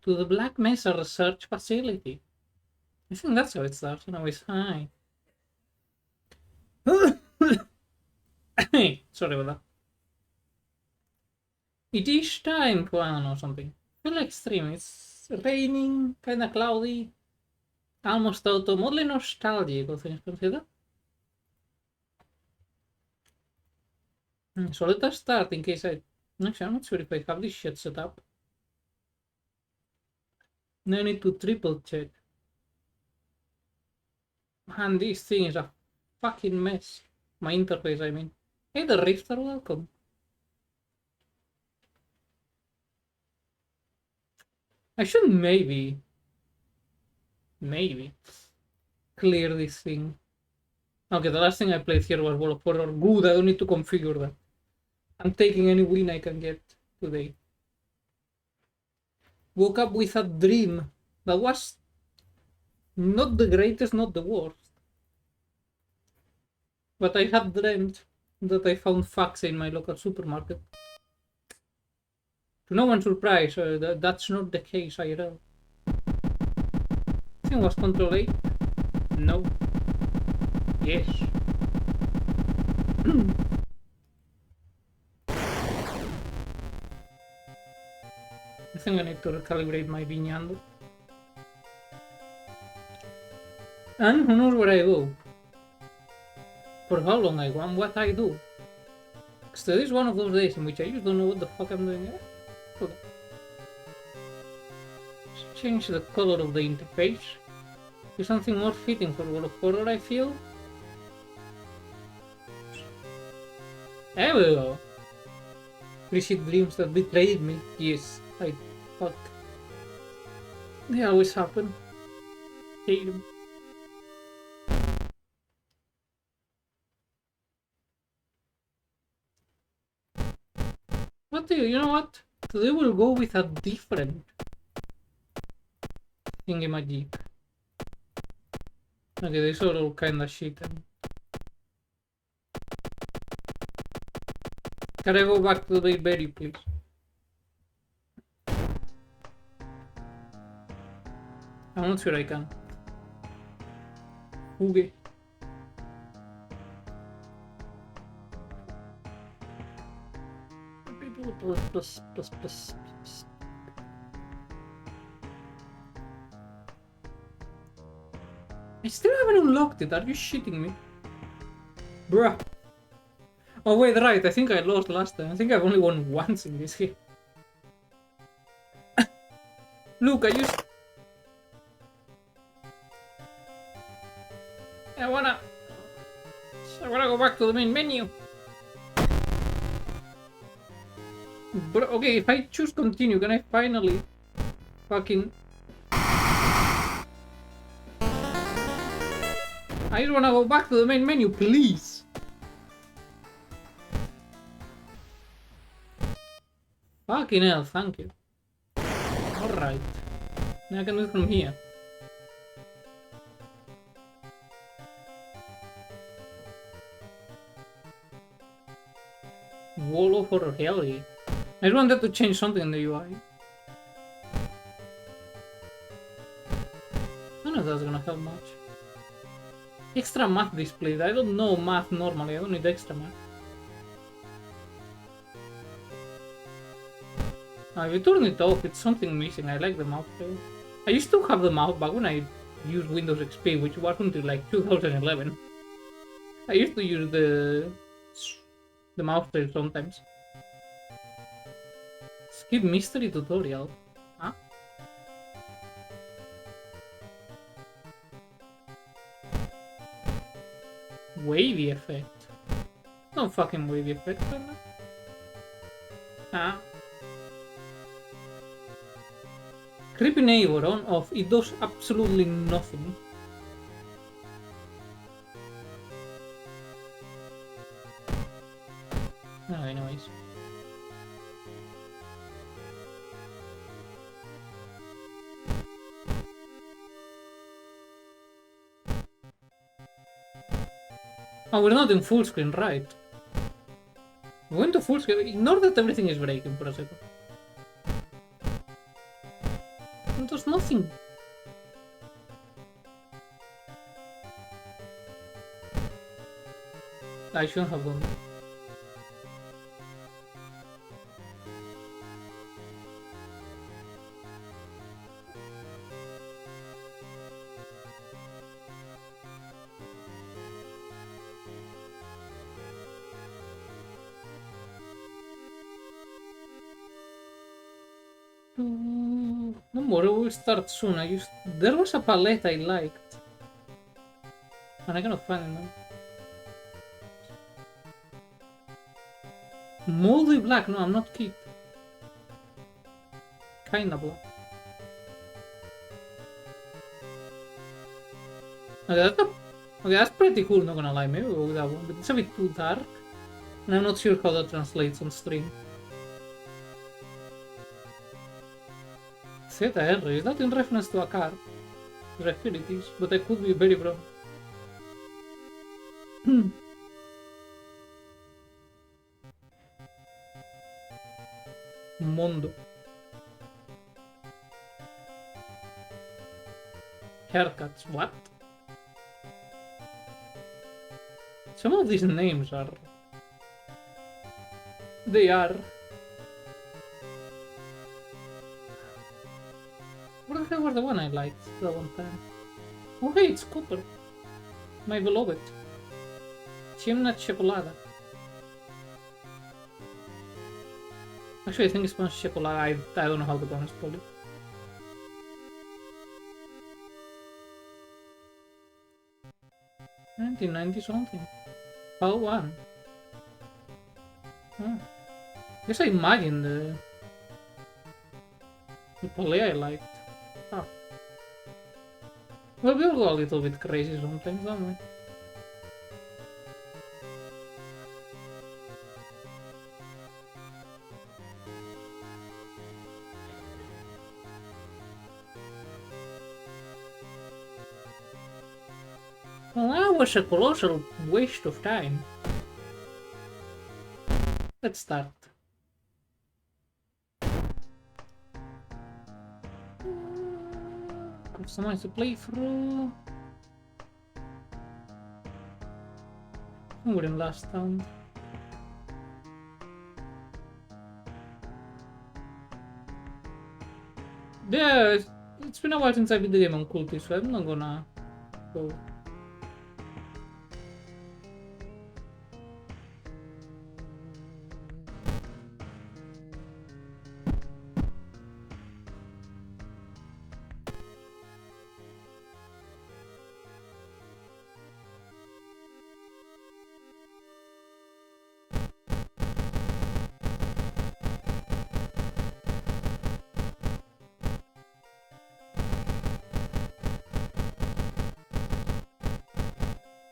to the Black Mesa Research Facility. I think that's how it starts. Anyways, hi. Sorry about that. It is time to, I don't know, something. I feel like stream. It's raining, kinda cloudy, almost autumn, oddly nostalgic, all things considered. So let us start in case Actually, I'm not sure if I have this shit set up. Now I need to triple check. And this thing is a fucking mess. My interface, I mean. Hey, the rifts are welcome. I should maybe clear this thing. Okay, the last thing I played here was World of Horror. Good, I don't need to configure that. I'm taking any win I can get today. Woke up with a dream that was not the greatest, not the worst. But I had dreamt that I found fax in my local supermarket. To no one's surprise, that's not the case IRL. I think it was Control 8. No. Yes. I think I need to recalibrate my viñando. And who knows where I go? For how long I go and what I do. Because today is one of those days in which I just don't know what the fuck I'm doing. Okay. Let's change the color of the interface to something more fitting for World of Horror, I feel. There we go. Lucid dreams that betrayed me. Yes, I fuck. They always happen. Hate them. What do you know what? Today we'll go with a different thingamajig. Okay, these are all kinda shit. Can I go back to the berry, please? I'm not sure I can. Okay. Plus. I still haven't unlocked it, are you shitting me? Bruh. Oh wait, right, I think I lost last time. I think I've only won once in this game. Look, I wanna go back to the main menu. But okay, if I choose continue, can I finally fucking... I just wanna go back to the main menu, please. Fucking hell, thank you. Alright. Now I can do it from here. Wall of Horror, hell yeah. I just wanted to change something in the UI. I don't know if that's gonna help much. Extra math displays. I don't know math normally. I don't need extra math. If you turn it off, it's something missing. I like the mouse play. I used to have the mouse back when I used Windows XP, which was until like 2011. I used to use the mouse play sometimes. Skip mystery tutorial. Huh? Wavy effect. No fucking wavy effect. Huh? Creepy neighbor on off. It does absolutely nothing. Oh, anyways. Oh, we're not in full screen, right? We went to full screen. Ignore that everything is breaking for a second. fucking... I shouldn't have done that. No more, we'll start soon. There was a palette I liked. And I cannot find it now. Moldy black, no, I'm not kidding. Kinda black. Okay, that's pretty cool, not gonna lie, maybe we'll go with that one, but it's a bit too dark. And I'm not sure how that translates on stream. Zeta R, is that in reference to a car? I feel it is, but I could be very wrong. Mondo. Haircuts, what? Some of these names are... They are... What the hell was the one I liked that one time? Oh hey, it's Cooper. My beloved. Ciemna Chocolada. Actually, I think it's pronounced Chocolada. I don't know how to pronounce it. 1990 something. How one? Oh. Guess I imagine the play I liked. Oh. Well, we'll go a little bit crazy sometimes, don't we? Well, that was a colossal waste of time. Let's start. Customize the playthrough. I wouldn't last time. Yeah, it's been a while since I beat the game on Cultist, so I'm not gonna go.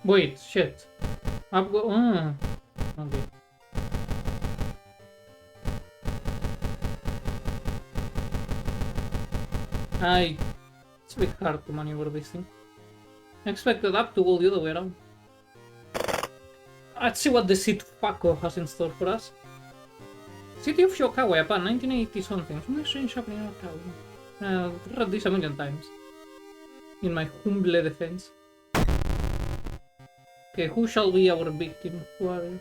Wait, shit. I've got. Okay. It's a bit hard to maneuver this thing. I expected up to go the other way around. Let's see what the City of Paco has in store for us. City of Shokawa, Japan, 1980 something. Something strange happening in our town. I've read this a million times. In my humble defense. Okay, who shall be our victim? Who are you?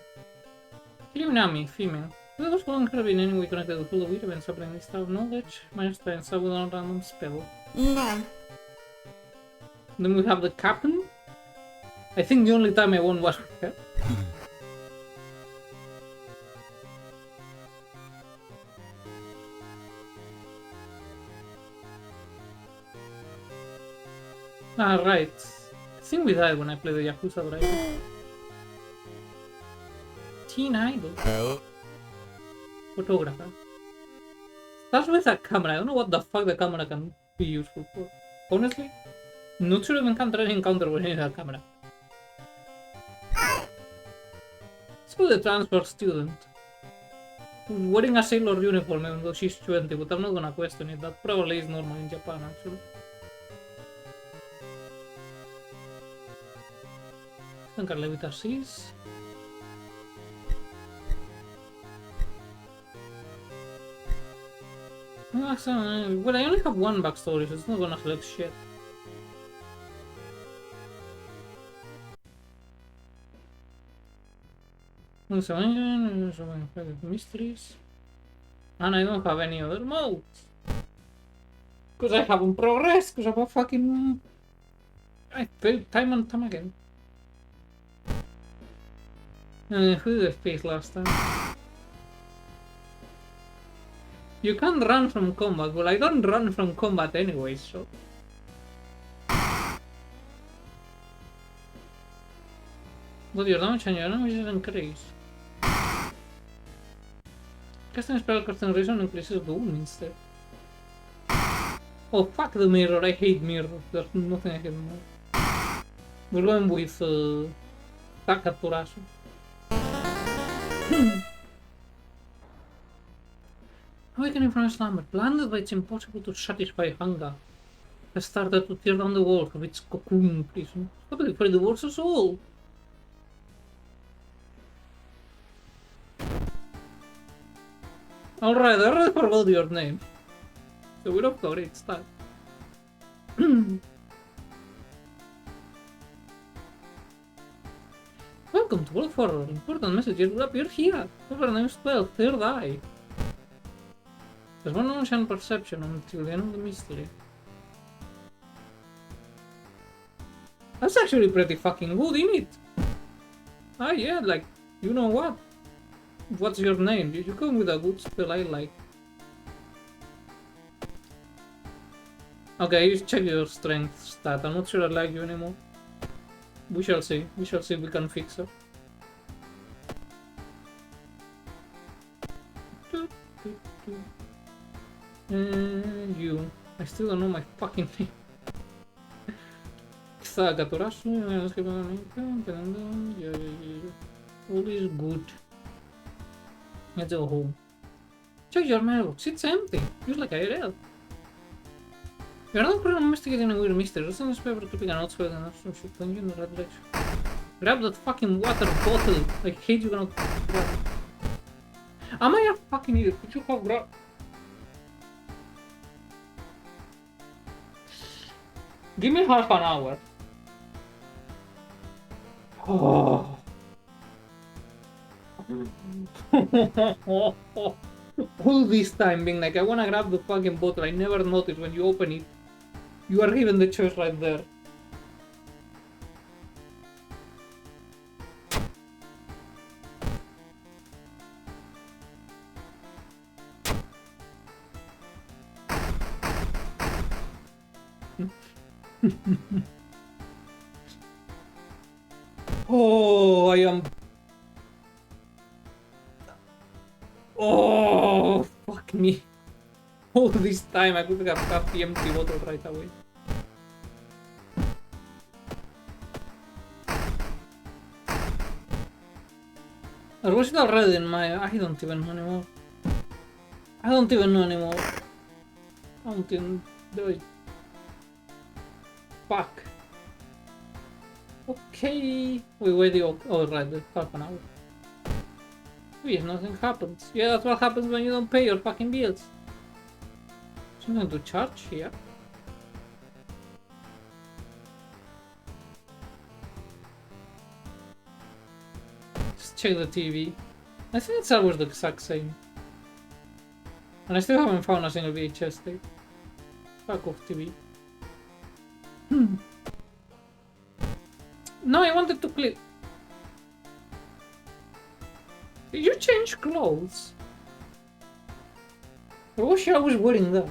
Kiminami, female. There was one have in any way connected with all the weird events happening in this town. Knowledge, minus 10, so with a random spell. No. Then we have the captain. I think the only time I won was with her. Right. I think we died when I played the Yakuza driver. Teen Idol. Hello. Photographer. Starts with a camera. I don't know what the fuck the camera can be useful for. Honestly, not sure I've encountered any encounter with any camera. Let's go the transfer student. Wearing a sailor uniform even though she's 20, but I'm not gonna question it. That probably is normal in Japan actually. Levitar seas. Well, I only have one backstory, so it's not gonna select shit. Mysteries. And I don't have any other modes. Because I haven't progressed, because I'm a fucking... I failed time and time again. Who did I face last time? You can't run from combat. Well, I don't run from combat anyway, so... But your damage and your damage is increased. Casting spell concentration increases the wound instead. Oh, fuck the mirror. I hate mirrors. There's nothing I hate more. We're going with Takaturasu. Awakening from slumber. Blinded by its impossible to satisfy hunger, has started to tear down the walls of its cocoon prison. Stop it, for the world's a soul. Alright, I already forgot your name. So we're off to it, start. Welcome to World 4. Important messages will appear here. Cover names 12, third eye. There's one ancient perception until the end of the mystery. That's actually pretty fucking good, isn't it? Ah yeah, like, you know what? What's your name? You come with a good spell I like. Okay, you check your strength stat. I'm not sure I like you anymore. We shall see. We shall see if we can fix her. You. I still don't know my fucking name. All is good. Let's go home. Check your mailbox. It's empty. Just like I read. You're not investigating a weird mystery. Just in this paper to pick an outside and have some shit on you in the right direction. Grab that fucking water bottle. I hate you gonna grab it. Am I a fucking idiot? Could you have grabbed? Give me half an hour. Oh. All this time being like, I wanna grab the fucking bottle. I never noticed when you open it. You are given the choice right there. Oh, I am... Oh, fuck me. All this time I could have got the empty bottle right away. Or was it already in my... I don't even know anymore. I don't even know anymore. I don't even do it. Fuck. Okay. We waited right, half an hour. Yes, nothing happens. Yeah, that's what happens when you don't pay your fucking bills. Something to charge here. Just check the TV. I think it's always the exact same. And I still haven't found a single VHS tape. Fuck off TV. No, I wanted to click. Did you change clothes? I wish I was wearing that.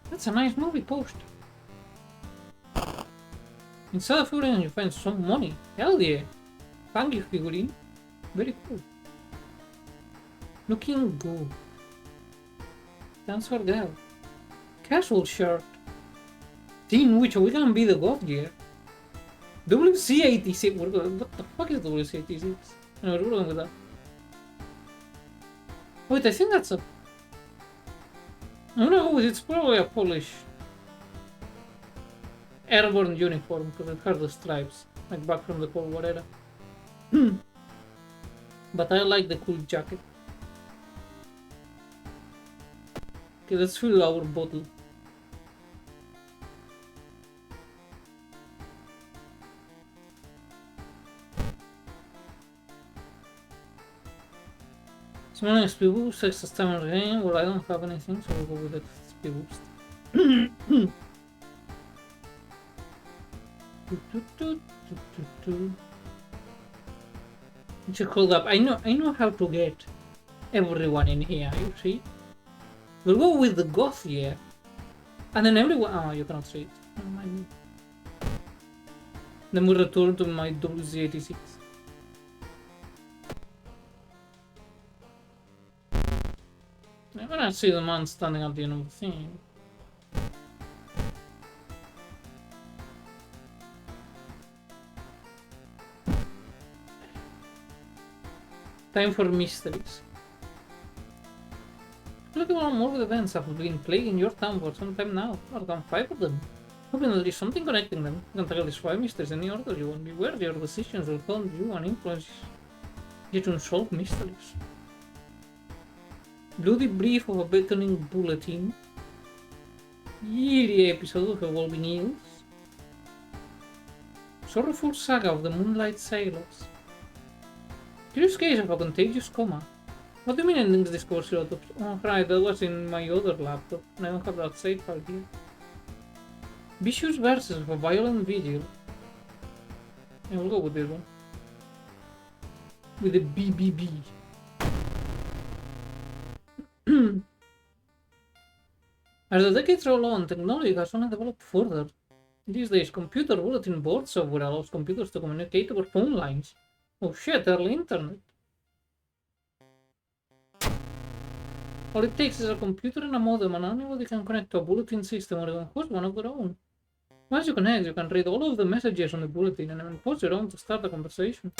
That's a nice movie poster. Inside the figurine you find some money. Hell yeah. Thank you, figurine. Very cool. Looking good. Thanks for that. Casual shirt. Teen Witch, we can be the god gear. WC86. What the fuck is WC86? Anyway, we're going with that. Wait, I think that's a... I don't know, it's probably a Polish. airborne uniform because it has the stripes, like back from the Cold War era. But I like the cool jacket. Okay, let's fill our bottle. Small XP boost, extra stamina gain. Well, I don't have anything, so we'll go with the XP boost. Just hold up. I know how to get everyone in here. You see? We'll go with the goth here, and then everyone. Oh, you cannot see it. Never mind. Then we return to my WZ86. I'm gonna see the man standing at the end of the thing. Time for mysteries. Look at one more events have been plaguing your town for some time now. More than 5 of them. Hoping there is something connecting them. You can tackle these 5 mysteries any order you want. Beware, your decisions will haunt you and influence you to unsolved mysteries. Bloody brief of a beckoning bulletin. Eerie episode of Evolving Eels. Sorrowful saga of the Moonlight Sailors. Curious case of a contagious coma. What do you mean endings discover autopsy? Oh right, that was in my other laptop, and I don't have that save file here. Vicious verses of a violent vigil. Yeah, we'll go with this one. With the BBB. As the decades roll on, technology has only developed further. These days, computer bulletin board software allows computers to communicate over phone lines. Oh shit, early internet. All it takes is a computer and a modem, and anybody can connect to a bulletin system or even host one of their own. Once you connect, you can read all of the messages on the bulletin and then post your own to start a conversation.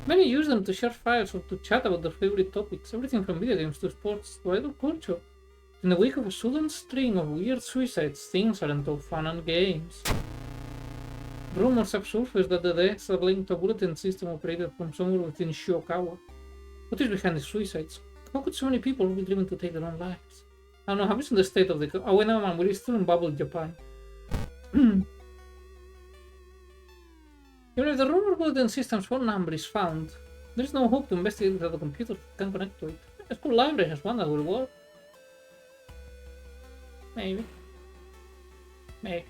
Many use them to share files or to chat about their favorite topics, everything from video games to sports to idol culture. In the wake of a sudden string of weird suicides, things aren't all fun and games. Rumors have surfaced that the deaths are linked to a bulletin system operated from somewhere within Shiokawa. What is behind the suicides? How could so many people be driven to take their own lives? I don't know, have you seen the state of the... Oh wait, no man, we're still in bubble Japan. Even if the rumor bulletin system's phone number is found, there is no hope to investigate whether the computer can connect to it. A school library has one that will work. Maybe. Maybe.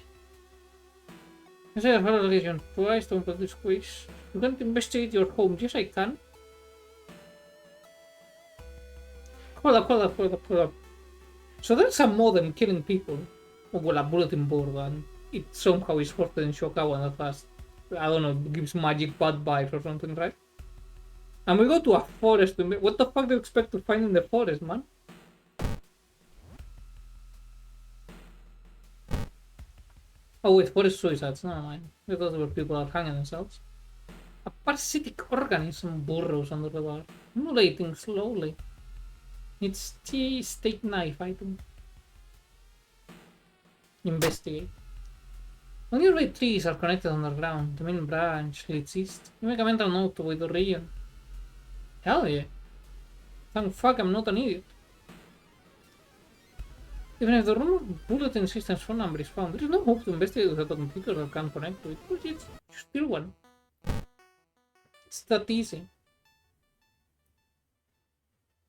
I say I have a religion twice to complete this quiz. You can't investigate your home. Yes, I can. Hold up. So there's a modem killing people. Or well, a bulletin board, and it somehow is hosted in Shokawa and that has, I don't know, gives magic bad vibes or something, right? And we go to a forest to what the fuck do you expect to find in the forest, man? Oh wait, forest suicides, never mind. I thought there were people are hanging themselves. A parasitic organism burrows under the bar, emulating slowly. It's tea steak knife item. Investigate. When nearby trees are connected underground, the main branch leads east. You make a mental note to avoid the region. Hell yeah. Thank fuck I'm not an idiot. Even if the rumored bulletin system's phone number is found, there is no hope to investigate without a computer that can connect to it, but it's still one. It's that easy.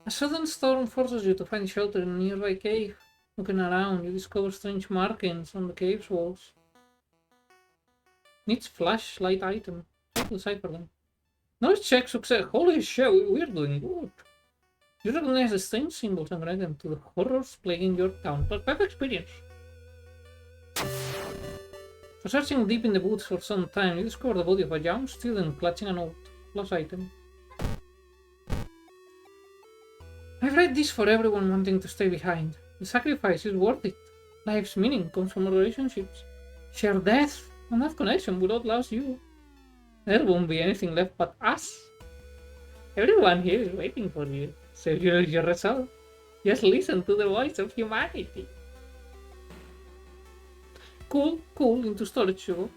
A sudden storm forces you to find shelter in a nearby cave. Looking around, you discover strange markings on the cave's walls. Needs flashlight item. Check the side for them. Knowledge check success. Holy shit, we're doing good. You recognize the strange symbols and connect them to the horrors plaguing your town. Perfect experience. For searching deep in the woods for some time, you discover the body of a young student clutching a note. Plus item. I've read this for everyone wanting to stay behind. The sacrifice is worth it. Life's meaning comes from relationships. Share death, and that connection will outlast you. There won't be anything left but us. Everyone here is waiting for you. So if you know your result, just listen to the voice of humanity. Cool, into storage you go.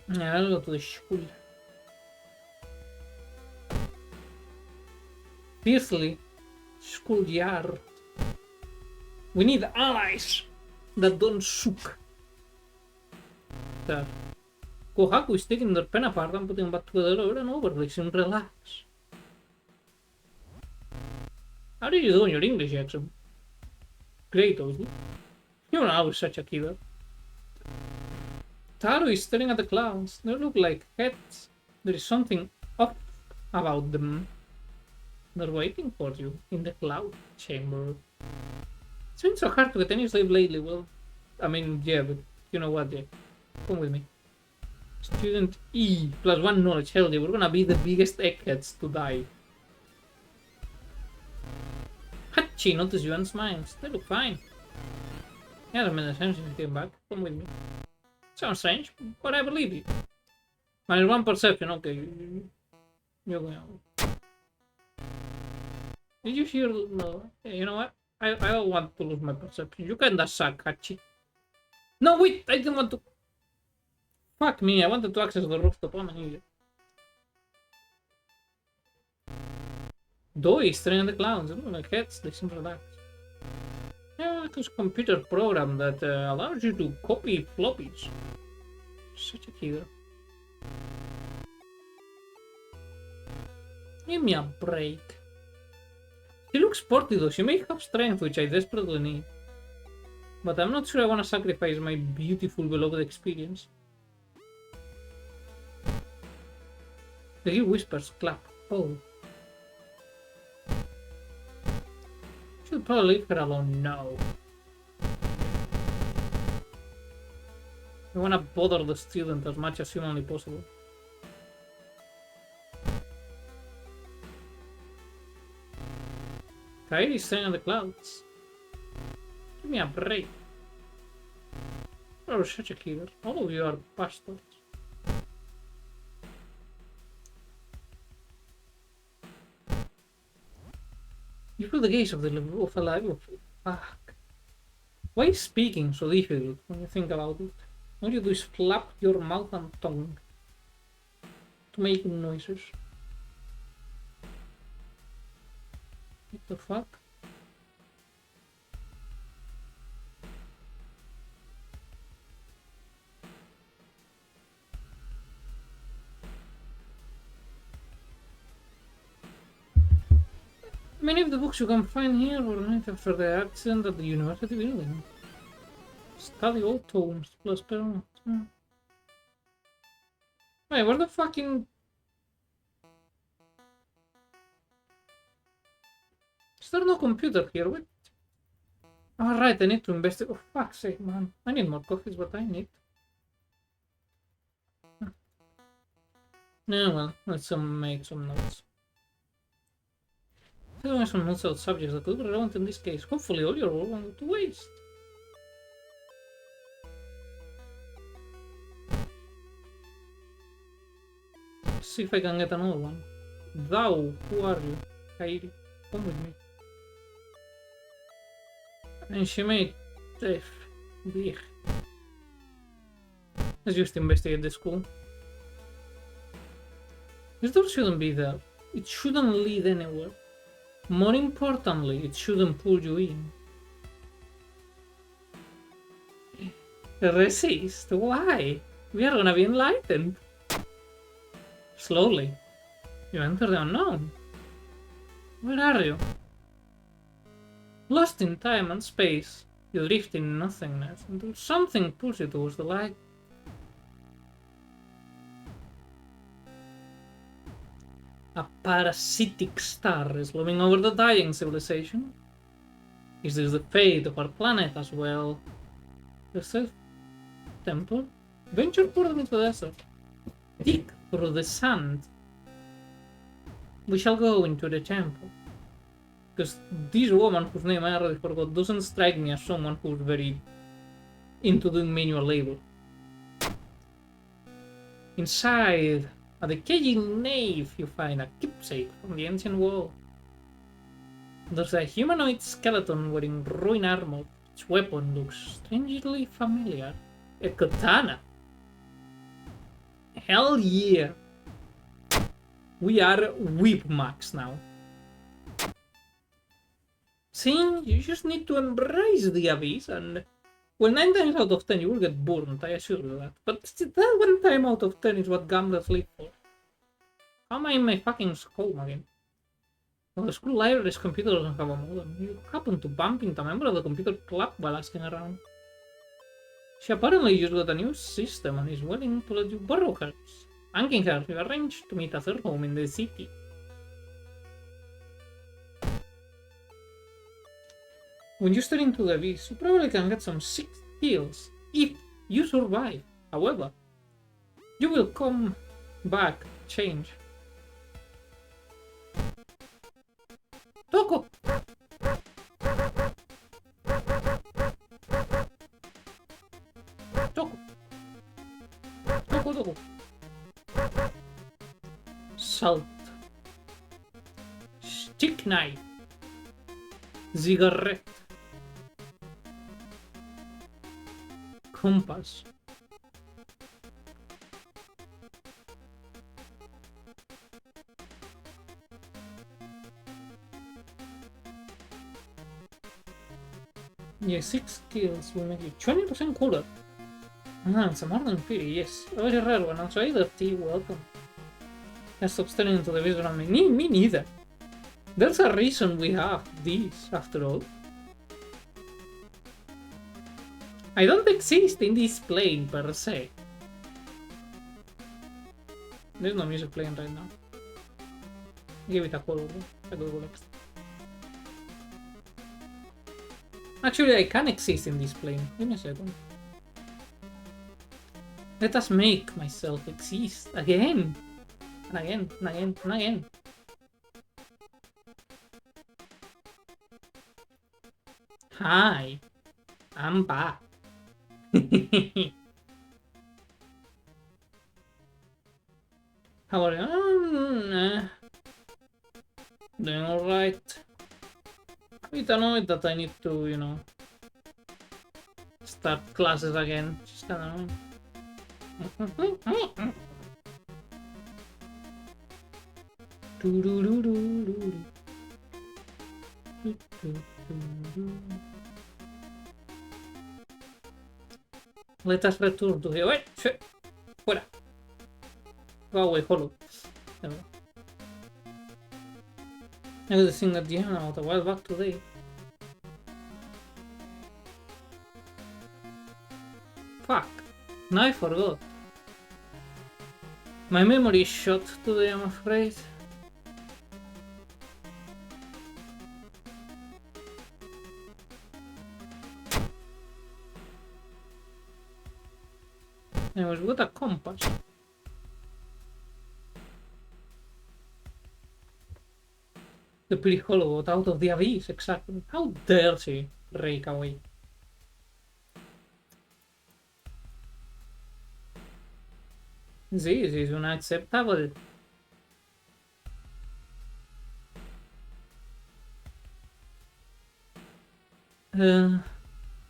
Yeah, I'll go to the school. Fiercely, schoolyard. We need allies that don't suck. There. Kohaku is taking their pen apart and putting back together over and over. Listen, relax. How did you do in your English accent? Great, obviously. You're always such a killer. Taro is staring at the clouds. They look like heads. There is something up about them. They're waiting for you in the cloud chamber. It's been so hard to get any sleep lately. Well, I mean, yeah, but you know what, yeah. Come with me. Student E plus 1 knowledge. Hell yeah, we're gonna be the biggest eggheads to die. Hachi notice you and smiles. They look fine. Yeah, I haven't been the same since you came back. Come with me. Sounds strange, but I believe you. Minus 1 perception, okay. You're going out. Did you hear? No. You know what? I don't want to lose my perception. You kinda suck, Hachi. No, wait! I didn't want to. Fuck me, I wanted to access the rooftop. I'm an idiot. Doi is staring at the clouds. They look like heads. They seem relaxed. Yeah, it was a computer program that allows you to copy floppies. Such a killer. Give me a break. She looks sporty though. She may have strength, which I desperately need. But I'm not sure I want to sacrifice my beautiful, beloved experience. The kid whispers, clap. Oh. Should probably leave her alone now. I wanna bother the student as much as humanly possible. Kairi is staring at the clouds. Give me a break. You're such a killer. All of you are bastards. You feel the gaze of the of alive. Fuck. Why is speaking so difficult when you think about it? All you do is flap your mouth and tongue to make noises. What the fuck? Many of the books you can find here were named after the accident at the university building. Study old tomes plus parents. Wait, where the fucking... Is there no computer here? What? Alright, I need to investigate. Oh, fuck's sake, man. I need more coffees, but I need. Yeah, well, let's make some notes. Doing some notes about subjects that could be relevant in this case. Hopefully all your work won't go to waste. See if I can get another one. Thou, who are you? Kairi, come with me. And she made F. Blech. Let's just investigate the school. This door shouldn't be there. It shouldn't lead anywhere. More importantly, it shouldn't pull you in. Resist? Why? We are gonna be enlightened. Slowly. You enter the unknown. Where are you? Lost in time and space, you drift in nothingness until something pulls you towards the light. A parasitic star is looming over the dying civilization. Is this the fate of our planet as well? The self-temple? Venture further into the desert. Dig through the sand. We shall go into the temple. Because this woman, whose name I already forgot, doesn't strike me as someone who's very into doing manual labor. Inside a decaying nave, you find a keepsake from the ancient wall. There's a humanoid skeleton wearing ruin armor. Its weapon looks strangely familiar. A katana. Hell yeah! We are whip max now. See, you just need to embrace the abyss and... Well, 9 times out of 10 you will get burned, I assure you that. But that 1 time out of 10 is what gamblers live for. How am I in my fucking home again? Well, the school library's computer doesn't have a modem. You happen to bump into a member of the computer club while asking around. She apparently just got a new system and is willing to let you borrow hers. Thanking her, you arranged to meet at her home in the city. When you stare into the abyss, you probably can get some sick kills if you survive. However, you will come back changed. Toko! Toko! Toko, Toko! Salt. Stick knife. Cigarette. Compass. Yeah, 6 kills will make you 20% cooler. Ah, it's a modern pity, yes. A very rare one, also either tea, welcome. Can't stop staring into the vision on me. Me neither. There's a reason we have these, after all. I don't exist in this plane, per se. There's no music playing right now. Give it a call, bro. I go next. Actually, I can exist in this plane. Give me a second. Let us make myself exist again. And again, and again, and again. Hi. I'm back. How are you? Doing alright. It's annoyed that I need to, you know, start classes again. Just kinda annoying. Let us return to here. Wait, shit. Fuera. Go away, follow. There we go. I was thinking at the end about a while back today. Fuck. Now I forgot. My memory is shot today, I'm afraid. Anyways, we got a compass. The pretty hollow out of the abyss, exactly. How dare she rake away? This is unacceptable.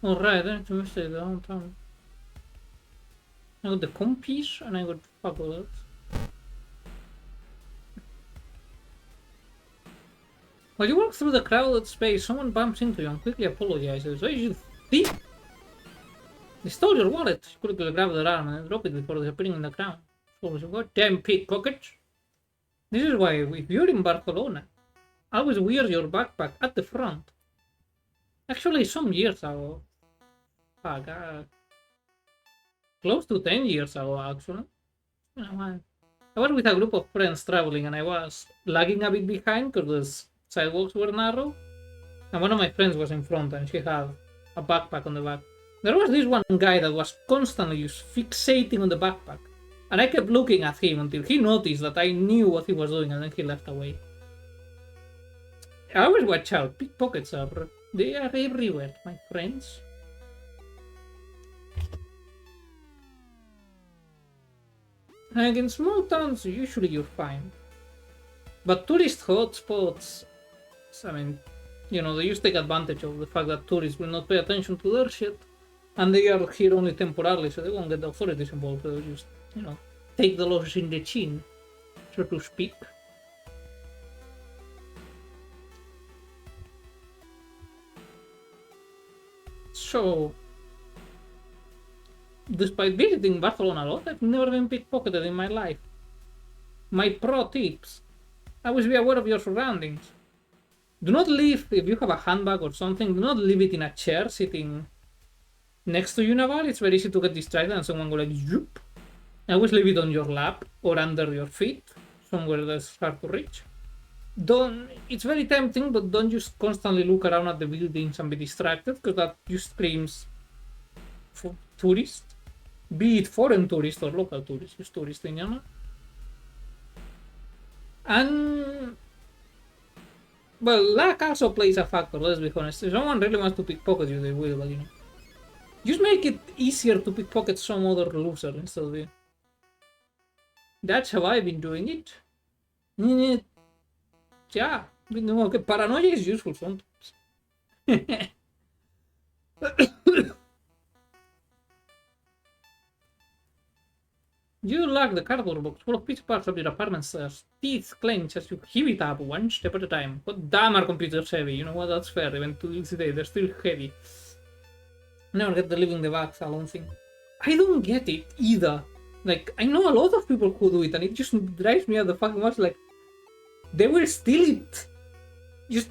Alright, I need to stay downtown. I got the compass and I got fabulous. While you walk through the crowded space, someone bumps into you and quickly apologizes. Why you thief? They stole your wallet. You quickly grab their arm and drop it before disappearing in the crowd. So you goddamn pickpockets. This is why, if you're in Barcelona, always wear your backpack at the front. Actually, some years ago, close to 10 years ago, actually. I was with a group of friends traveling and I was lagging a bit behind because the sidewalks were narrow. And one of my friends was in front and she had a backpack on the back. There was this one guy that was constantly just fixating on the backpack. And I kept looking at him until he noticed that I knew what he was doing and then he left away. I always watch out. Pickpockets they are everywhere, my friends. And in small towns, usually you're fine. But tourist hotspots, I mean, You know, they just take advantage of the fact that tourists will not pay attention to their shit, and they are here only temporarily, so they won't get the authorities involved. They'll just, you know, take the laws in the chin, so to speak. So, despite visiting Barcelona a lot, I've never been pickpocketed in my life. My pro tips: always be aware of your surroundings. Do not leave, if you have a handbag or something, do not leave it in a chair sitting next to you in a bar. It's very easy to get distracted and someone go like, zoop. Always leave it on your lap or under your feet, somewhere that's hard to reach. It's very tempting, but don't just constantly look around at the buildings and be distracted, because that just screams for tourists, be it foreign tourists or local tourists, just tourists in general. And well, luck also plays a factor, let's be honest. If someone really wants to pickpocket you, they will, but you know. Just make it easier to pickpocket some other loser instead of you. That's how I've been doing it. Yeah, no, que paranoia is useful sometimes. You lock the cardboard box full of piece parts of your apartment stairs. Teeth clench as you heave it up one step at a time. But damn, our computers heavy. You know what? That's fair. Even to this day, they're still heavy. Never get the leaving the bags alone thing. I don't get it either. Like, I know a lot of people who do it, and it just drives me out the fucking much. Like, they will steal it. Just.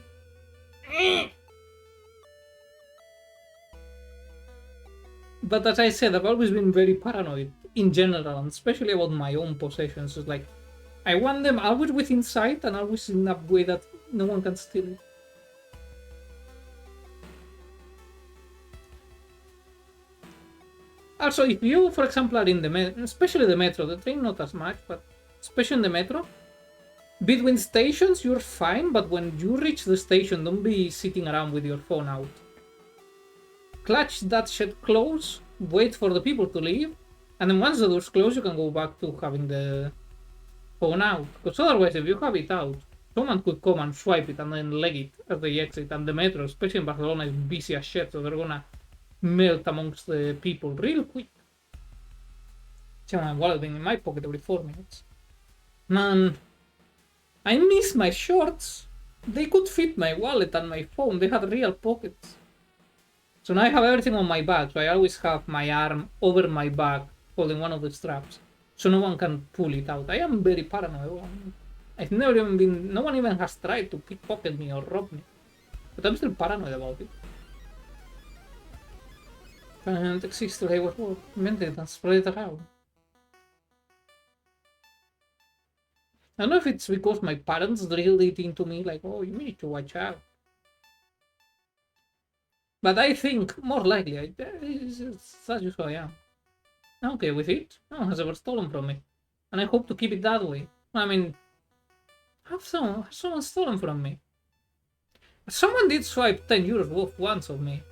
But as I said, I've always been very paranoid in general, and especially about my own possessions. It's like, I want them always within sight and always in a way that no one can steal it. Also, if you, for example, are in the metro, especially the metro, the train not as much, but especially in the metro, between stations you're fine, but when you reach the station, don't be sitting around with your phone out. Clutch that shit close, wait for the people to leave, and then once the doors close, you can go back to having the phone out. Because otherwise, if you have it out, someone could come and swipe it and then leg it as they exit, and the metro, especially in Barcelona, is busy as shit, so they're gonna melt amongst the people real quick. See my wallet being in my pocket every 4 minutes. Man, I miss my shorts. They could fit my wallet and my phone. They had real pockets. So now I have everything on my back, so I always have my arm over my back, holding one of the straps, so no one can pull it out. I am very paranoid. I've never even been, no one even has tried to pickpocket me or rob me, but I'm still paranoid about it. It exists today was what invented it and spread it around. I don't know if it's because my parents drilled it into me, like, oh, you need to watch out. But I think, more likely, that's just who I am. I'm okay with it. No one has ever stolen from me. And I hope to keep it that way. I mean, has someone stolen from me? Someone did swipe 10 euros worth once of me.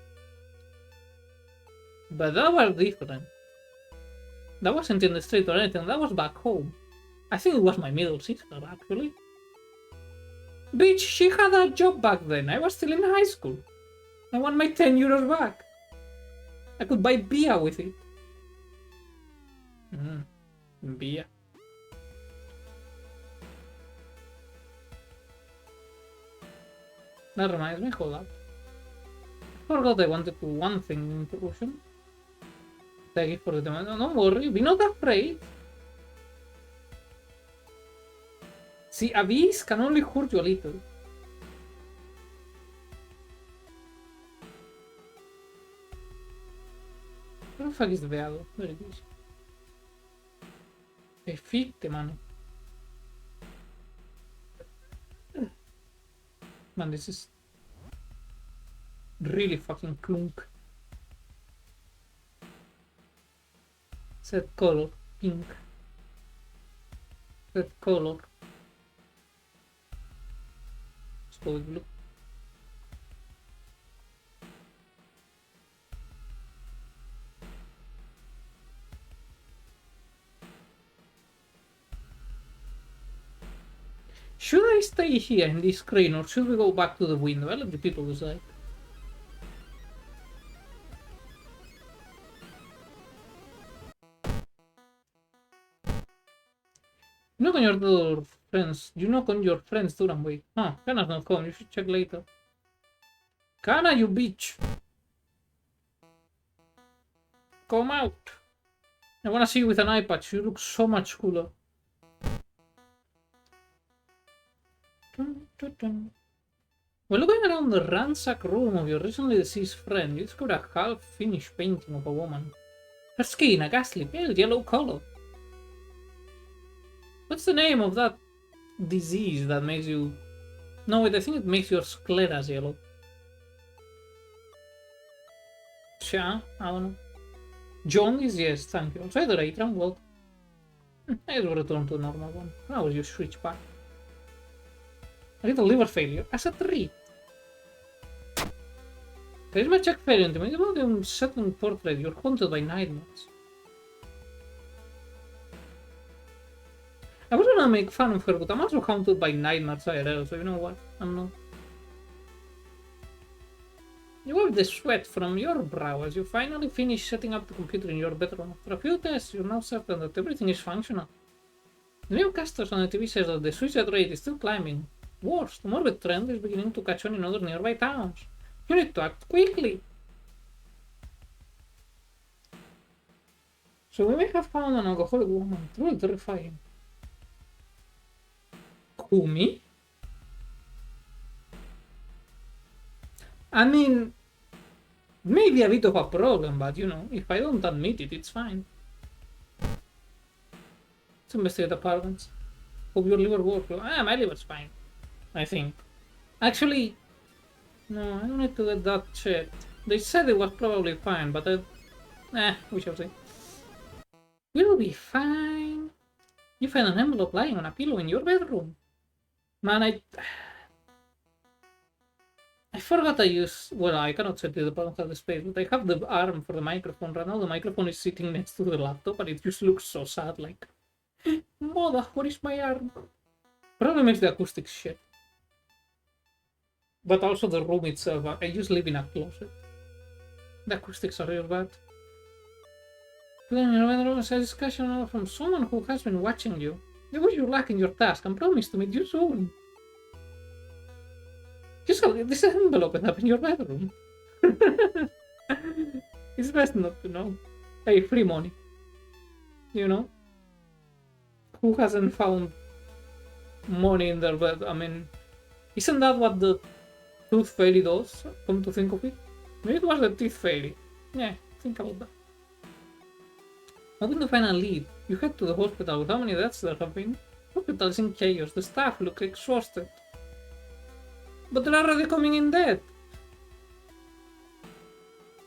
But that was different. That wasn't in the street or anything, that was back home. I think it was my middle sister, actually. Bitch, she had a job back then. I was still in high school. I want my 10 euros back. I could buy beer with it. Beer. That reminds me, hold up. I forgot I wanted to one thing in introduction. Thank you for the demand. Don't worry, be not afraid. See, a beast can only hurt you a little. Where the fuck is the veado? There it is. E fitte, man. Man, this is really fucking clunk. Set color, pink. Set color. Let's go with blue. Should I stay here in this screen or should we go back to the window? I'll let the people decide. You knock on your door, friends. You knock on your friend's door and wait. Huh, Kana's not home. You should check later. Kana, you bitch! Come out! I wanna see you with an eye patch. You look so much cooler. Dun, dun, dun. While looking around the ransacked room of your recently deceased friend, you discover a half-finished painting of a woman. Her skin, a ghastly pale yellow color. What's the name of that disease that makes you... No, wait, I think it makes your scleras yellow. Sure, I don't know. Jaundice, yes, thank you. Also, either Atram, well... I will return to the normal one. I will just switch back. A little liver failure as a treat. Charisma check failure. Intimate about the unsettling portrait. You're haunted by nightmares. I was gonna make fun of her, but I'm also haunted by nightmares IRL, so you know what? I'm not. You wipe the sweat from your brow as you finally finish setting up the computer in your bedroom. After a few tests, you're now certain that everything is functional. The newscasters on the TV says that the suicide rate is still climbing. Worse, the morbid trend is beginning to catch on in other nearby towns. You need to act quickly. So we may have found an alcoholic woman. Truly terrifying. Kumi? I mean, maybe a bit of a problem, but you know, if I don't admit it, it's fine. Let's investigate apartments. Hope your liver works. My liver's fine. I think. Actually, no, I don't need to get that checked. They said it was probably fine, but we shall see. We'll be fine. You find an envelope lying on a pillow in your bedroom. Man, I forgot I use... Well, I cannot set it up on the space, but I have the arm for the microphone. Right now the microphone is sitting next to the laptop, and it just looks so sad, like... Mother, where is my arm? Probably makes the acoustics shit. But also the room itself, I just live in a closet. The acoustics are real bad. Then in your bedroom is a discussion from someone who has been watching you. They wish you luck in your task and promise to meet you soon. Just this envelope end up in your bedroom. It's best not to know. Hey, free money. You know? Who hasn't found money in their bed? I mean, isn't that what the tooth fairy does? Come to think of it. Maybe it was the teeth fairy. Yeah, think about that. Hoping to find a lead, you head to the hospital. With how many deaths there have been? The hospital is in chaos. The staff look exhausted. But they're already coming in dead.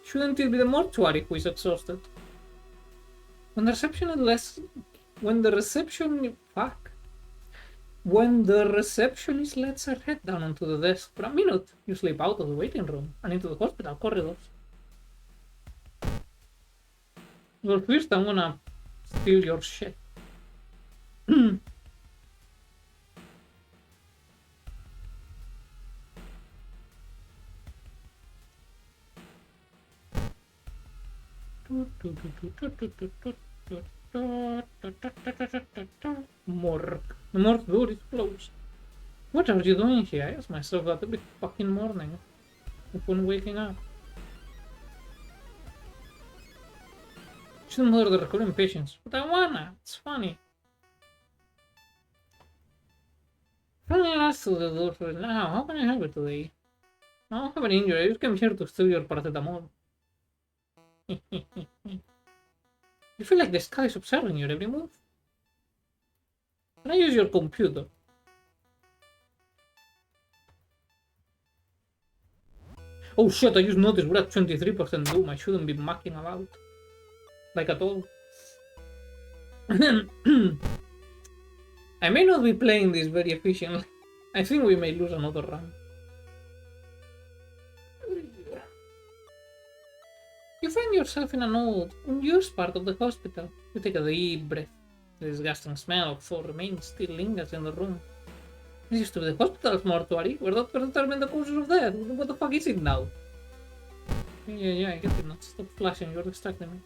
Shouldn't it be the mortuary who is exhausted? When the receptionist lets her head down onto the desk for a minute, you slip out of the waiting room and into the hospital corridors. Well, first I'm gonna steal your shit. Morgue. The morgue door is closed. What are you doing here? I ask myself that every fucking morning upon waking up. Shouldn't bother the recurring patients, but I wanna. It's funny. Finally asked to the doctor now. How can I help you today? I don't have an injury. I just came here to steal your paracetamol. You feel like the sky is observing your every move? Can I use your computer? Oh shit, I just noticed we're at 23% doom. I shouldn't be mucking about. Like at all. I may not be playing this very efficiently. I think we may lose another run. You find yourself in an old, unused part of the hospital. You take a deep breath. The disgusting smell of thawed remains still lingers in the room. This used to be the hospital's mortuary, where doctors determine the causes of death. What the fuck is it now? Yeah, I get it now. Stop flashing, you're distracting me.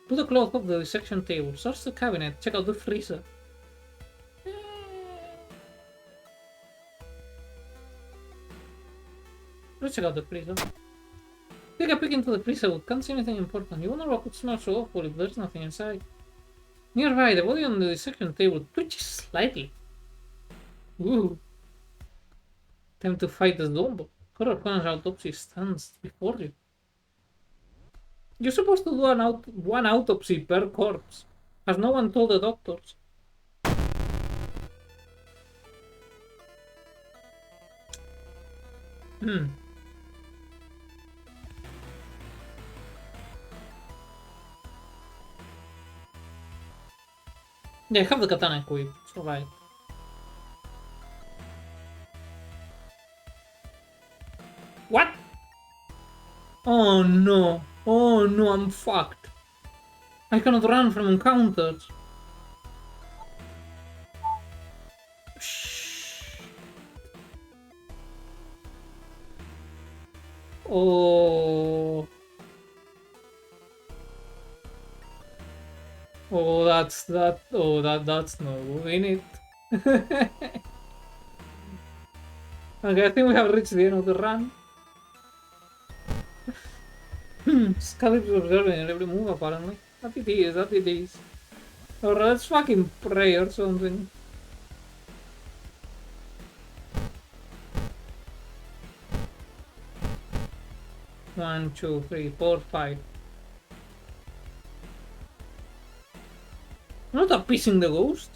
Put a cloth off the dissection table, search the cabinet, check out the freezer. Let's check out the freezer. Take a peek into the freezer, can't see anything important. You wonder what could smell so awful if there's nothing inside. Nearby, the body on the dissection table twitches slightly. Ooh. Time to fight the zombie. Horror Con's autopsy stands before you. You're supposed to do one autopsy per corpse. Has no one told the doctors? Yeah, I have the katana equipped, so right. What? Oh no, I'm fucked. I cannot run from encounters. Shh. Oh. Oh, that's no in it. Okay, I think we have reached the end of the run. Scallop's observing every move apparently. That it is. Or let's fucking pray or something. One, two, three, four, five. Not appeasing the ghost.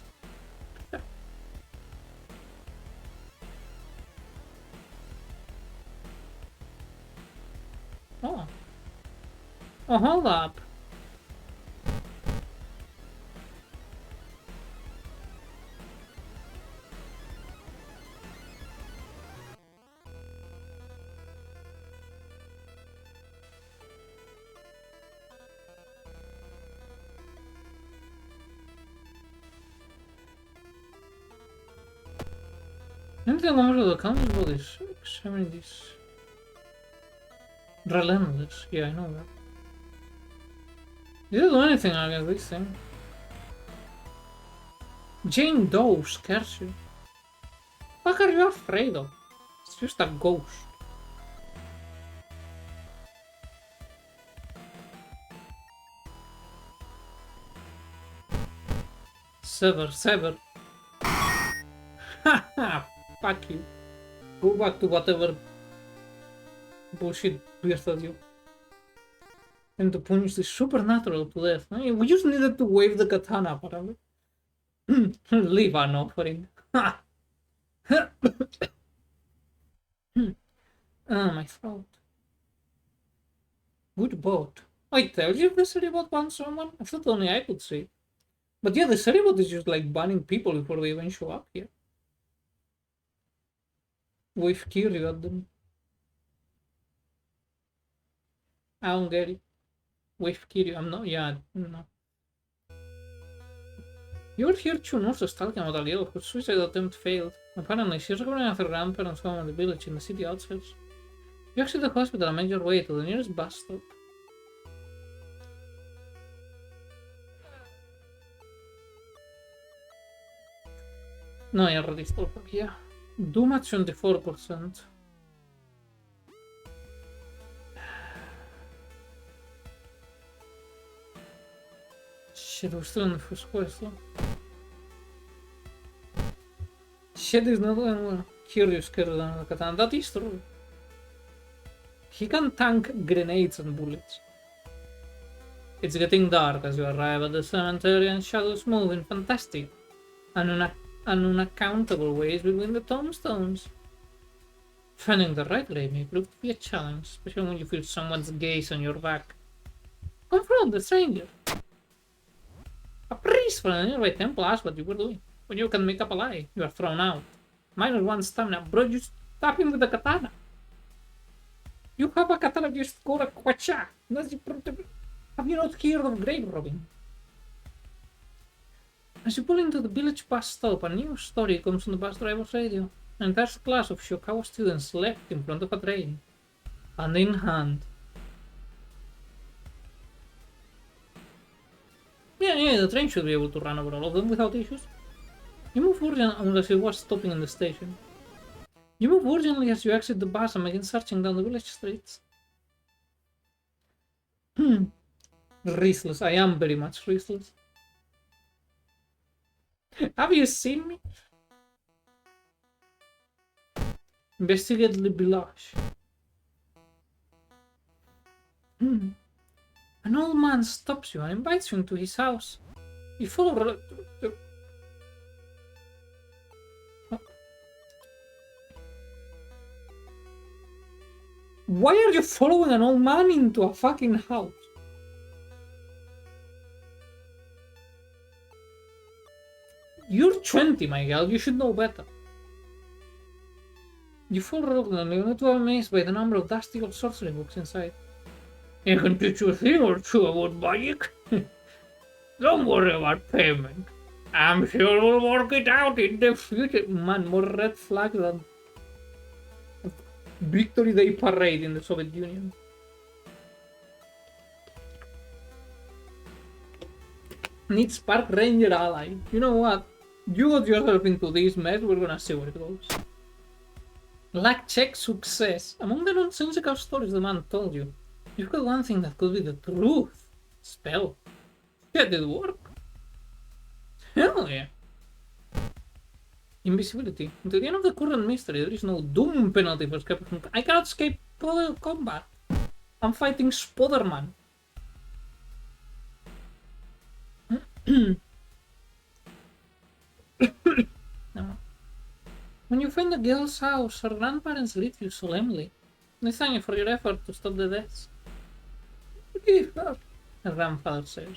Oh. Oh, hold up. Anything over the council is examining this. Relentless. Yeah, I know that. Did it do anything against this thing? Jane Doe scares you. What are you afraid of? It's just a ghost. Sever. Haha, fuck you. Go back to whatever bullshit birthed you. And to punish the supernatural to death. I mean, we just needed to wave the katana, apparently. Leave an offering. Ah, my throat. Good boat. I tell you, the Seribot wants someone? I thought only I could see. But yeah, the Seribot is just like banning people before they even show up here. Wave Kiryu at them. I don't get it. Wave Kiryu, I'm not, yeah, no. You're here to nurse a stalking about a girl whose suicide attempt failed. Apparently, she's recovering at her grandparents' home in the village in the city outskirts. You exit the hospital and make your way to the nearest bus stop. No, I already stopped from here. Doom at 24%. Shit, we're still in the first quest though. Shit is not going well. Curious carries down the katana. That is true. He can tank grenades and bullets. It's getting dark as you arrive at the cemetery and shadows move in fantastic and unaccountable ways between the tombstones. Finding the right grave may prove to be a challenge, especially when you feel someone's gaze on your back. Confront the stranger. A priest from a nearby temple asked what you were doing. When you can make up a lie, you are thrown out. -1 stamina, bro, you stab him with a katana. You have a katana, just go to Kwacha. Have you not heard of grave robbing? As you pull into the village bus stop, a new story comes on the bus driver's radio. An entire class of Shiokawa students left in front of a train, hand in hand. Yeah, the train should be able to run over all of them without issues. You move urgently unless it was stopping in the station. You move urgently as you exit the bus and begin searching down the village streets. Restless. I am very much restless. Have you seen me? Investigate the village. An old man stops you and invites you into his house. You follow. Why are you following an old man into a fucking house? You're 20, my girl. You should know better. You fall reluctantly, only to be amazed by the number of dusty old sorcery books inside. I can teach you a thing or two about magic. Don't worry about payment. I'm sure we'll work it out in the future. Man, more red flag than Victory Day parade in the Soviet Union. Needs Park Ranger ally. You know what? You got yourself into this mess, we're gonna see where it goes. Luck check success. Among the nonsensical stories the man told you, you've got one thing that could be the truth. Spell. Yeah, did it work? Hell yeah. Invisibility. Until the end of the current mystery, there is no doom penalty for escaping. I cannot escape combat. I'm fighting Spoderman. No. When you find the girl's house, her grandparents greet you solemnly. They thank you for your effort to stop the deaths. Forgive her, her grandfather says,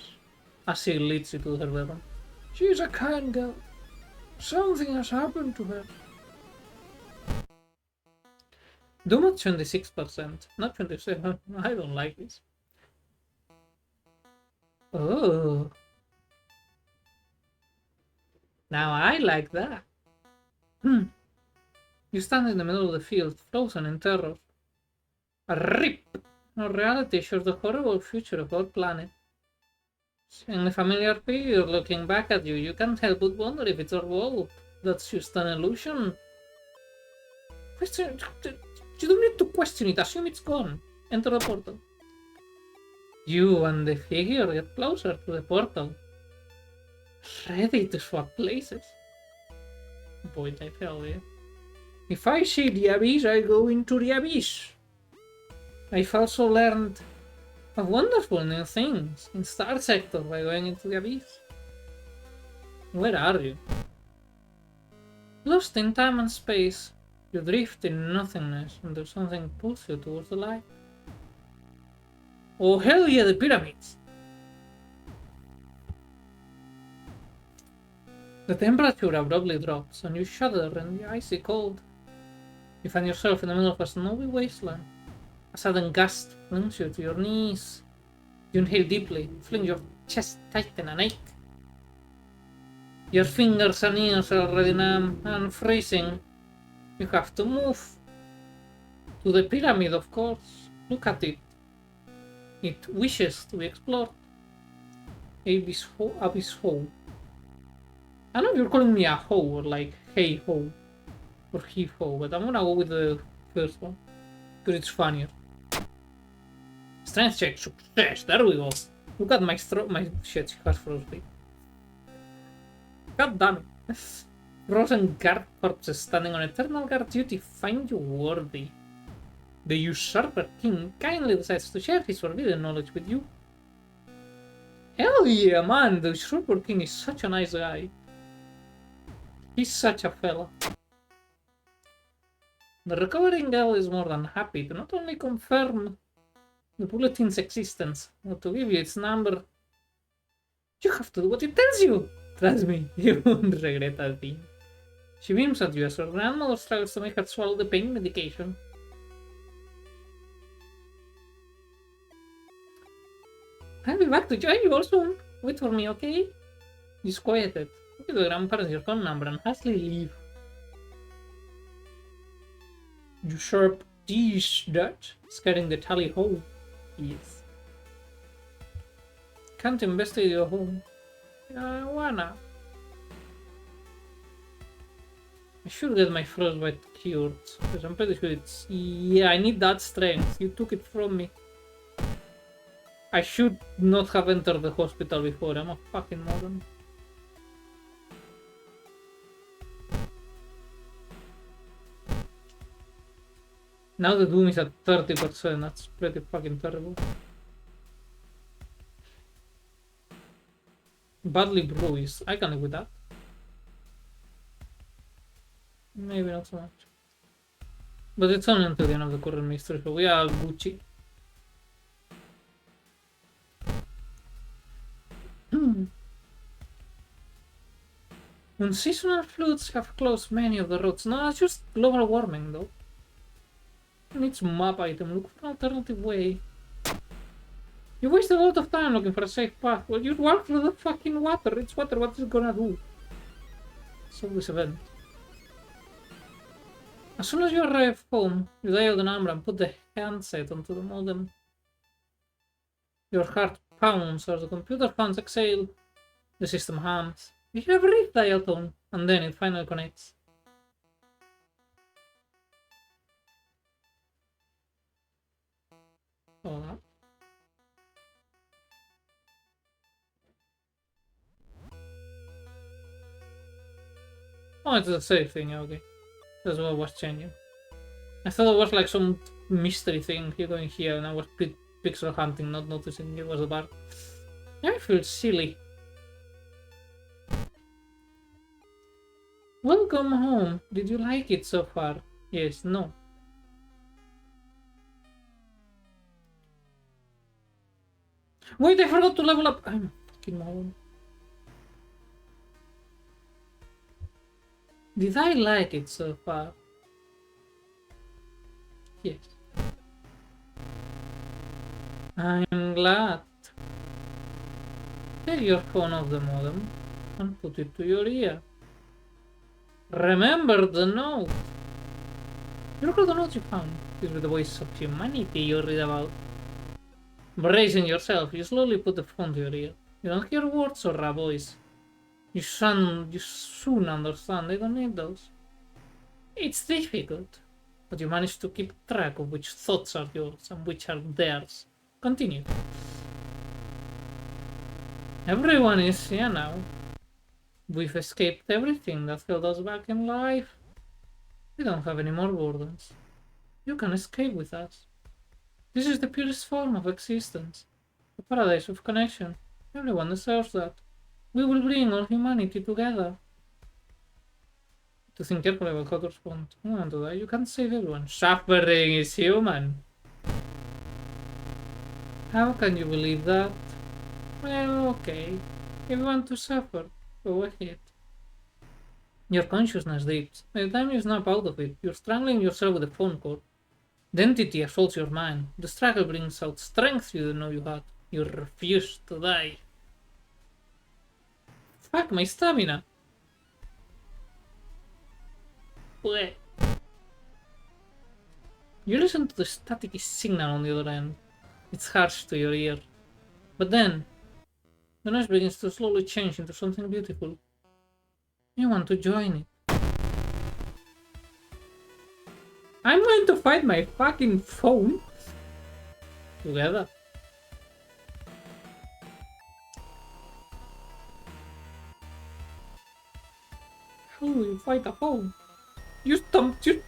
as he leads you to her bedroom. She is a kind girl. Something has happened to her. Doom at 26%, not 27%. I don't like this. Oh. Now I like that. You stand in the middle of the field, frozen in terror. A rip! Our reality shows the horrible future of our planet. In the familiar figure looking back at you, you can't help but wonder if it's our world. That's just an illusion. You don't need to question it, assume it's gone. Enter the portal. You and the figure get closer to the portal. Ready to swap places. Boy, I tell you. If I see the abyss, I go into the abyss. I've also learned of wonderful new things in Star Sector by going into the abyss. Where are you? Lost in time and space, you drift in nothingness until something pulls you towards the light. Oh hell yeah, the pyramids! The temperature abruptly drops and you shudder in the icy cold. You find yourself in the middle of a snowy wasteland. A sudden gust flings you to your knees. You inhale deeply, feeling your chest tighten and ache. Your fingers and ears are already numb and freezing. You have to move. To the pyramid, of course. Look at it. It wishes to be explored. Abyss Hole. I don't know if you're calling me a hoe or like hey ho or he ho, but I'm gonna go with the first one because it's funnier. Strength check success. There we go. Look at my shit. She has frostbite. God damn it. Frozen guard corpses standing on eternal guard duty find you worthy. The usurper king kindly decides to share his forbidden knowledge with you. Hell yeah, man! The usurper king is such a nice guy. He's such a fella. The recovering girl is more than happy to not only confirm the bulletin's existence, but to give you its number. You have to do what it tells you! Trust me, you won't regret a thing. She beams at you as her grandmother struggles to make her swallow the pain medication. I'll be back to join you all soon. Wait for me, okay? Disquieted. Look at the grandparents, your phone number, and hastily leave. You sharp dish Dutch, scaring the tally ho. Yes. Can't investigate your home. I wanna. I should get my frostbite cured, because I'm pretty sure it's... Yeah, I need that strength. You took it from me. I should not have entered the hospital before. I'm a fucking moron. Now the doom is at 30%. That's pretty fucking terrible. Badly bruised. I can live with that. Maybe not so much. But it's only until the end of the current mystery, so we are Gucci. Unseasonal floods have closed many of the roads. No, it's just global warming though. Needs map item. Look for an alternative way. You wasted a lot of time looking for a safe path. Well, you walk through the fucking water. It's water. What is it gonna do? Solve this event. As soon as you arrive home, you dial the number and put the handset onto the modem. Your heart pounds as the computer fans exhale. The system hums. You hear a brief dial tone, and then it finally connects. Oh, no. Oh, it's the same thing, okay. That's what I was changing. I thought it was like some mystery thing you're going here, and I was pixel hunting, not noticing it was a bar. I feel silly. Welcome home. Did you like it so far? Yes, no. Wait, I forgot to level up. I'm fucking moron. Did I like it so far? Yes. I'm glad. Take your phone off the modem and put it to your ear. Remember the note. You record the note you found. This is the voice of humanity you read about. Bracing yourself, you slowly put the phone to your ear. You don't hear words or a voice. You soon understand they don't need those. It's difficult, but you manage to keep track of which thoughts are yours and which are theirs. Continue. Everyone is here now. We've escaped everything that held us back in life. We don't have any more burdens. You can escape with us. This is the purest form of existence. A paradise of connection. Everyone deserves that. We will bring all humanity together. To think carefully about how to respond. To that. You can't save everyone. Suffering is human. How can you believe that? Well, okay. If you want to suffer, go ahead. Your consciousness dips. By the time you snap out of it, you're strangling yourself with a phone cord. The entity assaults your mind. The struggle brings out strength you didn't know you had. You refuse to die. Fuck my stamina. Bleh. You listen to the staticky signal on the other end. It's harsh to your ear. But then, the noise begins to slowly change into something beautiful. You want to join it. I'm going to find my fucking phone. Together. How do you fight a phone? Just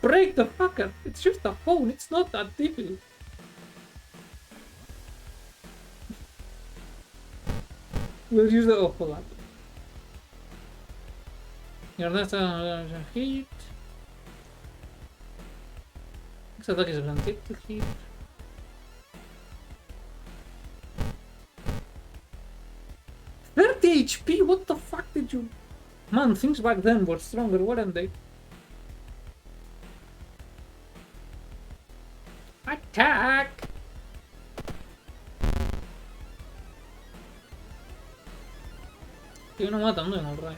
break the fucker. It's just a phone. It's not that difficult. We'll use the overlap. Your next hit. Next attack is guaranteed to hit. HP. What the fuck did you? Man, things back then were stronger, weren't they? Attack! You know what? I'm doing alright.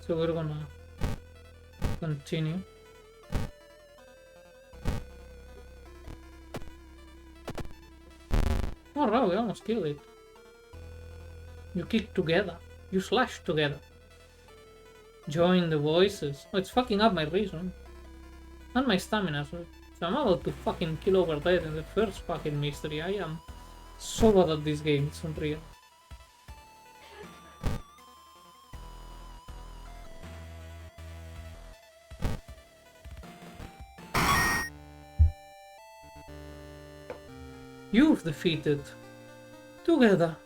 So we're gonna continue. Alright, we almost killed it. You kick together. You slash together. Join the voices. Oh, it's fucking up my reason. And my stamina, so I'm about to fucking kill over there in the first fucking mystery. I am so bad at this game, it's unreal. You've defeated. Together.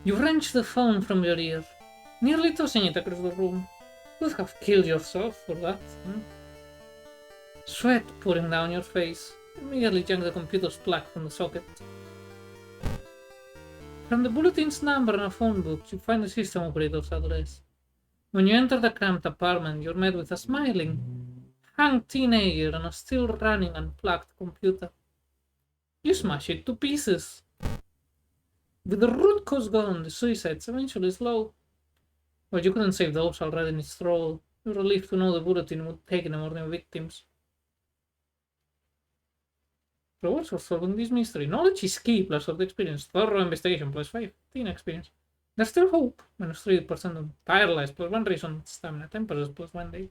You wrenched the phone from your ear, nearly tossing it across the room. You'd have killed yourself for that. Sweat pouring down your face. You merely yanked the computer's plug from the socket. From the bulletin's number and a phone book, you find the system operator's address. When you enter the cramped apartment, you're met with a smiling, hung teenager and a still running unplugged computer. You smash it to pieces. With the root cause gone, the suicides eventually slow. But you couldn't save those already in its thrall. You're relieved to know the bulletin would take no more than victims. Rewards for solving this mystery. Knowledge is key, plus of the experience. Thorough investigation, plus 15 experience. There's still hope. Minus 3% on tireless, plus 1 reason. Stamina, 10%, plus 1 day.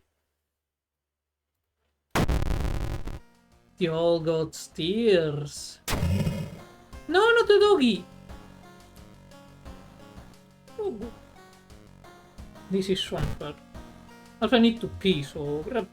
The old god's tears. No, not the doggy! Oh. This is so unfair. Also, I need to pee, so grab.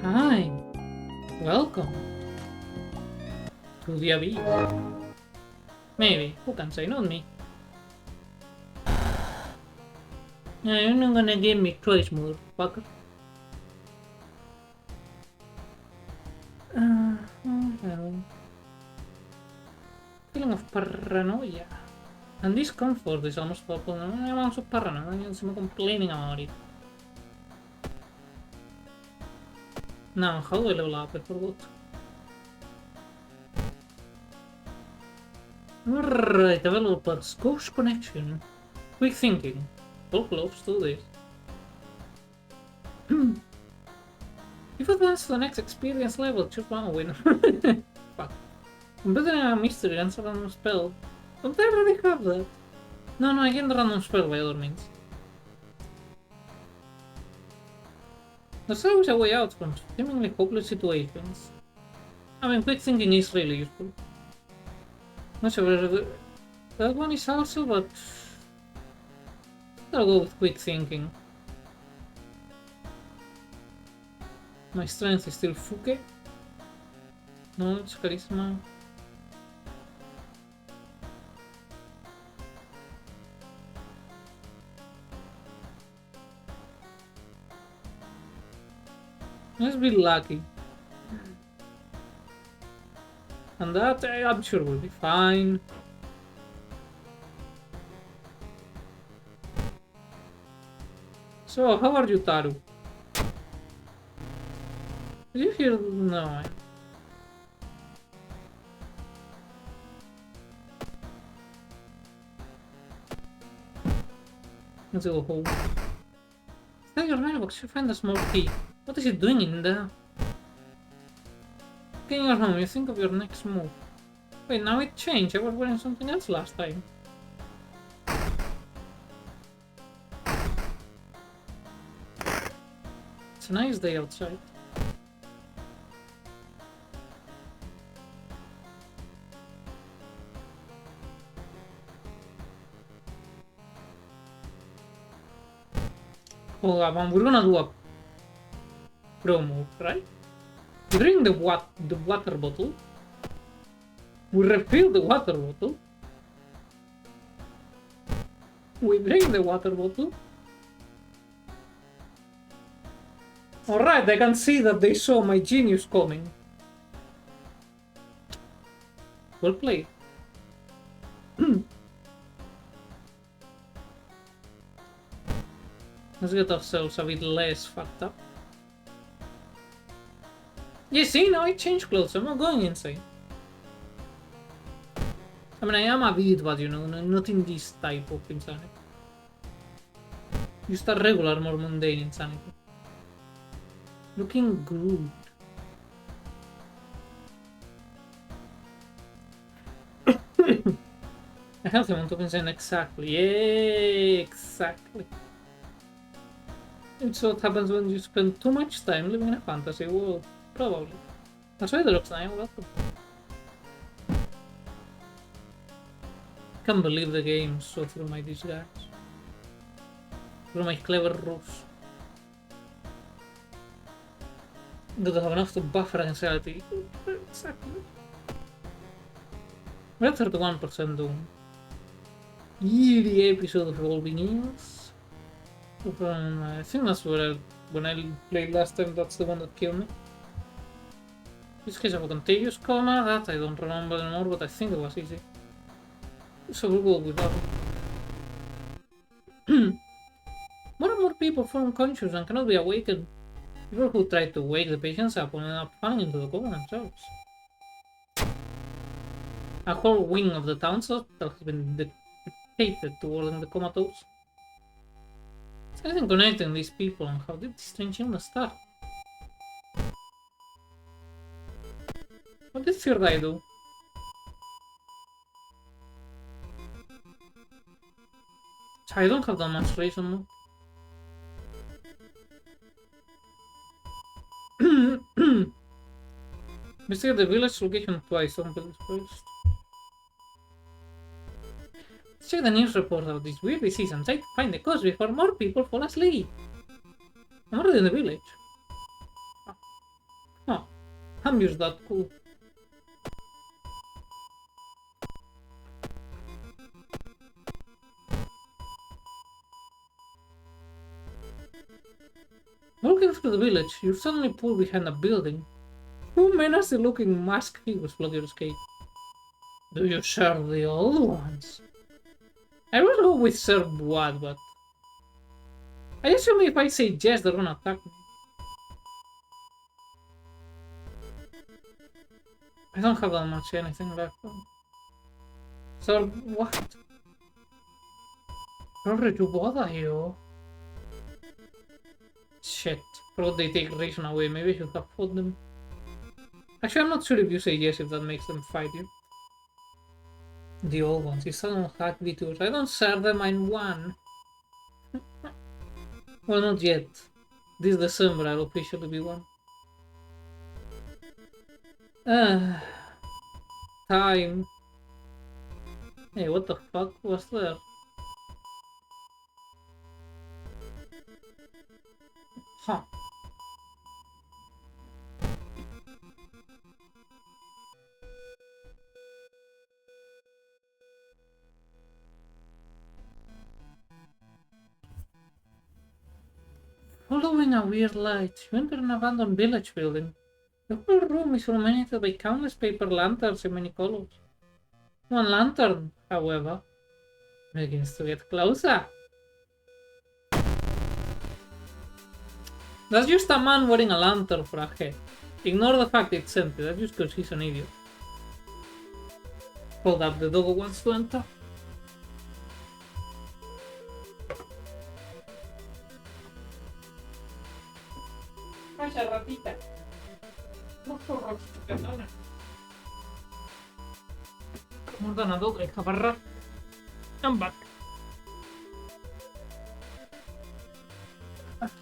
Hi. Welcome to the abyss. Maybe. Who can say? Not me. You're not gonna give me choice, motherfucker. Feeling of paranoia. And discomfort is almost popular. I'm also paranoid. I'm complaining about it. Now, how do I level up? I forgot. Alright, developers. Ghost connection. Quick thinking. All close to this. If advance to the next experience level, choose one win. Fuck. I'm better than a mystery and a random spell. Don't I already have that? No, I get the random spell by other means. There's always a way out from seemingly hopeless situations. I mean, quick thinking is really useful. Not sure whether that one is also, but I'll go with quick thinking. My strength is still Fuke. Knowledge, charisma. Let's be lucky. And that I'm sure will be fine. So, how are you, Taru? Did you hear? No. Let's go home. Take your mailbox, you find a small key. What is it doing in there? Getting your home, you think of your next move. Wait, now it changed. I was wearing something else last time. It's a nice day outside. Hold on, we're gonna do a promo, right? We drink the water bottle. We refill the water bottle. We drink the water bottle. Alright, I can see that they saw my genius coming. Well played. Let's get ourselves a bit less fucked up. You see, now I changed clothes, I'm not going insane. I mean, I am a bit, but you know, not in this type of insanity. Just a regular, more mundane insanity. Looking good. A healthy amount of insane, exactly. Yeah, exactly. It's what happens when you spend too much time living in a fantasy world. Probably. That's why the looks nice. Welcome. Can't believe the game saw through my disguise. Through my clever ruse. That I have enough to buffer against reality. Exactly. We're at 31% doom. The episode of All Begins. I think that's when I played last time, that's the one that killed me. In this case of a contagious coma, that I don't remember anymore, but I think it was easy. So we'll go with that. More and more people fall unconscious and cannot be awakened. People who try to wake the patients up will end up falling into the coma themselves. A whole wing of the town has been dedicated to warning the comatose. Something connecting these people and how did this strange illness start? What did third guy do? I don't have that much reason. Investigate the village location twice, don't believe first. Let's check the news report of this weird disease and try to find the cause before more people fall asleep. I'm already in the village. I'm just that cool. Walking through the village, you suddenly pull behind a building. Two menacing-looking masked figures block your escape. Do you serve the old ones? I will go with serve what, but I assume if I say yes, they're gonna attack me. I don't have that much anything left. Serve what? Sorry to bother you. Shit. But they take ration away. Maybe I should have fought them. Actually, I'm not sure if you say yes if that makes them fight you. The old ones. You still don't hack detours. I don't serve them, I'm one. Well, not yet. This December I'll officially be one. Time. Hey, what the fuck was there? Huh. Following a weird light, you enter an abandoned village building. The whole room is illuminated by countless paper lanterns in many colors. One lantern, however, begins to get closer. That's just a man wearing a lantern for a head. Ignore the fact it's empty, that's just because he's an idiot. Hold up, the dog wants to enter. Vaya ratita. No so ratita, perdona. More than a dog, I have a rat. I'm back.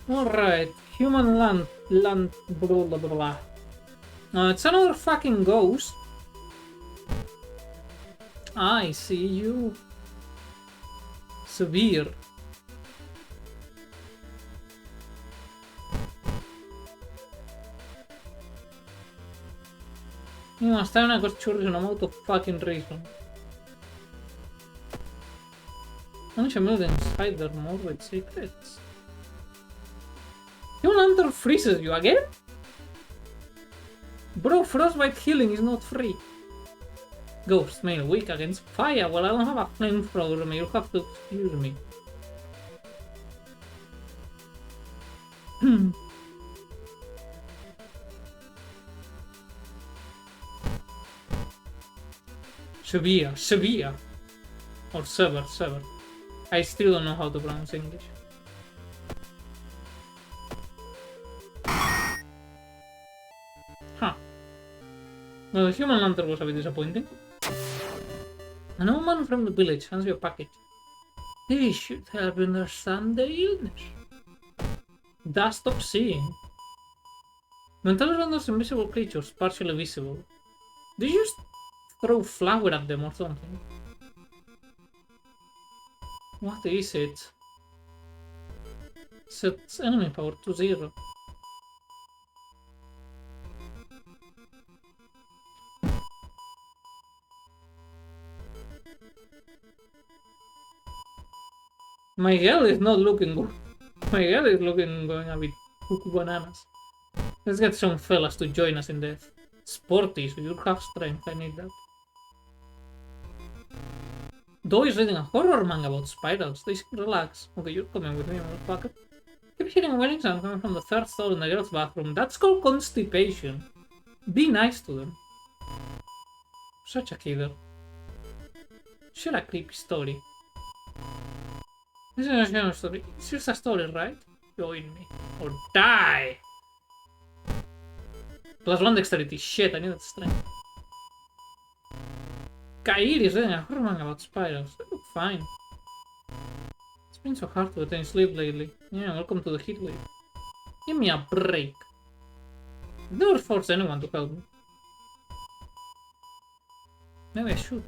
Alright, human land, blah blah blah. It's another fucking ghost. I see you. Severe. You must have a churros and I'm out of fucking reason. Ancient buildings hide their morbid secrets. Your lantern freezes you again? Bro, frostbite healing is not free. Ghost mail weak against fire. Well, I don't have a flamethrower, you'll have to excuse me. Severe. Or sever. I still don't know how to pronounce English. Huh. Well, the human lantern was a bit disappointing. An old man from the village hands you a package. This should help you understand the illness. Dust of seeing. Mental renders invisible creatures partially visible. Did you just throw flour at them or something? What is it? Sets enemy power to 0. My health is not looking good. My health is going a bit cuckoo bananas. Let's get some fellas to join us in death. Sporty, so you'll have strength, I need that. Doe is reading a horror manga about spirals. They seem relaxed. Okay, you're coming with me, motherfucker. Keep hearing a wedding sound coming from the third stall in the girls' bathroom. That's called constipation. Be nice to them. Such a killer. Share a creepy story. This is a story. It's just a story, right? Join me. Or die! +1 dexterity. Shit, I need that strength. Kairi is reading a horror manga about spirals. They look fine. It's been so hard to attain sleep lately. Yeah, welcome to the heat wave. Give me a break. Never force anyone to help me. Maybe I should.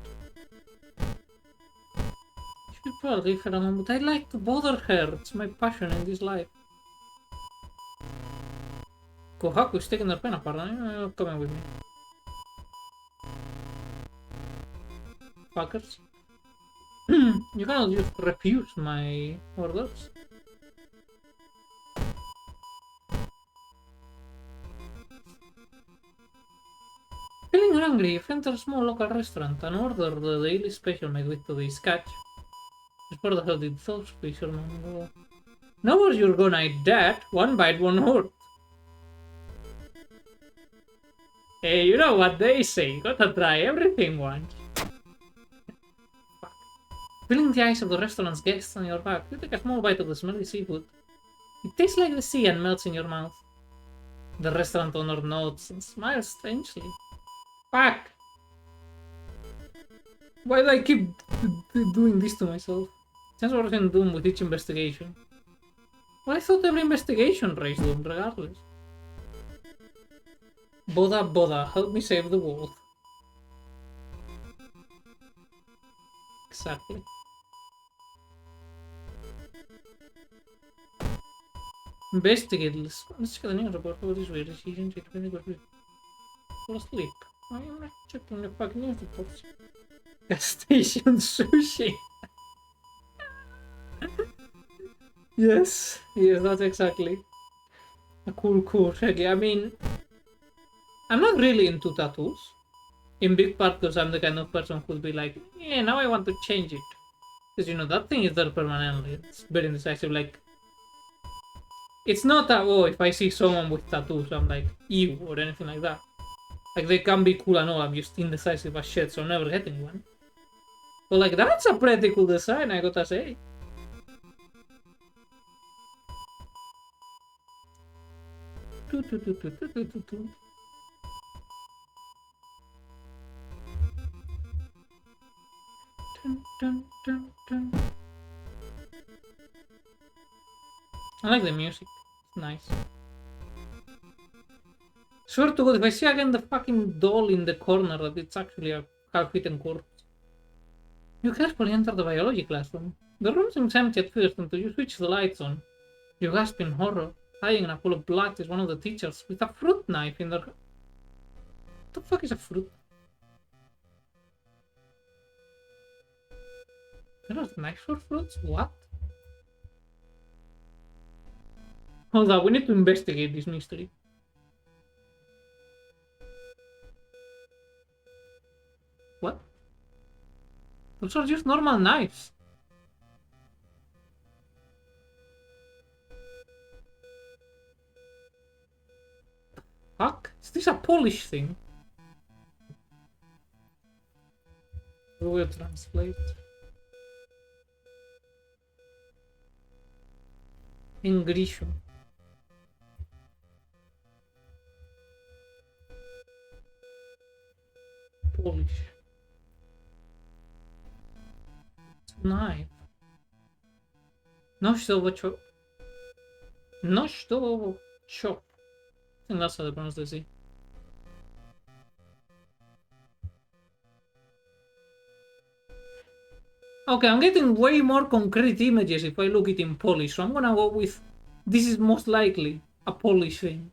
Should probably leave her alone, but I like to bother her. It's my passion in this life. Kohaku's taking their pen apart. Coming with me. Fuckers. You cannot just refuse my orders. Feeling hungry, you enter a small local restaurant and order the daily special made with today's catch. It's part of how did those special man. No worries, you're gonna eat that. One bite, one hurt. Hey, you know what they say, you gotta try everything once. Fuck. Feeling the eyes of the restaurant's guests on your back, you take a small bite of the smelly seafood. It tastes like the sea and melts in your mouth. The restaurant owner nods and smiles strangely. Fuck! Why do I keep doing this to myself? Since we're in Doom with each investigation. Well, I thought every investigation raised Doom, regardless. Boda Boda, help me save the world. Exactly. Investigate. Let's check the news report. What is weird? She didn't take really good. Fall asleep. I am not checking the fucking news reports. Gas station sushi. Yes, that's exactly. A cool shaggy. I mean, I'm not really into tattoos. In big part because I'm the kind of person who'd be like, yeah, now I want to change it. Because, you know, that thing is there permanently. It's very indecisive. Like, it's not that, oh, if I see someone with tattoos, I'm like, ew, or anything like that. Like, they can be cool and all, I'm just indecisive as shit, so I'm never getting one. But, like, that's a pretty cool design, I gotta say. I like the music. It's nice. Swear to God, if I see again the fucking doll in the corner that it's actually a half-eaten corpse. You carefully enter the biology classroom. The room seems empty at first until you switch the lights on. You gasp in horror. Lying in a pool of blood is one of the teachers with a fruit knife in their... What the fuck is a fruit? There are knives for fruits? What? Hold on, we need to investigate this mystery. What? Those are just normal knives. Fuck? Is this a Polish thing? We will translate. English. Polish. Knife. Nościowo-chop. Nościowo-chop. I think that's how they pronounce the Z. Okay, I'm getting way more concrete images if I look it in Polish, so I'm gonna go with... This is most likely a Polish thing.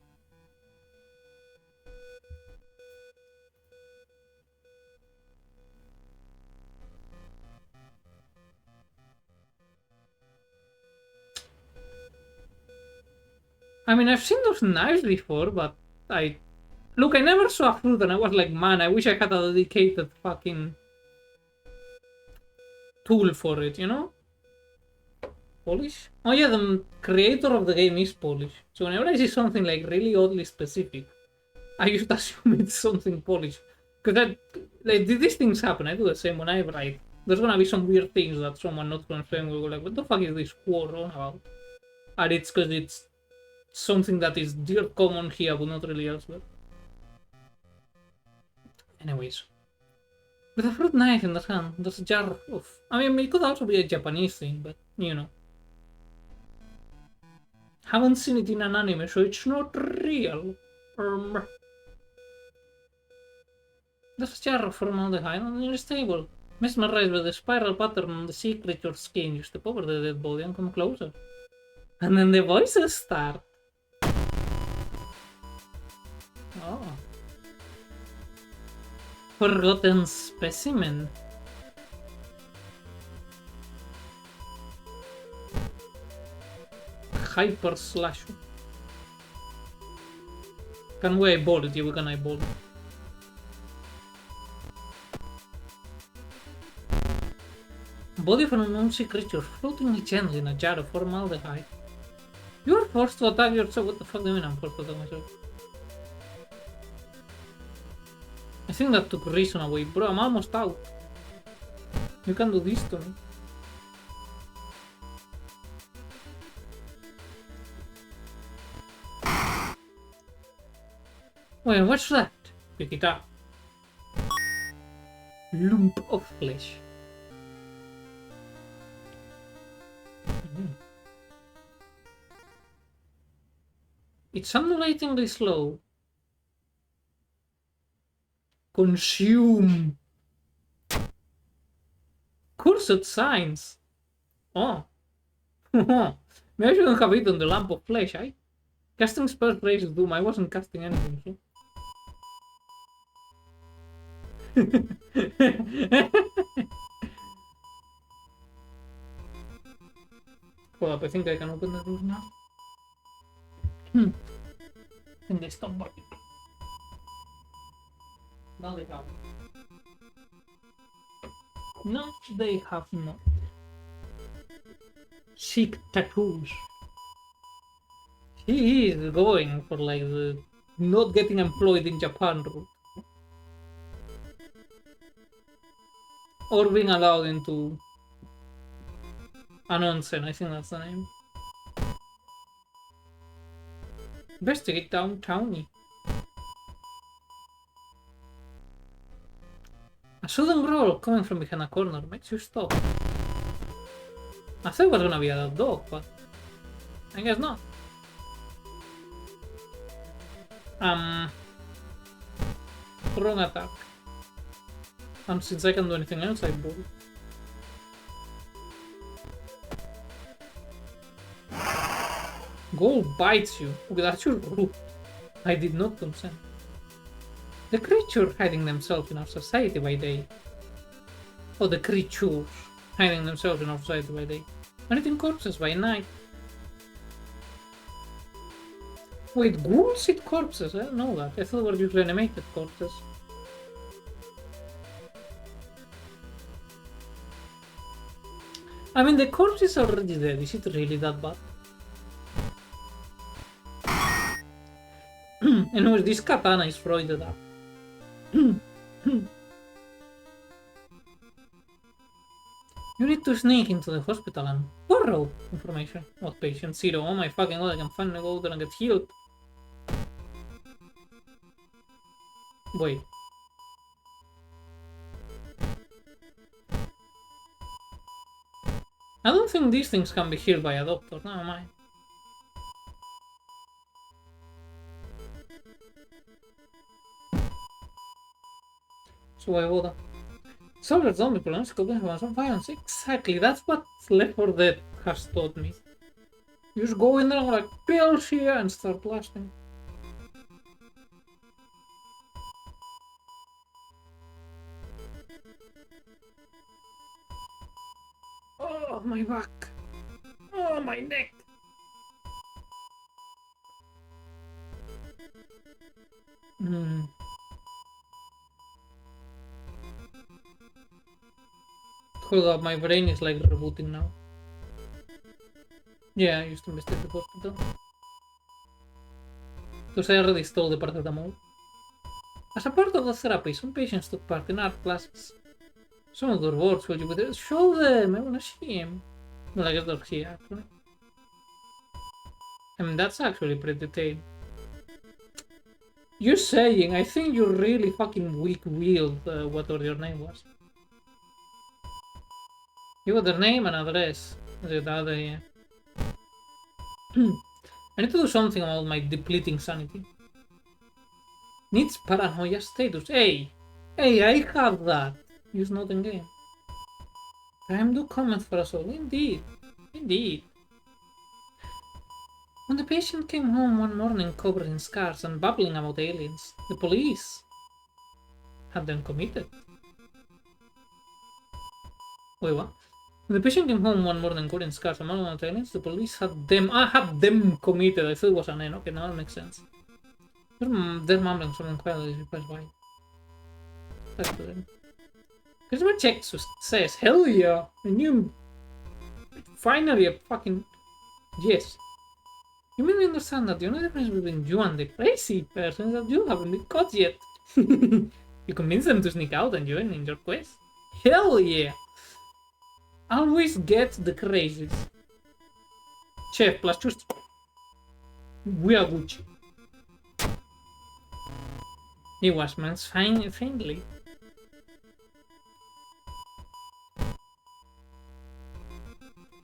I mean, I've seen those knives before, but I... Look, I never saw a fruit and I was like, man, I wish I had a dedicated fucking... tool for it, you know? Polish? Oh yeah, the creator of the game is Polish. So whenever I see something like really oddly specific, I just assume it's something Polish. Because like, these things happen, I do the same when I write. There's gonna be some weird things that someone not from Spain will go like, what the fuck is this war on about? And it's because it's something that is dear common here, but not really elsewhere. Anyways. With a fruit knife in the hand, there's a jar of... I mean, it could also be a Japanese thing, but, you know. Haven't seen it in an anime, so it's not real. There's a jar of formaldehyde on the table. Mesmerized by the spiral pattern on the sea creature's skin, you step over the dead body and come closer. And then the voices start. Forgotten specimen. Hyper slash. Can we eyeball it? Yeah, we can eyeball it. Body of an unknown sea creature floating gently in a jar of formaldehyde. You're forced to attack yourself. What the fuck do you mean I'm forced to attack myself? I think that took reason away. Bro, I'm almost out. You can do this to me. Wait, what's that? Pick it up. Lump of flesh. It's undulatingly slow. Consume. Cursed signs. Oh. Maybe I shouldn't have eaten the lump of flesh, eh? Casting spells raises doom. I wasn't casting anything, so. Hold up, I think I can open the door now. I think they stopped by. No, they haven't. No, they have not. Chic tattoos. He is going for like the not getting employed in Japan route. Or being allowed into Anonsen, I think that's the name. Investigate downtowny. A sudden growl coming from behind a corner makes you stop. I thought it was gonna be a dog, but I guess not. Wrong attack. And since I can do anything else, I ball. Gold bites you. Okay, that's your rude. I did not consent. The creature hiding themselves in our society by day. Oh, the creatures hiding themselves in our society by day. And eating corpses by night. Wait, ghouls eat corpses? I don't know that. I thought they were just animated corpses. I mean, the corpse is already dead. Is it really that bad? Anyways, this katana is roided up. You need to sneak into the hospital and borrow information. What patient? 0. Oh my fucking god, I can finally go there and get healed. Wait. I don't think these things can be healed by a doctor. Never mind. So why would I? Soldier zombie problems could have some violence. Exactly, that's what Left 4 Dead has taught me. You just go in there and like pills here and start blasting. Oh, my back. Oh, my neck. Hold up, my brain is like rebooting now. Yeah, I used to investigate the hospital. Because I already stole the paracetamol. As a part of the therapy, some patients took part in art classes. Some of their works will you with it. Show them, I wanna see them. Well, I guess they're here actually. I mean, that's actually pretty tame. You're saying, I think you really fucking weak-willed whatever your name was. You got their name and address. The other, yeah. I need to do something about my depleting sanity. Needs paranoia status. Hey! Hey, I have that! Use not in game. Time do comment for us all. Indeed. Indeed. When the patient came home one morning covered in scars and babbling about aliens, the police had them committed. Wait, what? The patient came home one morning carrying scars and malnutrition attendants. The police had them committed. I thought it was an N. Okay, now that makes sense. They're mumbling something quietly as you pass by. Back to them. Customer check says, hell yeah! A new... Finally a fucking... Yes. You may understand that the only difference between you and the crazy person is that you haven't been caught yet. You convince them to sneak out and join in your quest. Hell yeah! Always get the crazies. Chef plus just... We are Gucci. He was man's friendly.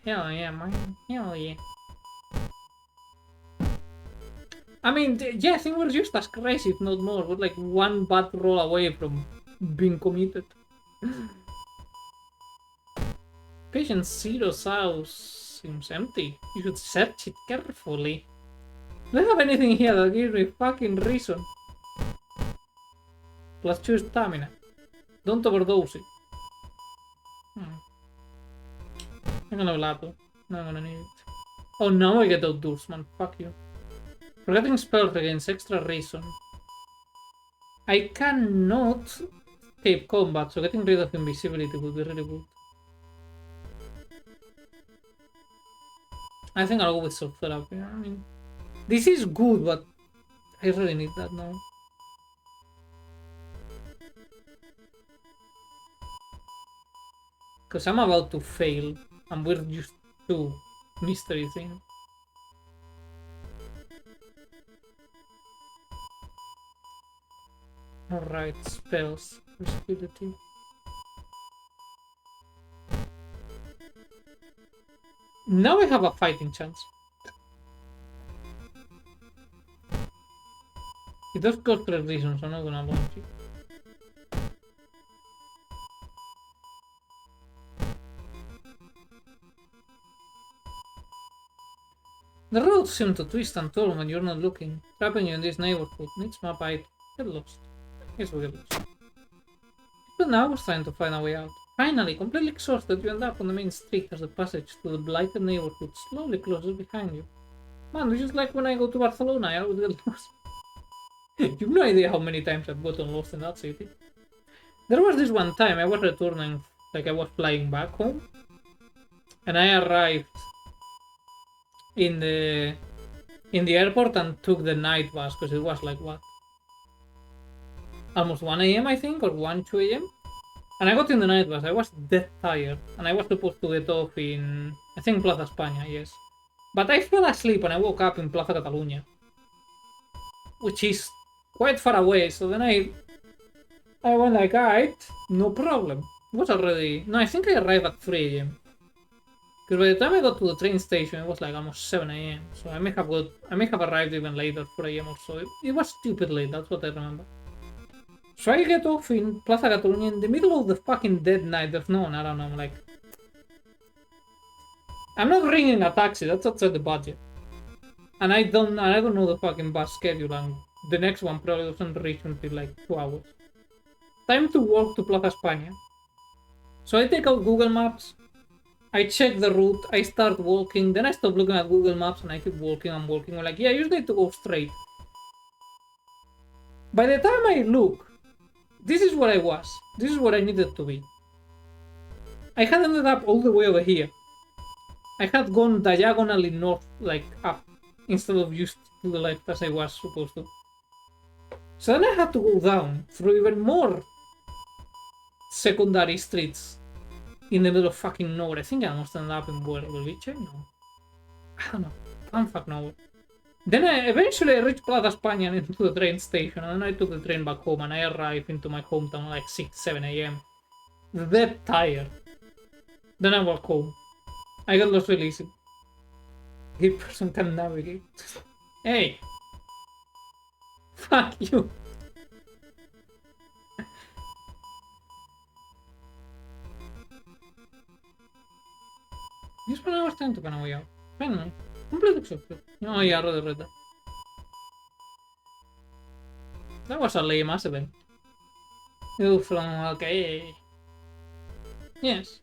Hell yeah, man. Hell yeah. I mean, yeah, I think we're just as crazy, if not more. We're like one bad roll away from being committed. Patient Zero's house seems empty. You should search it carefully. Do I have anything here that gives me fucking reason? Plus 2 stamina. Don't overdose it. I'm gonna level. No, I'm gonna need it. Oh, now I get outdoors, man. Fuck you. Forgetting spells against extra reason. I cannot escape combat, so getting rid of invisibility would be really good. I think I'll go with self-therapy. I mean, this is good, but I really need that now. Because I'm about to fail, and we're just two mystery things. Alright, spells, visibility. Now I have a fighting chance. It does cost 3 reasons, so I'm not gonna launch it. The roads seem to twist and turn when you're not looking. Trapping you in this neighborhood needs map item. Get lost. Yes, we get lost. But now we're trying to find a way out. Finally, completely exhausted, you end up on the main street as the passage to the blighted neighborhood slowly closes behind you. Man, this is like when I go to Barcelona, I always get lost. You've no idea how many times I've gotten lost in that city. There was this one time I was returning, like I was flying back home, and I arrived in the airport and took the night bus because it was like what? Almost 1 AM I think, or 2 AM. And I got in the night bus, I was dead tired, and I was supposed to get off in, I think, Plaza España, yes. But I fell asleep and I woke up in Plaza Catalunya, which is quite far away, so then I went like, alright, no problem. It was already, no, I think I arrived at 3 AM. Because by the time I got to the train station, it was like almost 7 AM, so I may have arrived even later, 4 AM or so. It was stupid late, that's what I remember. So I get off in Plaza Catalunya in the middle of the fucking dead night. There's no one around. I'm like, I'm not ringing a taxi. That's outside the budget. And I don't know the fucking bus schedule. And the next one probably doesn't reach until like 2 hours. Time to walk to Plaza España. So I take out Google Maps. I check the route. I start walking. Then I stop looking at Google Maps and I keep walking and walking. I'm like, yeah, you just need to go straight. By the time I look, this is what I was. This is what I needed to be. I had ended up all the way over here. I had gone diagonally north, like up, instead of just to the left as I was supposed to. So then I had to go down through even more secondary streets in the middle of fucking nowhere. I think I almost ended up in Boliche? No. I don't know. I don't fucking know. Then I eventually reached Plaza España and into the train station, and then I took the train back home, and I arrived into my hometown like 6, 7 AM. That tired. Then I walked home. I got lost really easy. This person can navigate. Hey! Fuck you! Just when I was trying to find a way out. Finally. Completely accepted. Oh yeah, I read that. That was a lame ass event. You from okay. Yes.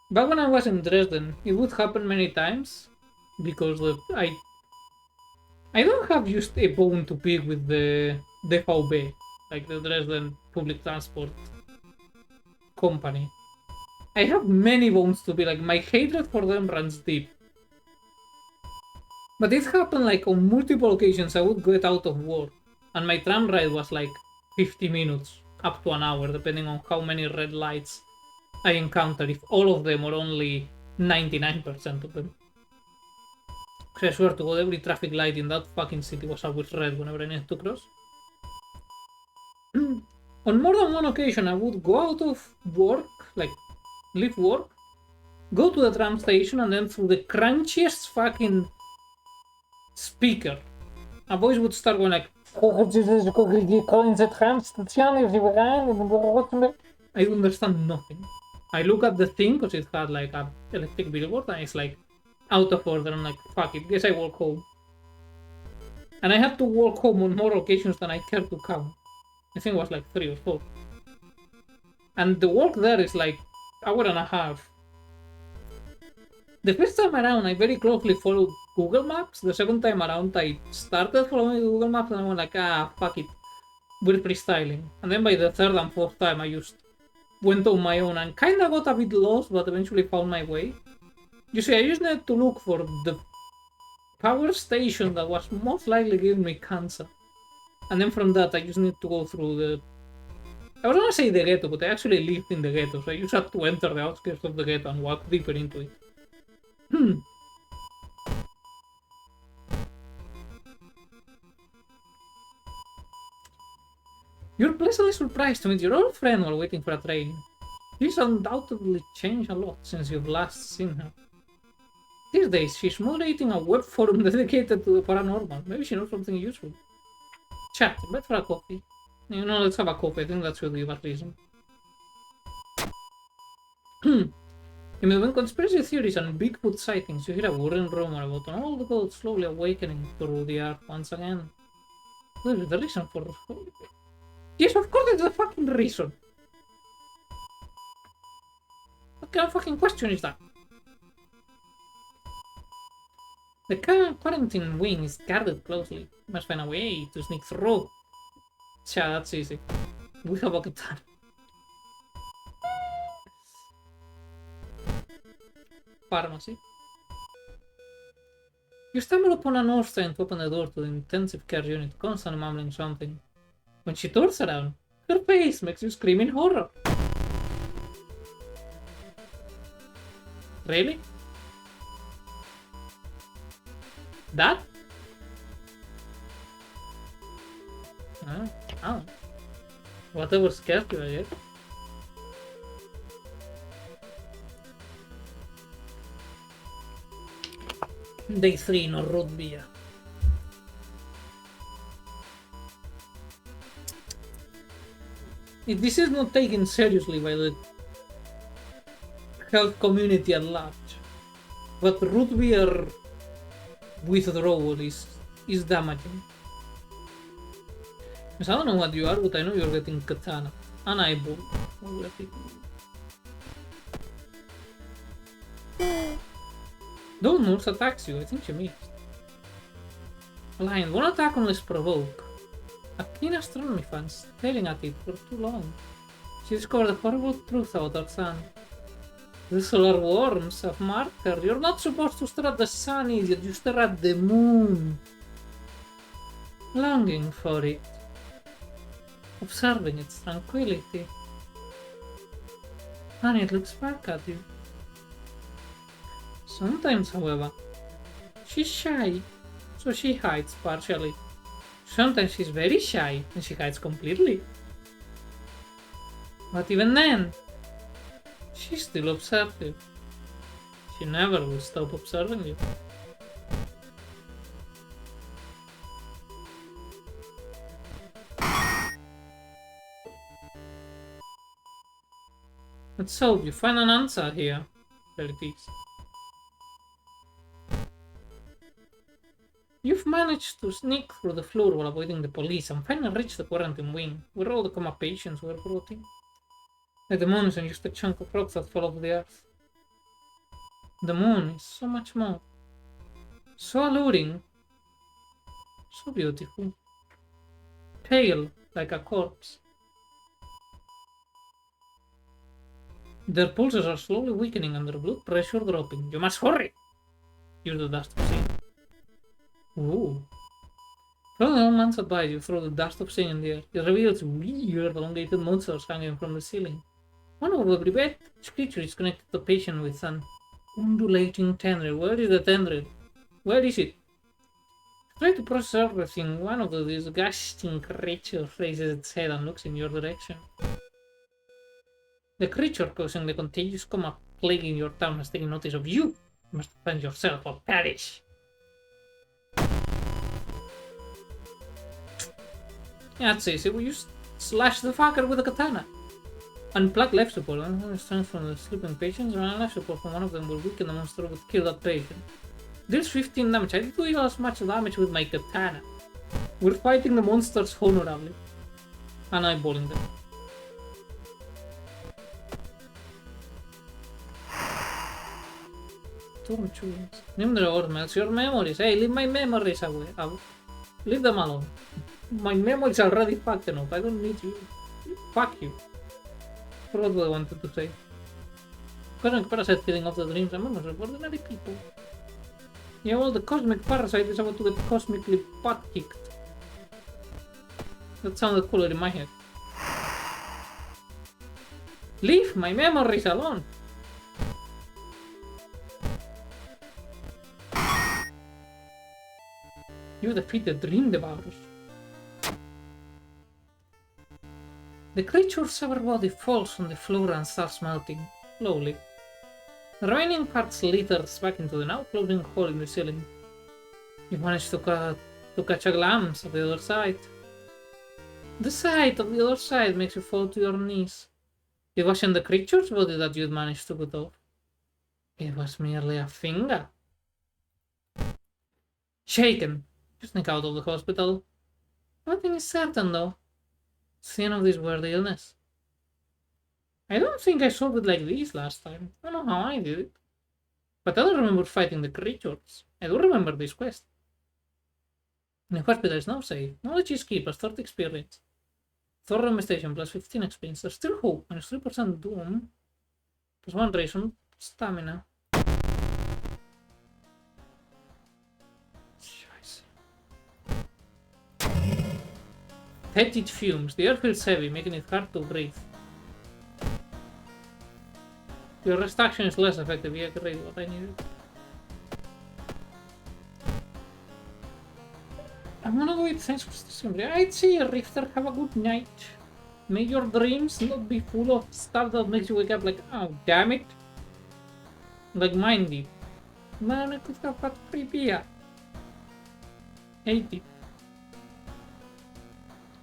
Back when I was in Dresden, it would happen many times because I don't have just a bone to pick with the DVB, like the Dresden Public Transport Company. I have many bones to be like my hatred for them runs deep. But it happened like on multiple occasions. I would get out of work, and my tram ride was like 50 minutes, up to an hour, depending on how many red lights I encounter. If all of them or only 99% of them. Because I swear to God, every traffic light in that fucking city was always red whenever I needed to cross. On more than one occasion, I would go out of work, like leave work, go to the tram station, and then through the crunchiest fucking speaker, a voice would start going like, I understand nothing. I look at the thing because it had like an electric billboard and it's like out of order. I'm like, fuck it, guess I walk home. And I had to walk home on more occasions than I care to count. I think it was like 3 or 4. And the walk there is like hour and a half. The first time around, I very closely followed Google Maps. The second time around, I started following Google Maps and I went like, fuck it, we're freestyling. And then by the third and fourth time, I just went on my own and kinda got a bit lost, but eventually found my way. You see, I just needed to look for the power station that was most likely giving me cancer. And then from that, I just need to go through the... I was gonna say the ghetto, but I actually lived in the ghetto, so I just had to enter the outskirts of the ghetto and walk deeper into it. You're pleasantly surprised to meet your old friend while waiting for a train. She's undoubtedly changed a lot since you've last seen her. These days, she's moderating a web forum dedicated to the paranormal. Maybe she knows something useful. Chat, bet for a coffee. You know, let's have a coffee. I think that should give us reason. In between conspiracy theories and Bigfoot sightings, you hear a worrying rumor about an old goat slowly awakening through the earth once again. What is the reason for... Yes, of course it's the fucking reason! What kind of fucking question is that? The quarantine wing is guarded closely. Must find a way to sneak through. Cha, that's easy. We have a guitar. Pharmacy. You stumble upon a nurse trying to open the door to the intensive care unit, constantly mumbling something. When she turns around, her face makes you scream in horror. Really? That? Oh. Whatever scared you, I guess. Day 3, no root beer. If this is not taken seriously by the health community at large, but root beer withdrawal is damaging. Because I don't know what you are, but I know you're getting katana. An eyeball. Don't nurse attacks you, I think she missed. Lion, one attack unless provoke. A keen astronomy fan staring at it for too long. She discovered a horrible truth about our sun. The solar worms have marked her. You're not supposed to stare at the sun, idiot. You stare at the moon. Longing for it. Observing its tranquility. And it looks back at you. Sometimes, however, she's shy, so she hides partially. Sometimes she's very shy and she hides completely. But even then, she's still observative. She never will stop observing you. And so, you find an answer here. There it is. You've managed to sneak through the floor while avoiding the police and finally reached the quarantine wing, where all the coma patients were brought in. Like the moon isn't just a chunk of rocks that fall off the earth. The moon is so much more. So alluring. So beautiful. Pale, like a corpse. Their pulses are slowly weakening and their blood pressure dropping. You must hurry! Use the dust of sin. Ooh. From the old man's advice, you throw the dust of sin in the air. It reveals weird elongated monsters hanging from the ceiling. One of every bed, each creature is connected to the patient with an undulating tendril. Where is the tendril? Where is it? Try to process everything. One of the disgusting creatures raises its head and looks in your direction. The creature causing the contagious coma plaguing your town has taken notice of you. You must defend yourself or perish. Yeah, that's easy. We just slash the fucker with a katana. Unplug life support. One strength from the sleeping patients, and life support from one of them will weaken the monster but kill that patient. Deals 15 damage. I did do as much damage with my katana. We're fighting the monsters honorably. And eyeballing them. Don't choose. Name the reward melts your memories. Hey, leave my memories away. Leave them alone. My memories are already fucked enough. I don't need you. Fuck you. What do I wanted to say? Cosmic parasite feeding off the dreams and memories of ordinary people. Yeah, well, the cosmic parasite is about to get cosmically butt-kicked. That sounded cooler in my head. Leave my memories alone! You defeated Dream Devourers. The creature's upper body falls on the floor and starts melting, slowly. The remaining part slithers back into the now closing hole in the ceiling. You manage to catch a glimpse of the other side. The sight of the other side makes you fall to your knees. It wasn't the creature's body that you'd managed to cut off. It was merely a finger. Shaken, you sneak out of the hospital. Nothing is certain though. It's the end of this weird illness. I don't think I solved it like this last time. I don't know how I did it. But I don't remember fighting the creatures. I do remember this quest. The hospital is now safe. Knowledge is key, plus 30 experience. Thorough investigation, plus 15 experience. There's still hope, minus 3% doom. Plus 1 ration, stamina. Fetid fumes. The air feels heavy, making it hard to breathe. Your rest action is less effective. Yeah, great, what I needed. I'm gonna go with thanks for simply. I'd say, Rifter, have a good night. May your dreams not be full of stuff that makes you wake up like, oh, damn it. Like mine did. Man, I could have had free beer. 80.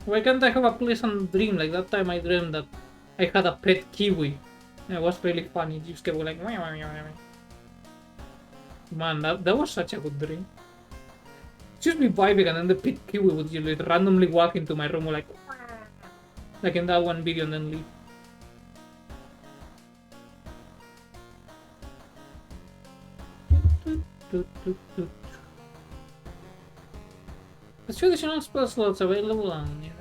Why can't I have a pleasant dream like that time I dreamed that I had a pet kiwi? It was really funny. It just kept like, man, that was such a good dream. Just me vibing and then the pet kiwi would just like randomly walk into my room like in that one video and then leave. There's traditional spell slots available and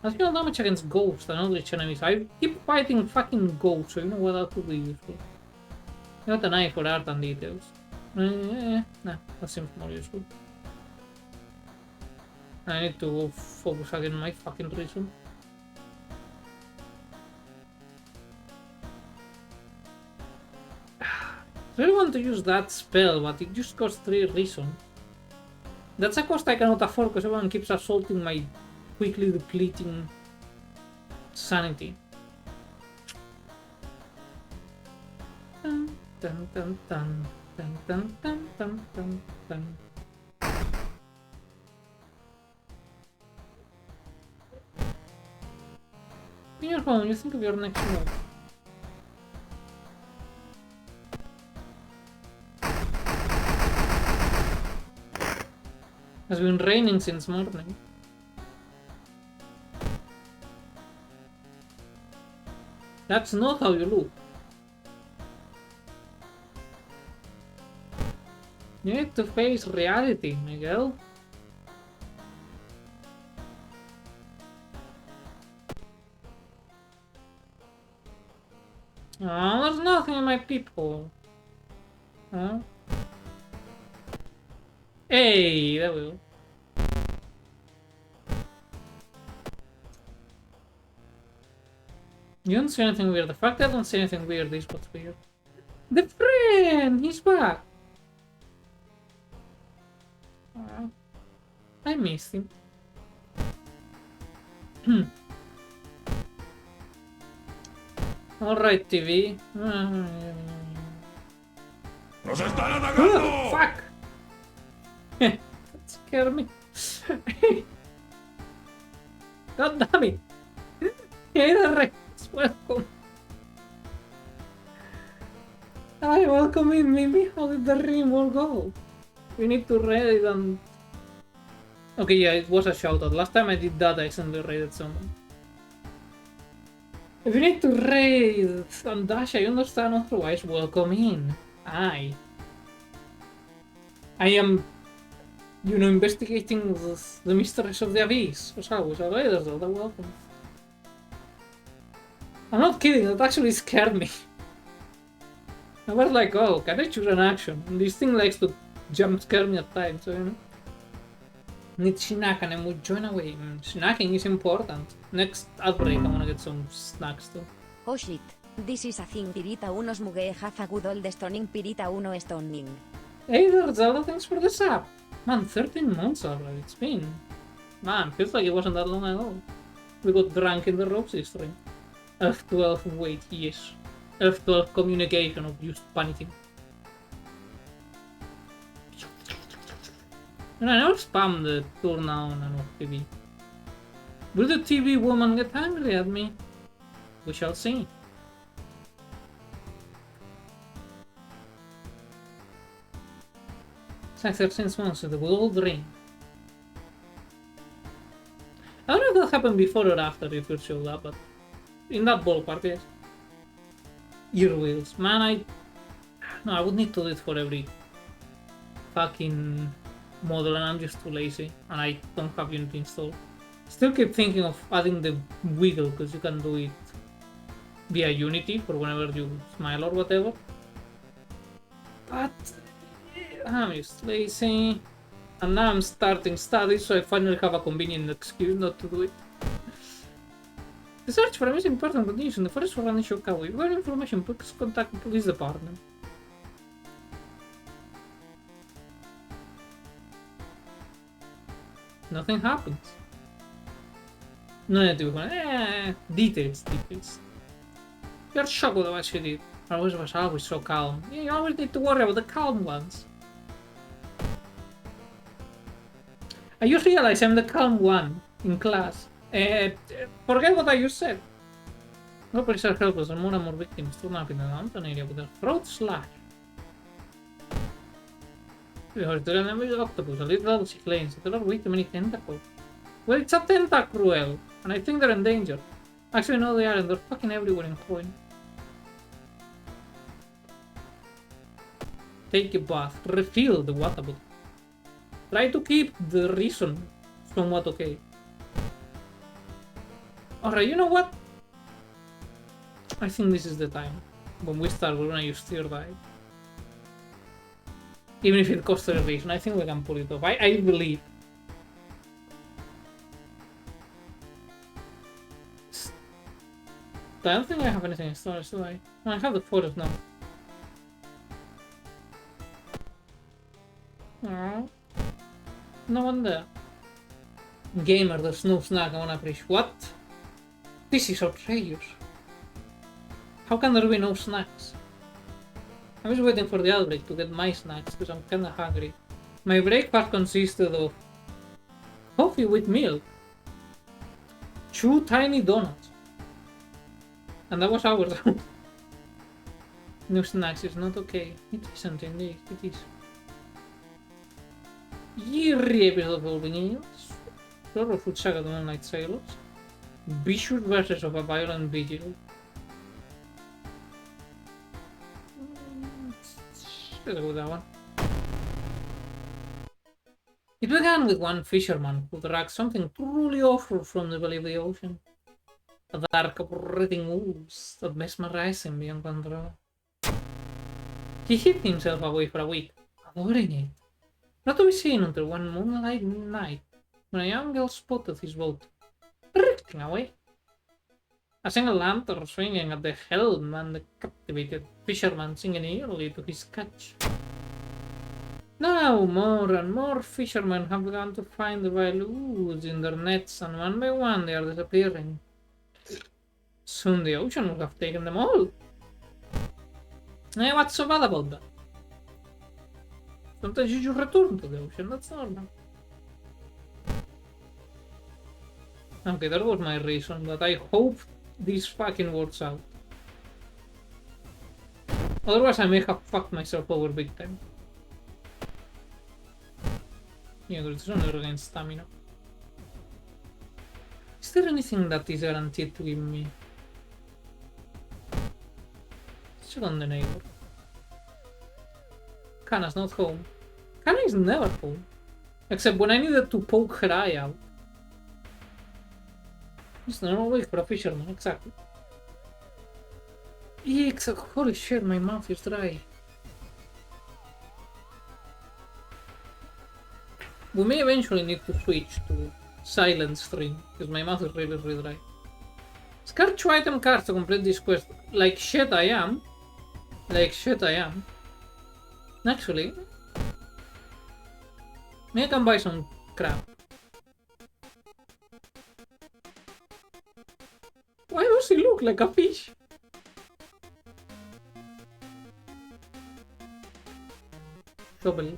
additional damage against ghosts and other enemies. I keep fighting fucking ghosts, so you know what that could be useful. Not an eye for art and details. Nah, that seems more useful. I need to go focus again on my fucking reason. I really want to use that spell, but it just costs 3 reason. That's a cost I cannot afford because everyone keeps assaulting my quickly depleting sanity. Dun, dun, dun, dun, dun, dun, dun, dun, dun, dun. In your phone, you think of your next move. Has been raining since morning. That's not how you look. You need to face reality, Miguel. Oh, there's nothing in my peephole. Huh? Hey, there we go. You don't see anything weird. The fact that I don't see anything weird is what's weird. The friend! He's back! I missed him. Alright, TV. ¡Nos están atacando! Fuck! That scared me. God damn it! Hey, the Rex, welcome. Hi, welcome in, Mimi. How did the ring all go? We need to raid it and... Okay, yeah, it was a shoutout. Last time I did that, I accidentally raided someone. If you need to raid and dash, I understand, otherwise, welcome in. I am, you know, investigating the mysteries of the abyss. As always, raiders are welcome. I'm not kidding, that actually scared me. I was like, oh, can I choose an action? And this thing likes to jump scare me at times, so you know. Need snack and I would join away. Snacking is important. Next outbreak, I wanna get some snacks too. Oh shit, this is a thing. Pirita 1 Smuge have a good old stoning. Pirita 1 stoning. Hey there, Zelda, thanks for the sub. Man, 13 months already. It's been... Man, feels like it wasn't that long ago. We got drunk in the Roxy stream. F12 wait, yes. F12 communication of just panicking. And I never spam the turn on and off TV. Will the TV woman get angry at me? We shall see. It's like 13 months, the gold ring. I don't know if that happened before or after if it showed up, but in that ballpark, yes. Ear wheels. Man, I would need to do it for every fucking model and I'm just too lazy and I don't have Unity installed. Still keep thinking of adding the wiggle because you can do it via Unity for whenever you smile or whatever. But I'm just lazy and now I'm starting studies, so I finally have a convenient excuse not to do it. The search for a missing person continues in the forest for an issue cowboy. For information, please contact the police department. Nothing happens. No need to be details. You're shocked with what she did. I was always so calm. You always need to worry about the calm ones. I just realized I'm the calm one in class. Forget what I just said. No police are helpless and more victims turn up in the mountain area with a throat slash. We heard the enemy octopus, a little she claims that there are way too many tentacles. Well, it's a tentacruel, and I think they're endangered. Actually, no, they aren't. They're fucking everywhere in Coin. Take a bath. Refill the water bottle. Try to keep the reason somewhat okay. Alright, you know what? I think this is the time. When we start, we're gonna use Tear Dive. Even if it costs a reason, I think we can pull it off. I believe. I don't think I have anything in storage, do I? I have the photos now. Oh. No one there. Gamer, there's no snack, I wanna preach. What? This is outrageous. How can there be no snacks? I'm just waiting for the outbreak to get my snacks because I'm kinda hungry. My breakfast consisted of coffee with milk, 2 tiny donuts, and that was hours. No snacks is not okay. It isn't indeed, it is. Yearly episode of Golden Eagles. Sort of Food Saga the Moonlight Sailors. Bishop versus of a Violent Vigil. Let's go with that one. It began with one fisherman who dragged something truly awful from the belly of the ocean. A dark, breathing ooze that mesmerized him beyond control. He hid himself away for a week, avoiding it, not to be seen until one moonlight night, when a young girl spotted his boat, drifting away. A single lantern swinging at the helm and the captivated fisherman singing eerily to his catch. Now more and more fishermen have begun to find the vile ooze in their nets, and one by one they are disappearing. Soon the ocean will have taken them all. What's so bad about that? Sometimes you just return to the ocean, that's normal. Okay, that was my reason, but I hope this fucking works out. Otherwise I may have fucked myself over big time. Yeah, there's only regain stamina. Is there anything that is guaranteed to give me? Check on the neighbor. Kana's not home. Kana is never home. Except when I needed to poke her eye out. It's the normal way for a fisherman, exactly. Yeah, exactly. Holy shit, my mouth is dry. We may eventually need to switch to silent stream, because my mouth is really, really dry. Scar 2 item cards to complete this quest. Like shit I am. Actually, maybe I can buy some crap. Why does he look like a fish? Shovel.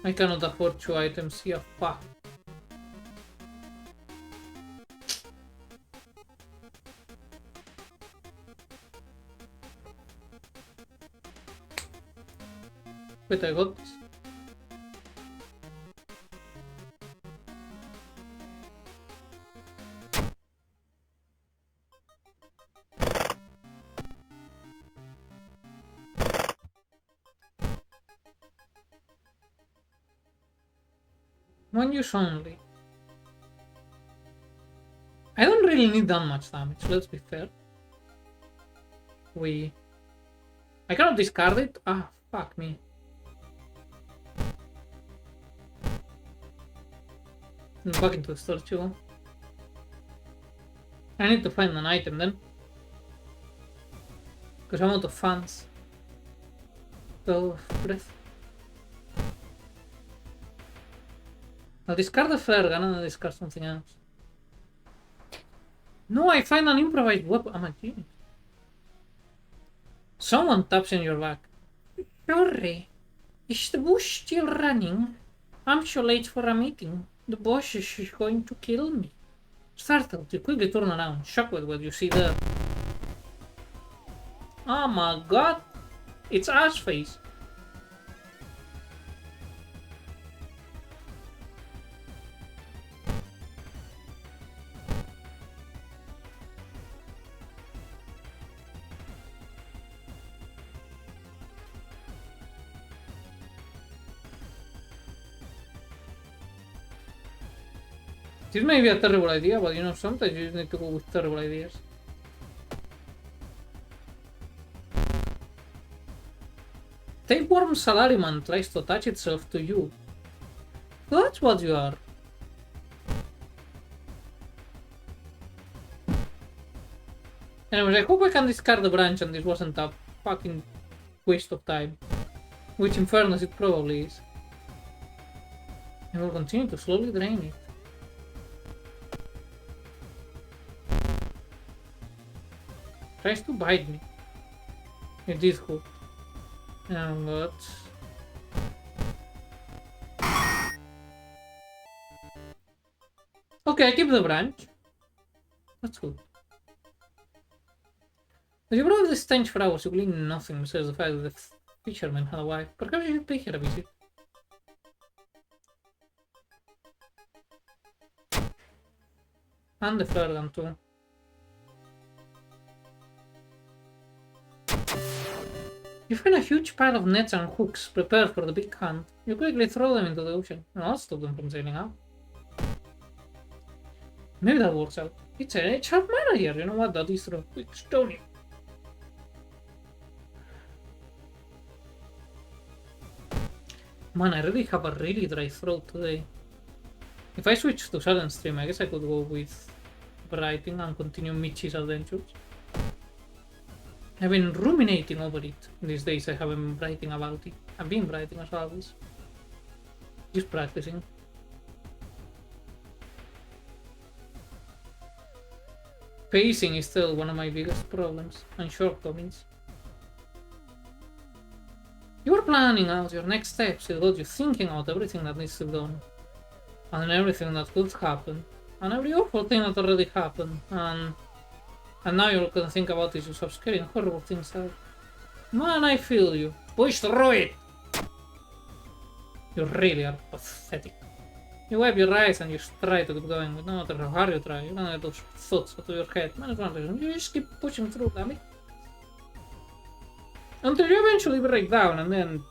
I cannot afford 2 items here, fuck. Wait, I got this. One use only. I don't really need that much damage, let's be fair. I cannot discard it? Ah, fuck me. I'm back into the store too. I need to find an item then. Because I'm out of funds. So, breath. I'll discard the flare gun and I'll discard something else. No, I find an improvised weapon. I'm a genius. Someone taps in your back. Sorry. Is the bush still running? I'm so late for a meeting. The boss is going to kill me. Startled, you quickly turn around, shocked with what you see there. Oh my god! It's Ashface! This may be a terrible idea, but you know, sometimes you just need to go with terrible ideas. Tapeworm Salaryman tries to attach itself to you. That's what you are. Anyways, I hope I can discard the branch and this wasn't a fucking waste of time. Which in fairness it probably is. I will continue to slowly drain it. Tries to bite me. It did hook. And what? Okay, I keep the branch. That's good. You brought this stench for hours, you glean nothing besides the fact that the fisherman had a wife. Perhaps you should pay her a visit. And the flare gun too. You find a huge pile of nets and hooks prepared for the big hunt. You quickly throw them into the ocean, and I'll stop them from sailing out. Maybe that works out. It's a sharp mana here, you know what? That is true. Quick, stone him. Man, I really have a really dry throat today. If I switch to silent stream, I guess I could go with writing and continue Michi's adventures. I've been ruminating over it. These days I haven't been writing about it. I've been writing as always. Just practicing. Pacing is still one of my biggest problems and shortcomings. You are planning out your next steps without you thinking out everything that needs to be done. And everything that could happen. And every awful thing that already happened. And now you're gonna think about issues of scaring horrible things out. Man, I feel you. Push through it! You really are pathetic. You wipe your eyes and you just try to keep going, but no matter how hard you try, you don't let those thoughts out of your head. Man, it's one reason. You just keep pushing through, damn it. Until you eventually break down and then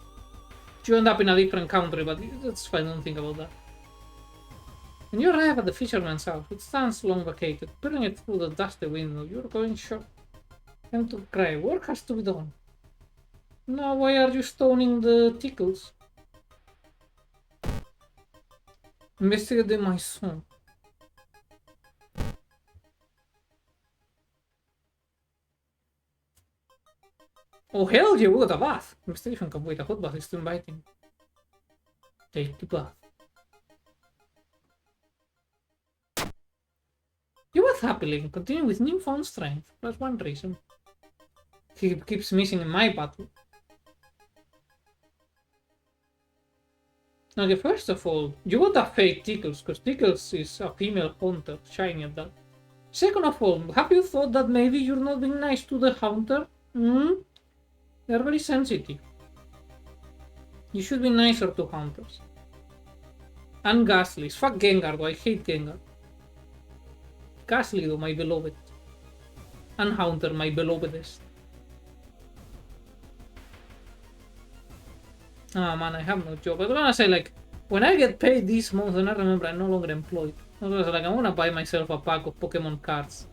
you end up in a different country, but that's fine, don't think about that. When you arrive at the fisherman's house, it stands long vacated, peering it through the dusty window. You're going shocked. Time to cry. Work has to be done. Now why are you stoning the tickles? Investigate the maison. Oh hell yeah, we got a bath! Investigation can wait, a hot bath is too inviting. Take the bath. You bath happily, continue with newfound strength. That's one reason. He keeps missing in my battle. Okay, first of all, you got a fake Tickles, because Tickles is a female hunter, shiny at that. Second of all, have you thought that maybe you're not being nice to the hunter? They're very sensitive. You should be nicer to hunters. And Ghastlies. Fuck Gengar, though. I hate Gengar. Ghastly, though, my beloved. And Haunter, my belovedest. Oh man, I have no job. I was gonna say, like, when I get paid this month, and I remember I'm no longer employed. I was like, I wanna buy myself a pack of Pokemon cards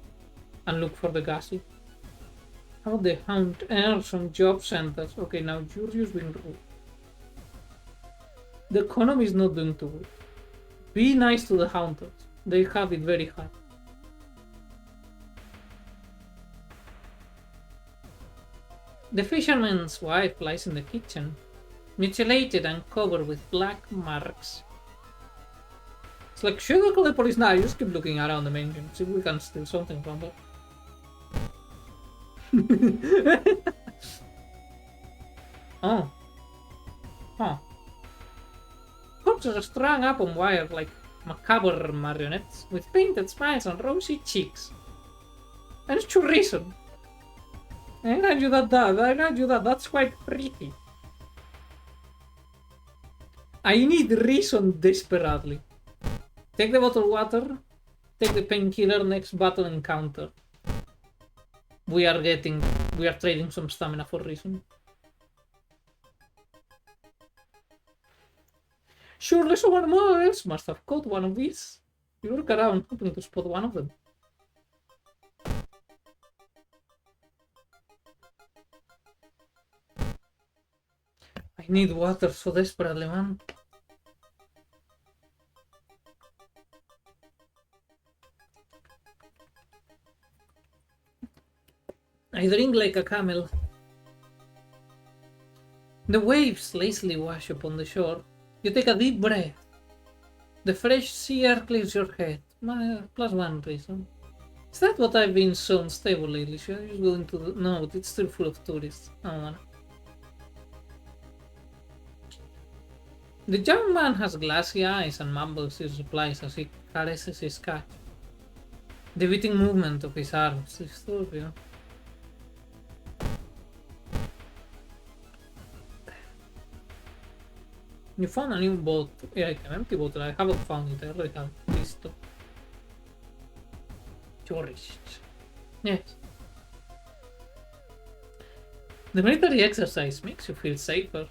and look for the Ghastly. How about the Hunt earn some job centers? Okay, now you're just being rude. The economy is not doing too good. Be nice to the hunters. They have it very hard. The fisherman's wife lies in the kitchen, mutilated and covered with black marks. It's like, should we call the police now? You just keep looking around the mansion, see if we can steal something from her. Oh. Huh. Corpses are strung up on wire like macabre marionettes with painted smiles and rosy cheeks. And it's true reason. I grant you that, that's quite pretty. I need reason desperately. Take the bottled water, take the painkiller, next battle encounter. We are trading some stamina for reason. Surely someone else must have caught one of these. You look around hoping to spot one of them. I need water so desperately, man. I drink like a camel. The waves lazily wash upon the shore. You take a deep breath. The fresh sea air clears your head. Plus one reason. Is that what I've been so unstable lately? Should I just go into the... No, it's still full of tourists. Oh man. The young man has glassy eyes and mumbles his replies as he caresses his catch. The beating movement of his arms disturbs you. You found a new boat. Yeah, like an empty bottle. I haven't found it. I already have Listo. Tourist. Yes. The military exercise makes you feel safer.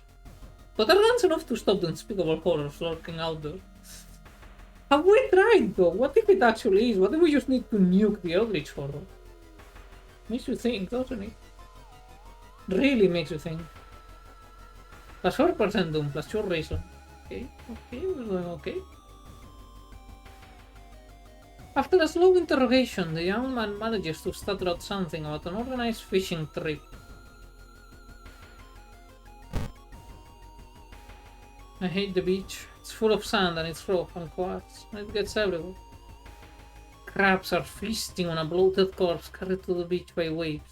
But are guns enough to stop the unspeakable horrors lurking out there? Have we tried though? What if it actually is? What if we just need to nuke the Eldritch horror? Makes you think, doesn't it? Really makes you think. Plus 4% Doom, plus 2 Reason. Okay, we're going okay. After a slow interrogation, the young man manages to stutter out something about an organized fishing trip. I hate the beach. It's full of sand and it's rough and quartz, and it gets everywhere. Crabs are feasting on a bloated corpse carried to the beach by waves.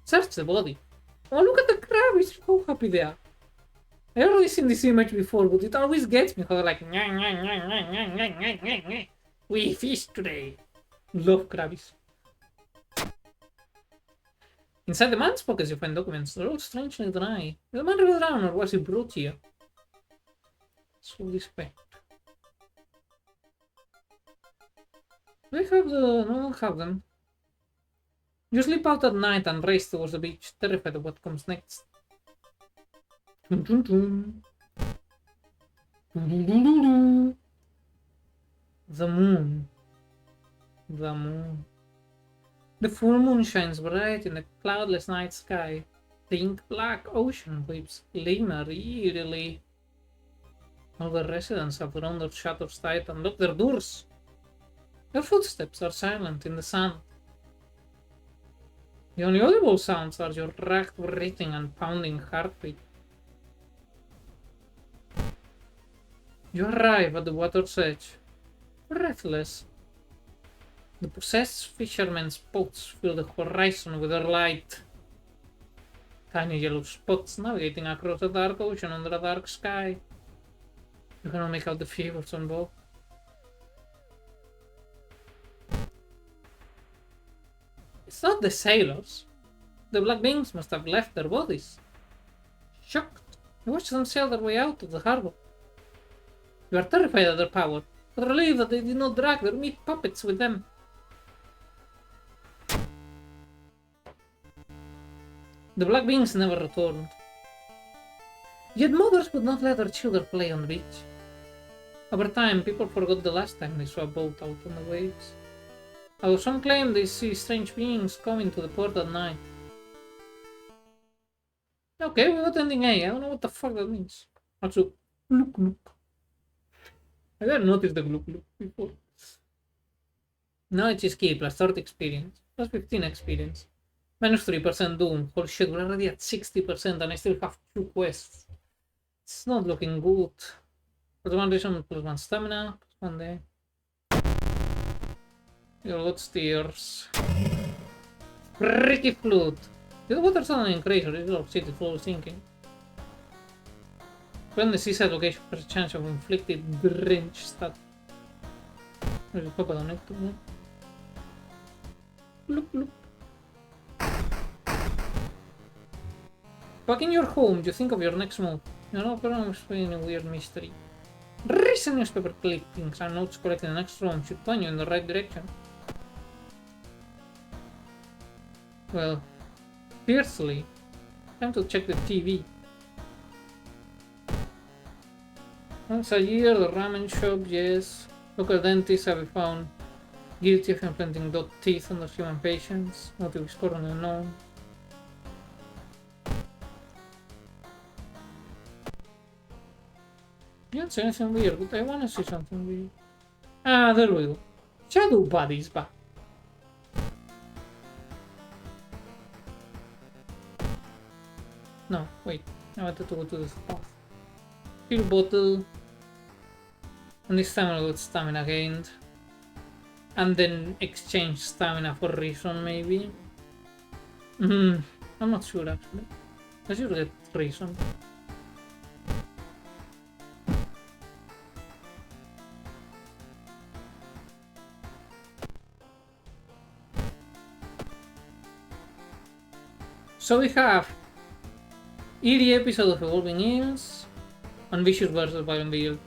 Search the body. Oh, look at the crab! He's so happy there. I already seen this image before, but it always gets me how they're like, nyah, nyah, nyah, nyah, nyah, nyah, nyah, nyah, nyah. We fish today. Love crabbies. Inside the man's pockets you find documents. They're all strangely dry. Did the man really drown or was he brought here? Slowly spec. Do I have the... No, I don't have them. You sleep out at night and race towards the beach, terrified of what comes next. Dun, dun, dun. Dun, dun, dun, dun, dun. The moon. The moon. The full moon shines bright in the cloudless night sky. The ink black ocean waves glimmer eerily. All the residents have drawn their shutters tight and locked their doors. Their footsteps are silent in the sand. The only audible sounds are your ragged breathing and pounding heartbeat. You arrive at the water's edge, breathless. The possessed fishermen's boats fill the horizon with their light. Tiny yellow spots navigating across the dark ocean under a dark sky. You cannot make out the figures on both. It's not the sailors. The black beings must have left their bodies. Shocked, you watch them sail their way out of the harbor. You are terrified of their power, but relieved that they did not drag their meat puppets with them. The black beings never returned. Yet mothers would not let their children play on the beach. Over time, people forgot the last time they saw a boat out on the waves. Although some claim they see strange beings coming to the port at night. Okay, we got ending A. I don't know what the fuck that means. Also, look. I didn't notice the look before. Knowledge is key, plus 30 experience, plus 15 experience. Minus 3% Doom. Holy shit, we're already at 60% and I still have 2 quests. It's not looking good. Plus 1 reason, plus 1 stamina, plus 1 day. Your lot steers. Freaky flute. Is the water suddenly increase or is our city floor sinking? When the seaside location has a chance of inflicted drench stat. There's a couple on it too. Look. Back in your home, you think of your next move. You're not going to explain a weird mystery. Recent newspaper clippings and notes collected in the next room should point you in the right direction. Well, fiercely. Time to check the TV. Once a year, the ramen shop, yes. Local dentists have been found guilty of implanting dot teeth under human patients. Motive is currently unknown. You don't see anything weird, but I wanna see something weird. Ah, there we go. Shadow Buddy's back. No, wait. I wanted to go to this path. Fill bottle. And this time I'll get stamina gained. And then exchange stamina for reason, maybe. I'm not sure actually. Let's just get reason. So we have eerie episode of Evolving Eels, On vicious versus violent vigil.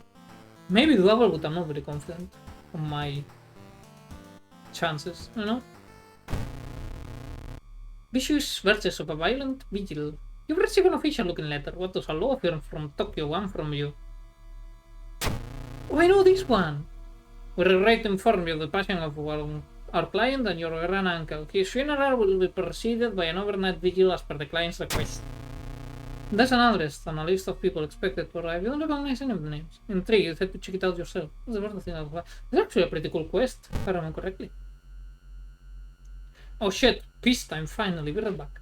Maybe dual, but I'm not very confident on my chances, you know? Vicious versus of a violent vigil. You've received an official looking letter. What does a law firm from Tokyo want from you? Oh, I know this one! We're ready to inform you of the passing of our client and your grand uncle. His funeral will be preceded by an overnight vigil as per the client's request. There's an address and a list of people expected to arrive. You don't recognize any of the names. Intrigued, you have to check it out yourself. That's the first thing I've got. It's actually a pretty cool quest, if I remember correctly. Oh shit, peace time finally, be right back.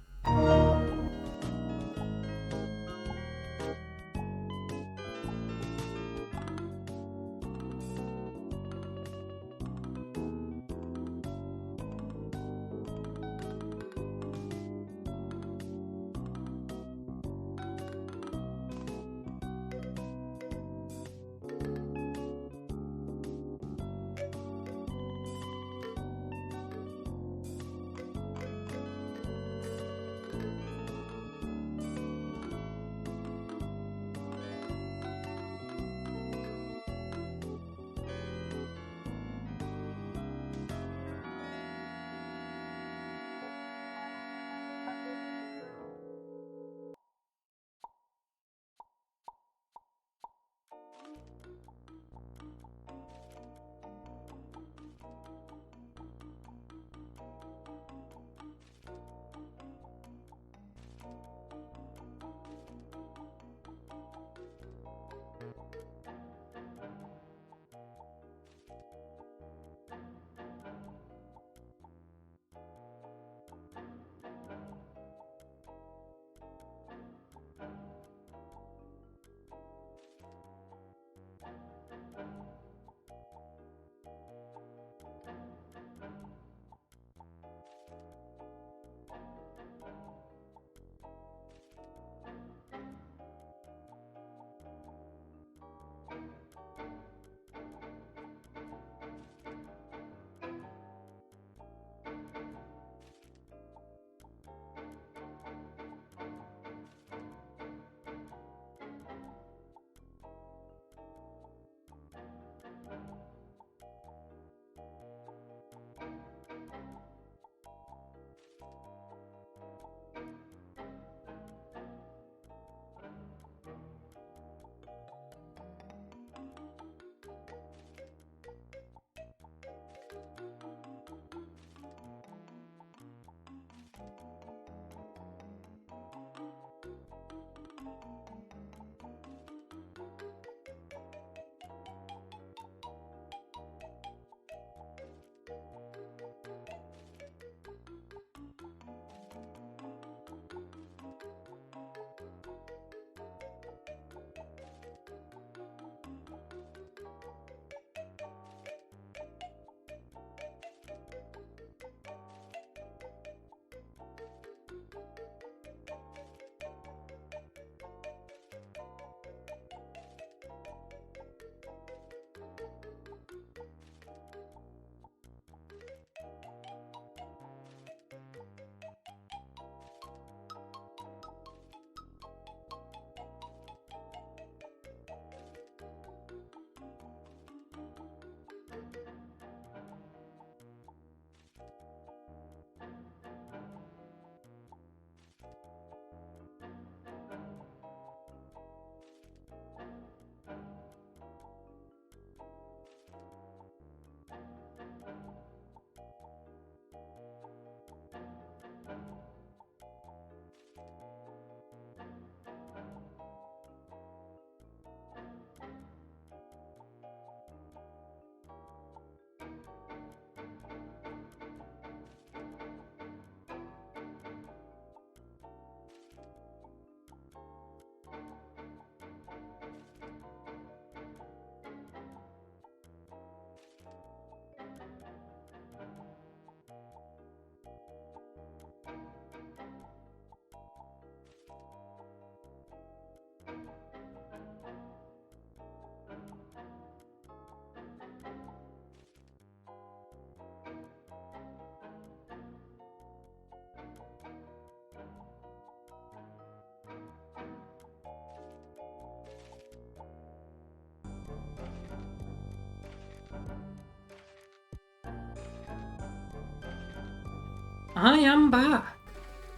I am back.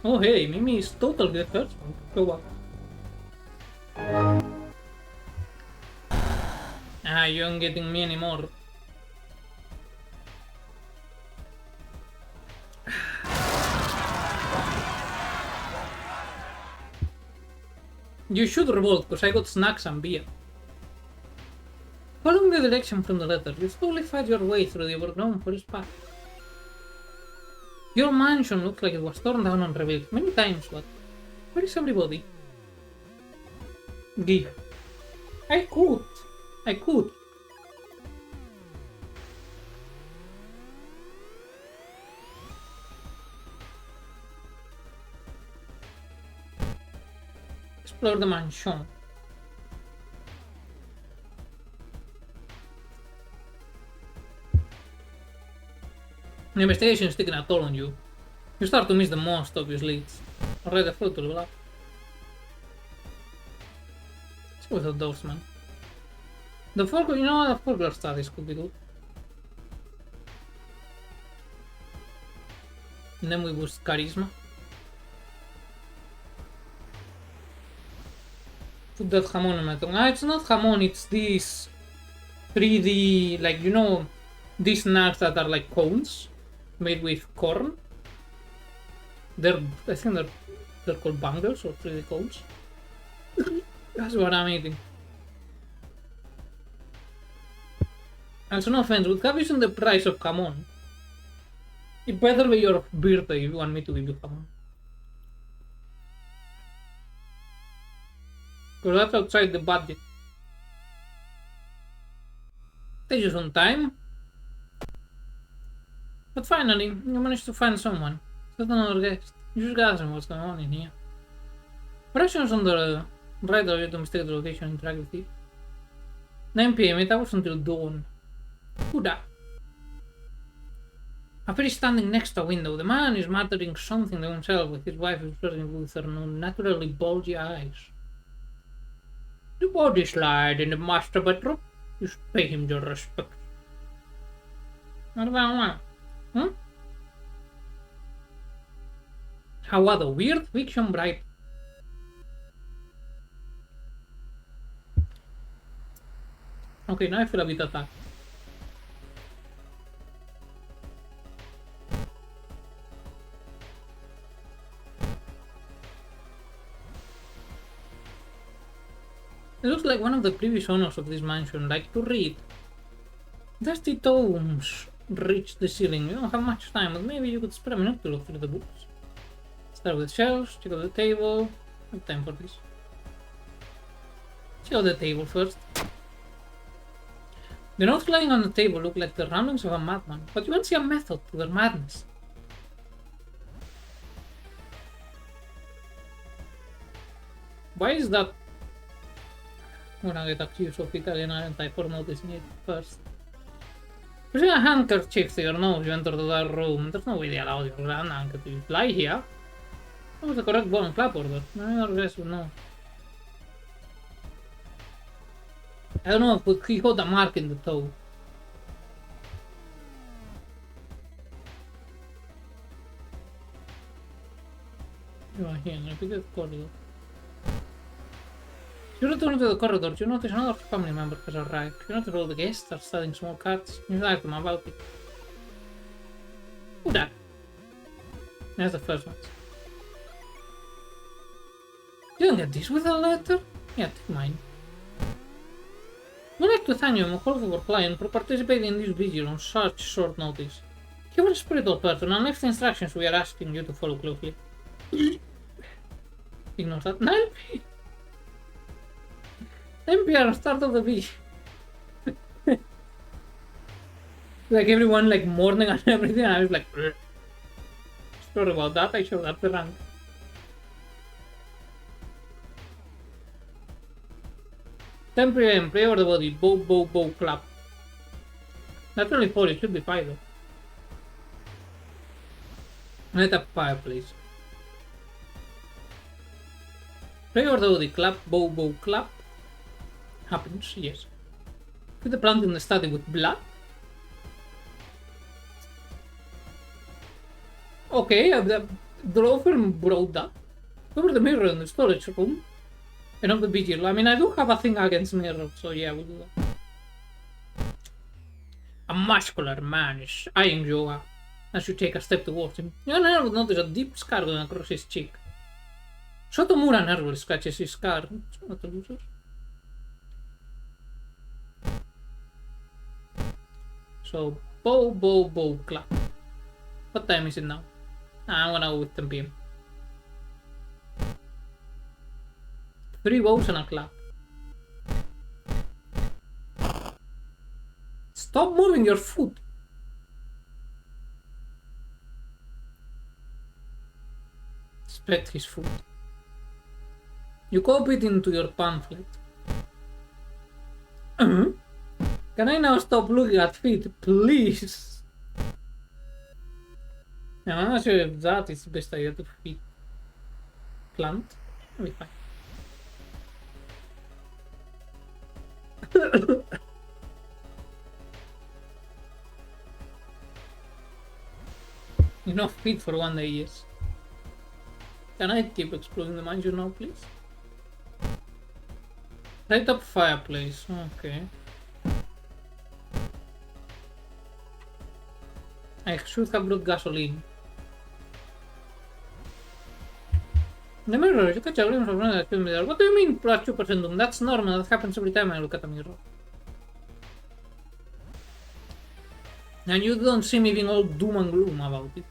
Oh hey, Mimi is totally the first one. Go up. Ah, you aren't getting me anymore. You should revolt, cause I got snacks and beer. Following the direction from the letter, you slowly fight your way through the overgrown forest path. Your mansion looks like it was torn down and rebuilt many times, but where is everybody? Give. I could. Explore the mansion. The investigation is taking a toll on you. You start to miss the most obvious leads. Already the fruit will up. Let's go without those, man. The folklore, you know what? The folklore studies could be good. And then we boost charisma. Put that jamon on my tongue. Ah, it's not jamon, it's this 3D, like, you know, these nuts that are like cones made with corn. I think they're called bangles or 3D cones. That's what I'm eating. Also, no offense, with having the price of jamon, it better be your birthday if you want me to give you jamon. Because that's outside the budget. Takes you some time. But finally, you managed to find someone. Just another guest. You should ask him what's going on in here. Operations on the right of you to mistake the location and interact with you. 9 PM, it hours until dawn. Who that? A fairy standing next to a window. The man is muttering something to himself with his wife flirting with her naturally bulgy eyes. The body slide in the master bedroom. You should pay him your respect. What about that? Hmm? How what a weird fiction bribe. Okay, now I feel a bit attacked. It looks like one of the previous owners of this mansion liked to read. Dusty tomes reach the ceiling. You don't have much time, but maybe you could spare a minute to look through the books. Start with shelves, check out the table. I have time for this. Check out the table first. The notes lying on the table look like the ramblings of a madman, but you won't see a method to their madness. Why is that? I'm gonna get accused of Italian, aren't I, for noticing it first. Using a handkerchief to your nose, you enter the dark room. There's no way they allowed your handkerchief to lie here. What was the correct ball and clap order? I guess we know. I don't know, but he got a mark in the toe. You are here, repeat the corridor. You return to the corridor, you notice another family member has arrived. You notice all the guests are studying small cards. You ask them about it. Who that? That's the first one. You don't get this with a letter? Yeah, take mine. We'd like to thank you, Mokol, for client for participating in this video on such short notice. You were a spiritual person and left instructions we are asking you to follow closely. Ignore that. 9p! 9p start of the video. Like everyone like mourning and everything, and I was like, ugh. Sorry about that, I showed up the rank. Temporary play over the body, bow, bow, bow, clap. That's only 4, it should be 5 though. Let up 5, please. Play over the body, clap, bow, bow, clap. Happens, yes. Put the plant in the study with blood. Okay, the rover brought that. Over the mirror in the storage room. And of the vigil. I mean, I do have a thing against mirrors, so yeah, we'll do that. A muscular man is eyeing Joa as you take a step towards him. You never notice a deep scar going across his cheek. Sotomura nervous scratches his scar. Not a loser. So, bow, clap. What time is it now? I'm gonna go with 10 PM. 3 bows and a clap. Stop moving your foot! Spread his foot. You copy it into your pamphlet. Can I now stop looking at feet, please? Now, I'm not sure if that is the best idea to feed plant. It'll be fine. Enough feed for one day, yes. Can I keep exploring the mansion now, please? Light up fireplace. Okay. I should have brought gasoline. The mirror, you catch a glimpse of another mirror. What do you mean plus 2% doom? That's normal, that happens every time I look at a mirror. And you don't see me being all doom and gloom about it.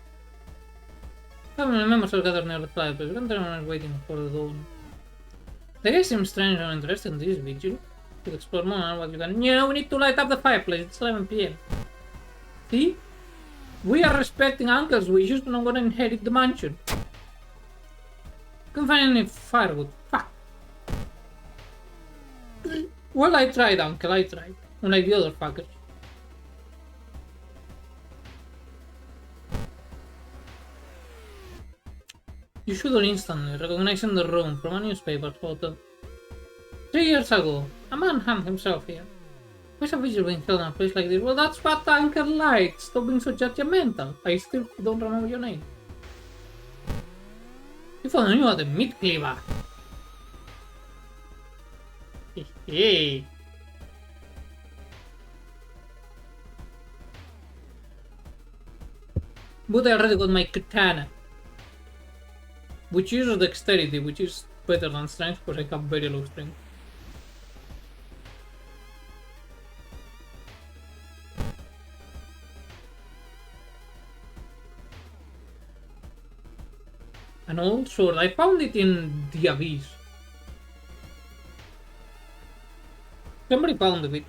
Family members are gathered near the fireplace. Grandparents are waiting for the dawn. The guy seems strange and interested in this vigil. To explore more on what you can. Yeah, we need to light up the fireplace. It's 11 PM. See? We are respecting Uncle's wishes, but I'm gonna inherit the mansion. Couldn't find any firewood. Fuck. Well, I tried, Uncle, I tried. Unlike the other fuckers. You should have instantly recognizing the room from a newspaper photo. 3 years ago, a man hung himself here. Why's a vigil being held in a place like this? Well, that's what Uncle likes. Stop being so judgmental. I still don't remember your name. If only knew the meat cleaver. Hey. But I already got my katana. Which uses dexterity, which is better than strength because I have very low strength. An old sword. I found it in the abyss. Somebody found it.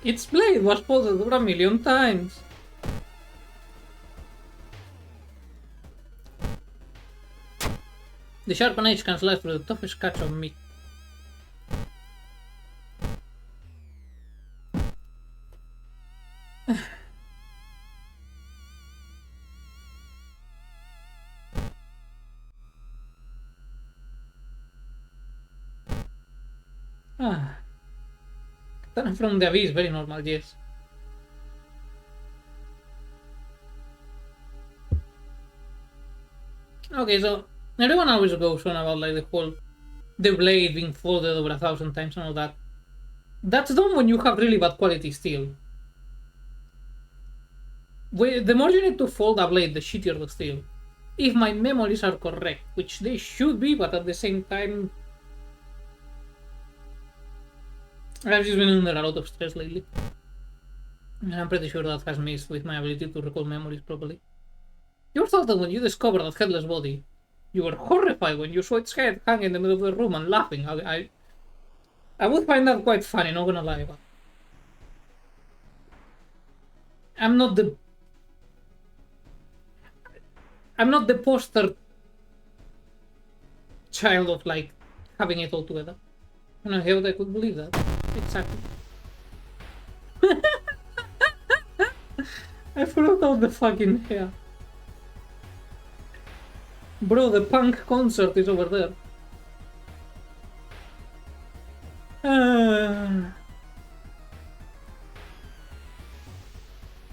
Its blade was folded over 1,000,000 times. The sharpened edge can slice through the toughest catch of meat. From the abyss, very normal, yes. Okay, so everyone always goes on about like the blade being folded over 1,000 times and all that. That's done when you have really bad quality steel. The more you need to fold a blade, the shittier the steel. If my memories are correct, which they should be, but at the same time, I've just been under a lot of stress lately. And I'm pretty sure that has messed with my ability to recall memories properly. You were thought that when you discovered that headless body, you were horrified when you saw its head hanging in the middle of the room and laughing. I would find that quite funny, not gonna lie. But I'm not the poster child of like having it all together. I don't know how I could believe that. Exactly. I forgot all the fucking hair. Bro, the punk concert is over there.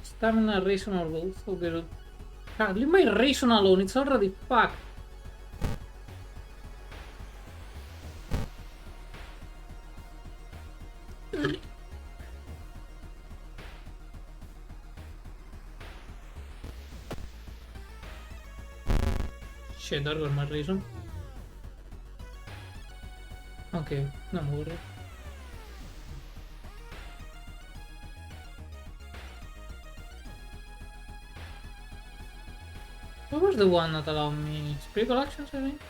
Stamina, ration, or both. Okay. God, leave my ration alone, it's already fucked. Shit, there goes my ration. Okay, no more. What was the one that allowed me spiritual actions, I think?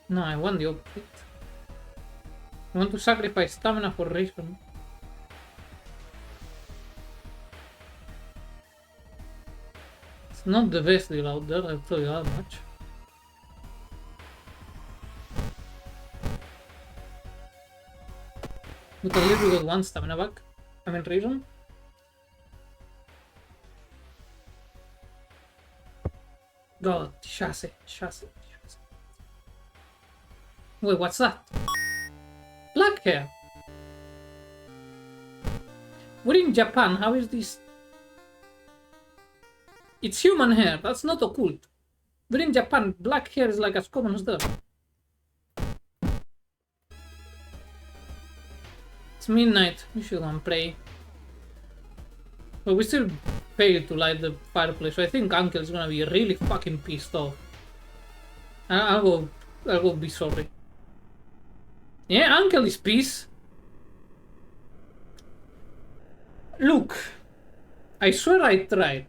No, I want the opposite. I want to sacrifice stamina for ration. It's not the best deal out there, I'll tell you that much. But at least we got one stamina back. I mean ration. God, chassis. Wait, what's that? Black hair. We're in Japan, how is this? It's human hair, that's not occult. We're in Japan, black hair is like as common as that. It's midnight, we should go and pray. But we still failed to light the fireplace, so I think Uncle is gonna be really fucking pissed off. I'll go be sorry. Yeah, Uncle is pissed. Look, I swear I tried,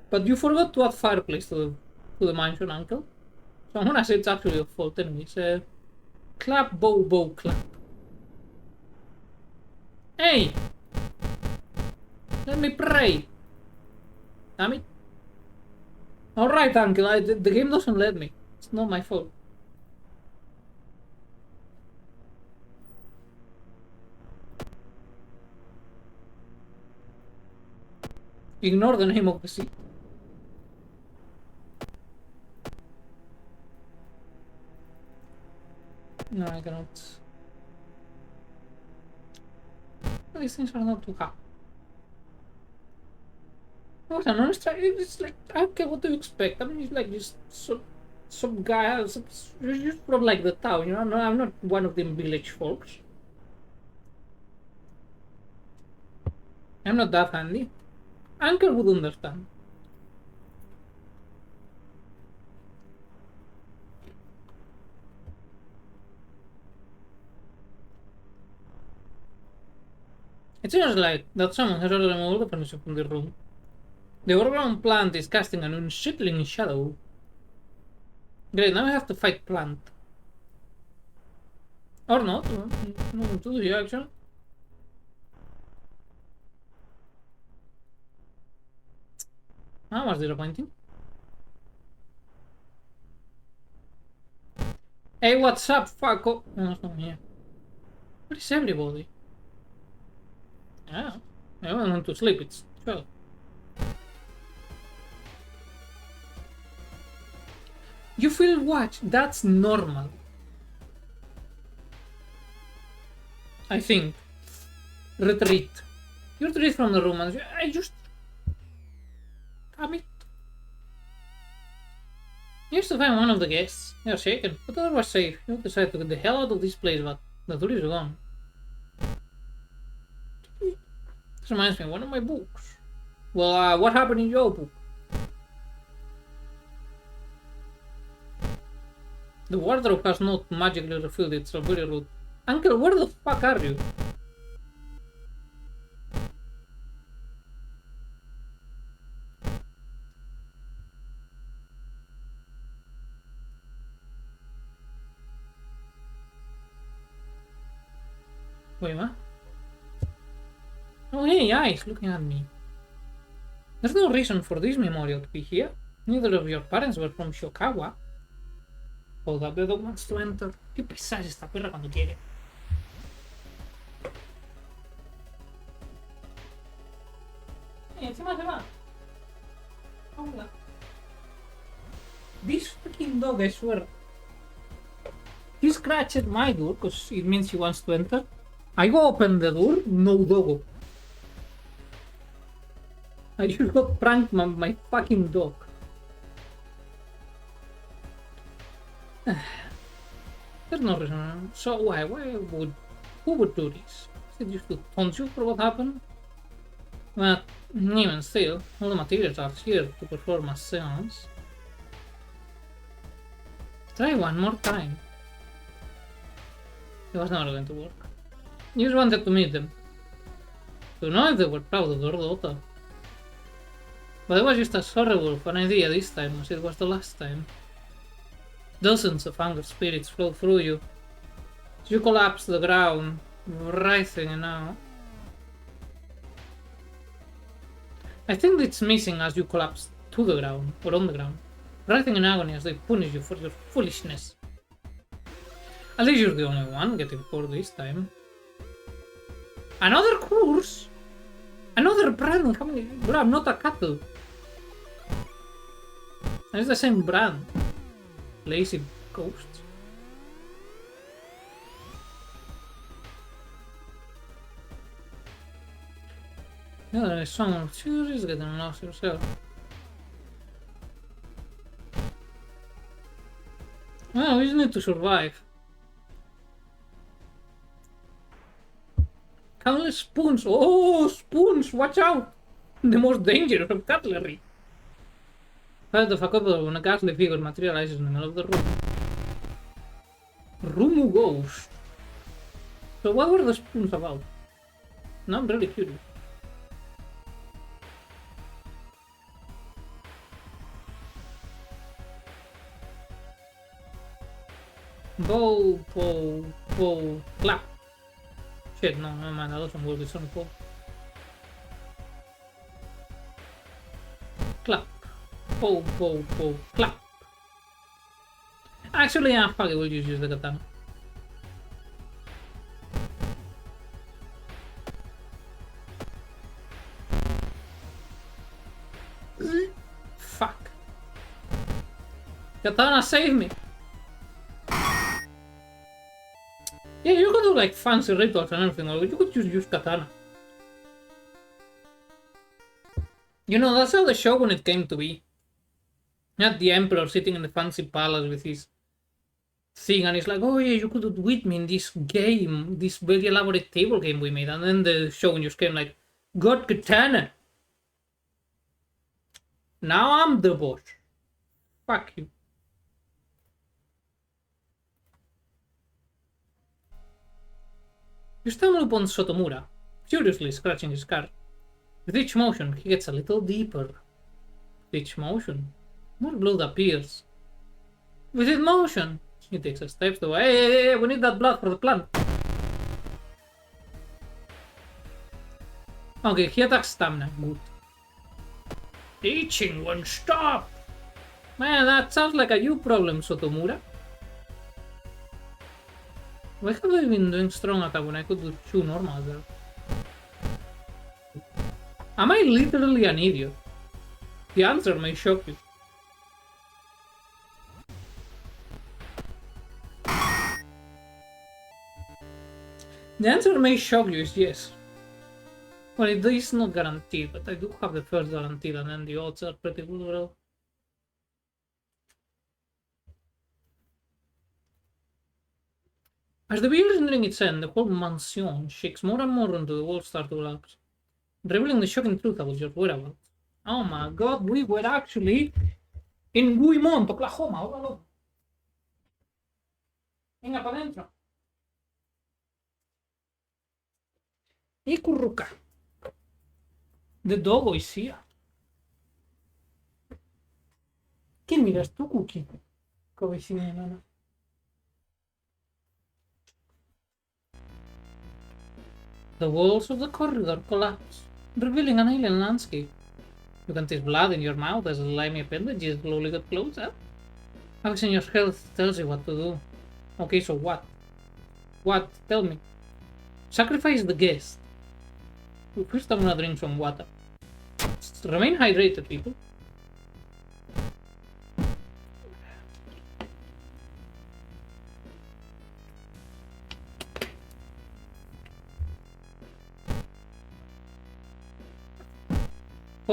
but you forgot to add fireplace to the mansion, Uncle. So I'm gonna say it's actually your fault anyways. Clap, bow, clap. Hey! Let me pray. Damn it. Alright, Uncle, the game doesn't let me. It's not my fault. Ignore the name of the sea. No, I cannot. These things are not too hard. What an honest try. It's like, okay, what do you expect? I mean, it's like just some guy, just from like the town, you know? No, I'm not one of them village folks. I'm not that handy. Uncle would understand. It seems like that someone has already removed the furniture from the room. The overgrown plant is casting an unsettling shadow. Great, now I have to fight plant. Or not. No, to the action. That was disappointing. Hey, what's up, fucko? No, it's not here. Where is everybody? Yeah, I want to sleep, it's 12. You feel watched, that's normal. I think. Retreat. You retreat from the room and I just... Damn it. You used to find one of the guests. They are shaken, but otherwise safe. You decided to get the hell out of this place, but the door is gone. This reminds me of one of my books. Well, what happened in your book? The wardrobe has not magically refilled it, so very rude. Uncle, where the fuck are you? Wait, what? Oh, hey, eyes looking at me. There's no reason for this memorial to be here. Neither of your parents were from Shokawa. Hold up, the dog wants to enter. Qué pesada es esta perra cuando quiere. Encima se va. Hola. This fucking dog, I swear. He scratched my door because it means he wants to enter. I go open the door, no doggo. I just got pranked by my fucking dog. There's no reason. So why would, who would do this? Is it just to taunt you for what happened? But even still, all the materials are here to perform a seance. Try one more time. It was never going to work. You just wanted to meet them. To know if they were proud of their daughter. But it was just as horrible of an idea this time as it was the last time. Dozens of anger spirits flow through you. You collapse to the ground, writhing now. I think it's missing as you collapse to the ground, or on the ground, writhing in agony as they punish you for your foolishness. At least you're the only one getting poor this time. Another course? Another brand? How many? Bro, I'm not a cattle. It's the same brand. Lazy ghosts. Yeah, there is someone serious getting lost yourself. Well, we just need to survive. Countless spoons. Oh, spoons! Watch out! The most dangerous of cutlery. Fire the fuck up when a ghastly figure materializes in the middle of the room. Rumu goes. So what were the spoons about? Now I'm really curious. Bow, bow, bow, clap. Shit, no, never mind, that doesn't work with Sonic Bow. Clap. Bow, bow, bow, clap. Actually, yeah, fuck it, we'll just use the katana. Fuck. Katana, save me! Yeah, you could do like fancy rituals and everything, or you could just use katana. You know, that's how the shogun came to be. Not the emperor sitting in the fancy palace with his thing, and he's like, oh yeah, you could do it with me in this game, this very elaborate table game we made, and then the shogun just came like, got katana. Now I'm the boss. Fuck you. You stumble upon Sotomura, furiously scratching his car. With each motion, he gets a little deeper. With each motion, more blood appears. With each motion, he takes a step to hey, we need that blood for the plant. Okay, he attacks stamina. Good. Itching won't stop. Man, that sounds like a you problem, Sotomura. Why have I been doing strong attack when I could do 2 normal there? Am I literally an idiot? The answer may shock you. The answer may shock you is yes. Well, it is not guaranteed, but I do have the first guaranteed and then the odds are pretty good, bro. As the video is nearing its end, the whole mansion shakes more and more until the walls start to collapse, revealing the shocking truth about your whereabouts. Oh my god, we were actually in Guimont, Oklahoma, óralo. Venga, para adentro. Y curruca. The dog is here. ¿Qué miras tú, Cookie? Cabecina de nana. The walls of the corridor collapse, revealing an alien landscape. You can taste blood in your mouth as slimy appendages slowly get closer. Focusing your health tells you what to do. Okay, so what? What? Tell me. Sacrifice the guest. First I'm gonna drink some water. Remain hydrated, people.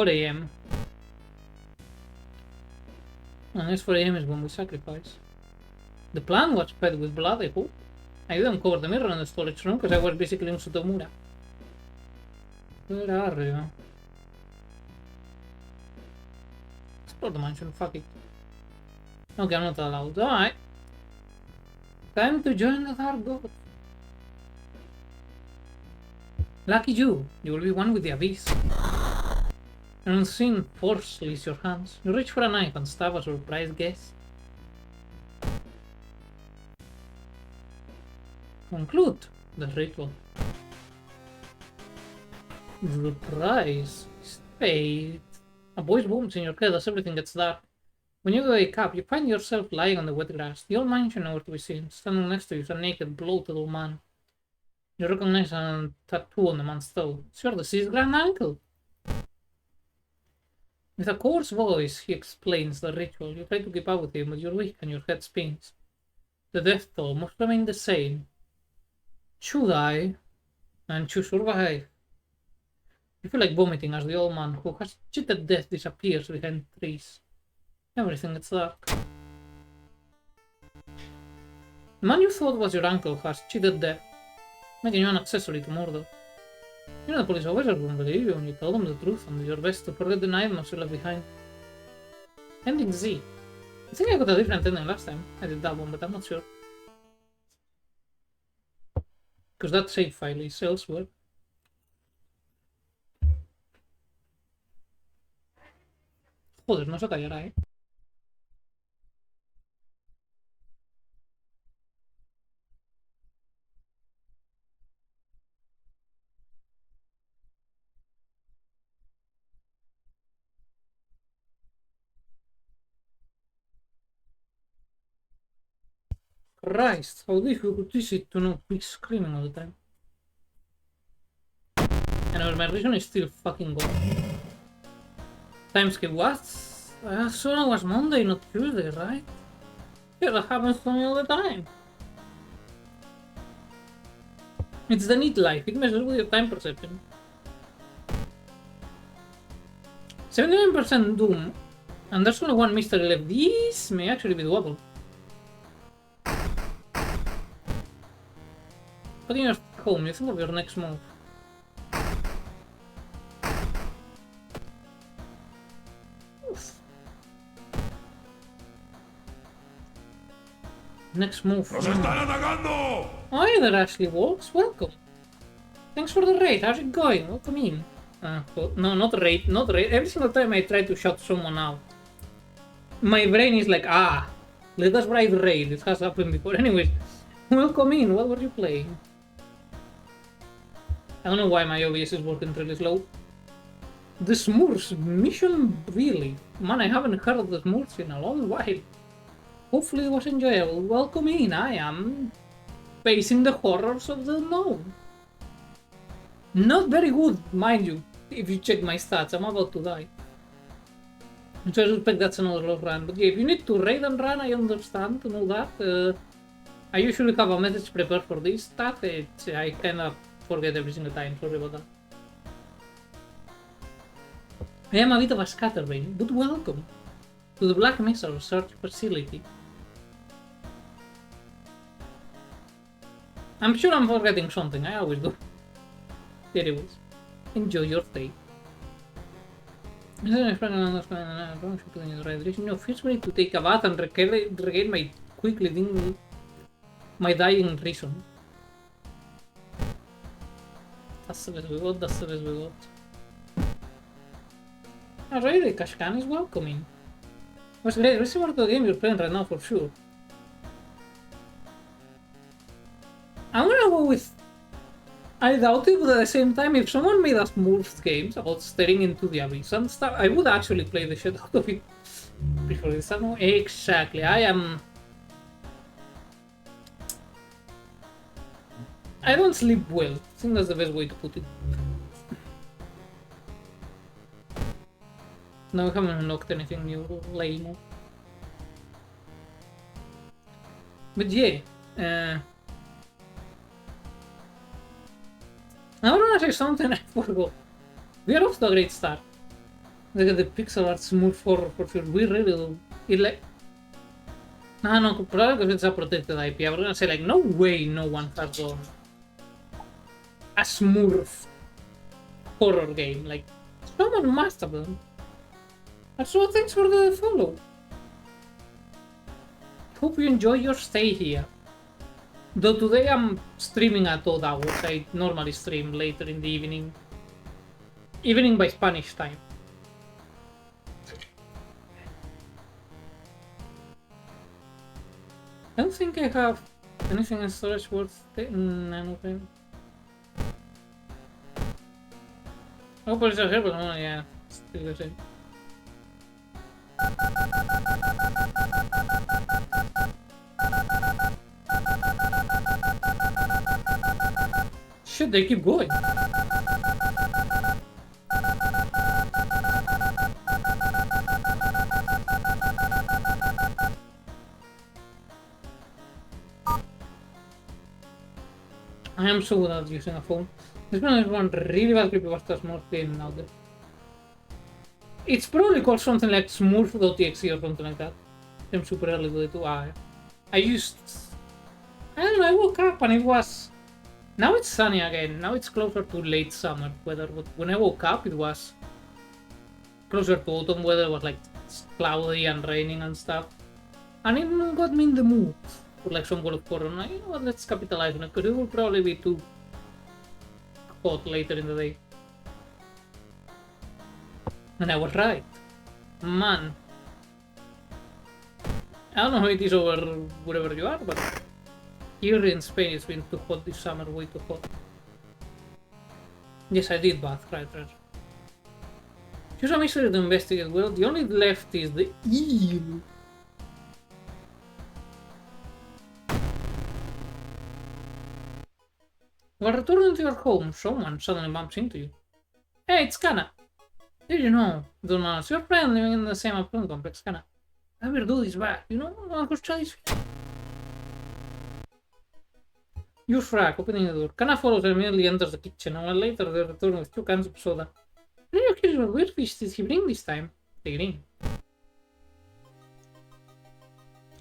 4 a.m. Unless 4 a.m. is when we sacrifice. The plan was fed with blood, I hope. I didn't cover the mirror in the storage room because I was basically in Sutomura. Where are you? Explore the mansion, fuck it. Okay, I'm not allowed. Alright. Time to join the Dark God. Lucky you, you will be one with the abyss. An unseen force leaves your hands. You reach for a knife and stab a surprised guest. Conclude the ritual. The prize is paid. A voice booms in your head as everything gets dark. When you wake up, you find yourself lying on the wet grass. The old mansion nowhere to be seen. Standing next to you is a naked, bloated old man. You recognize a tattoo on the man's toe. It's your deceased granduncle. With a coarse voice, he explains the ritual. You try to keep up with him, but you're weak and your head spins. The death toll must remain the same. To die and to survive. You feel like vomiting as the old man who has cheated death disappears behind trees. Everything gets dark. The man you thought was your uncle has cheated death, making you an accessory to murder. You know the police officers won't believe you when you tell them the truth and do your best to forget the nightmares you left behind. Ending Z. I think I got a different ending last time. I did that one, but I'm not sure. Because that save file is elsewhere. Joder, no se callará, eh. Christ, how difficult is it to not be screaming all the time? And my reason is still fucking gone. Timeskip, what? So it was Monday, not Tuesday, right? Yeah, that happens to me all the time. It's the neat life, it messes with your time perception. 79% Doom, and there's only one mystery left. This may actually be doable. Putting your home, you think of your next move. Oof. Next move. ¡Nos están atacando! Hi there, Ashley Walks. Welcome. Thanks for the raid. How's it going? Welcome in. No, not raid, not raid. Every single time I try to shout someone out, my brain is like, let us write raid. It has happened before. Anyways, welcome in. What were you playing? I don't know why my OBS is working really slow. The Smurfs mission, really? Man, I haven't heard of the Smurfs in a long while. Hopefully it was enjoyable. Welcome in. I am facing the horrors of the unknown. Not very good, mind you, if you check my stats. I'm about to die. So I suspect that's another low run. But yeah, if you need to raid and run, I understand to know that. I usually have a message prepared for this stuff. I kinda forget every single time, sorry about that. I am a bit of a scatterbrain, but welcome to the Black Mesa Research Facility. I'm sure I'm forgetting something, I always do. Anyways, enjoy your day. No, feels great to take a bath and regain my my dying reason. That's the best we got, that's the best we got. Alright, the Kashkan is welcoming. Was great, very similar to the game you're playing right now for sure. I'm gonna go with... I doubt it, but at the same time, if someone made us Smurfs games about staring into the abyss and stuff, I would actually play the shit out of it. Before this, exactly, I don't sleep well. I think that's the best way to put it. No, we haven't unlocked anything new, lame. But yeah, I want to say something I forgot. We are off to a great start. The pixel art smooth for sure. We really do. It like. No, probably because it's a protected IP. I was gonna say, like, no way no one has done a smooth horror game. Like, someone must have done. And so thanks for the follow. Hope you enjoy your stay here. Though today I'm streaming at odd hours. I normally stream later in the evening. Evening by Spanish time. I don't think I have anything in storage worth taking anything. Oh, police are here, but no, yeah, still the same. Shit, they keep going. I am so good at using a phone. This one is one really bad creepypasta smooth game out there. It's probably called something like smooth.exe or something like that. I'm super early to it too. I used... I don't know, I woke up and it was... Now it's sunny again. Now it's closer to late summer weather. But when I woke up it was closer to autumn weather. It was like cloudy and raining and stuff. And it got me in the mood for like some kind of horror. And you know what, let's capitalize on it, because it will probably be too hot later in the day. And I was right. Man. I don't know how it is over wherever you are, but here in Spain it's been too hot this summer, way too hot. Yes, I did bath, right. Choose a mystery to investigate. Well, the only left is the eel. While returning to your home, someone suddenly bumps into you. Hey, it's Kana! Did you know? Don't know. It's your friend living in the same apartment complex, Kana. I will do this back. You know, Uncle Charlie's. Use frag, opening the door. Kana follows and immediately enters the kitchen. A while later, they return with 2 cans of soda. Then your kids, what weird fish did he bring this time? The green.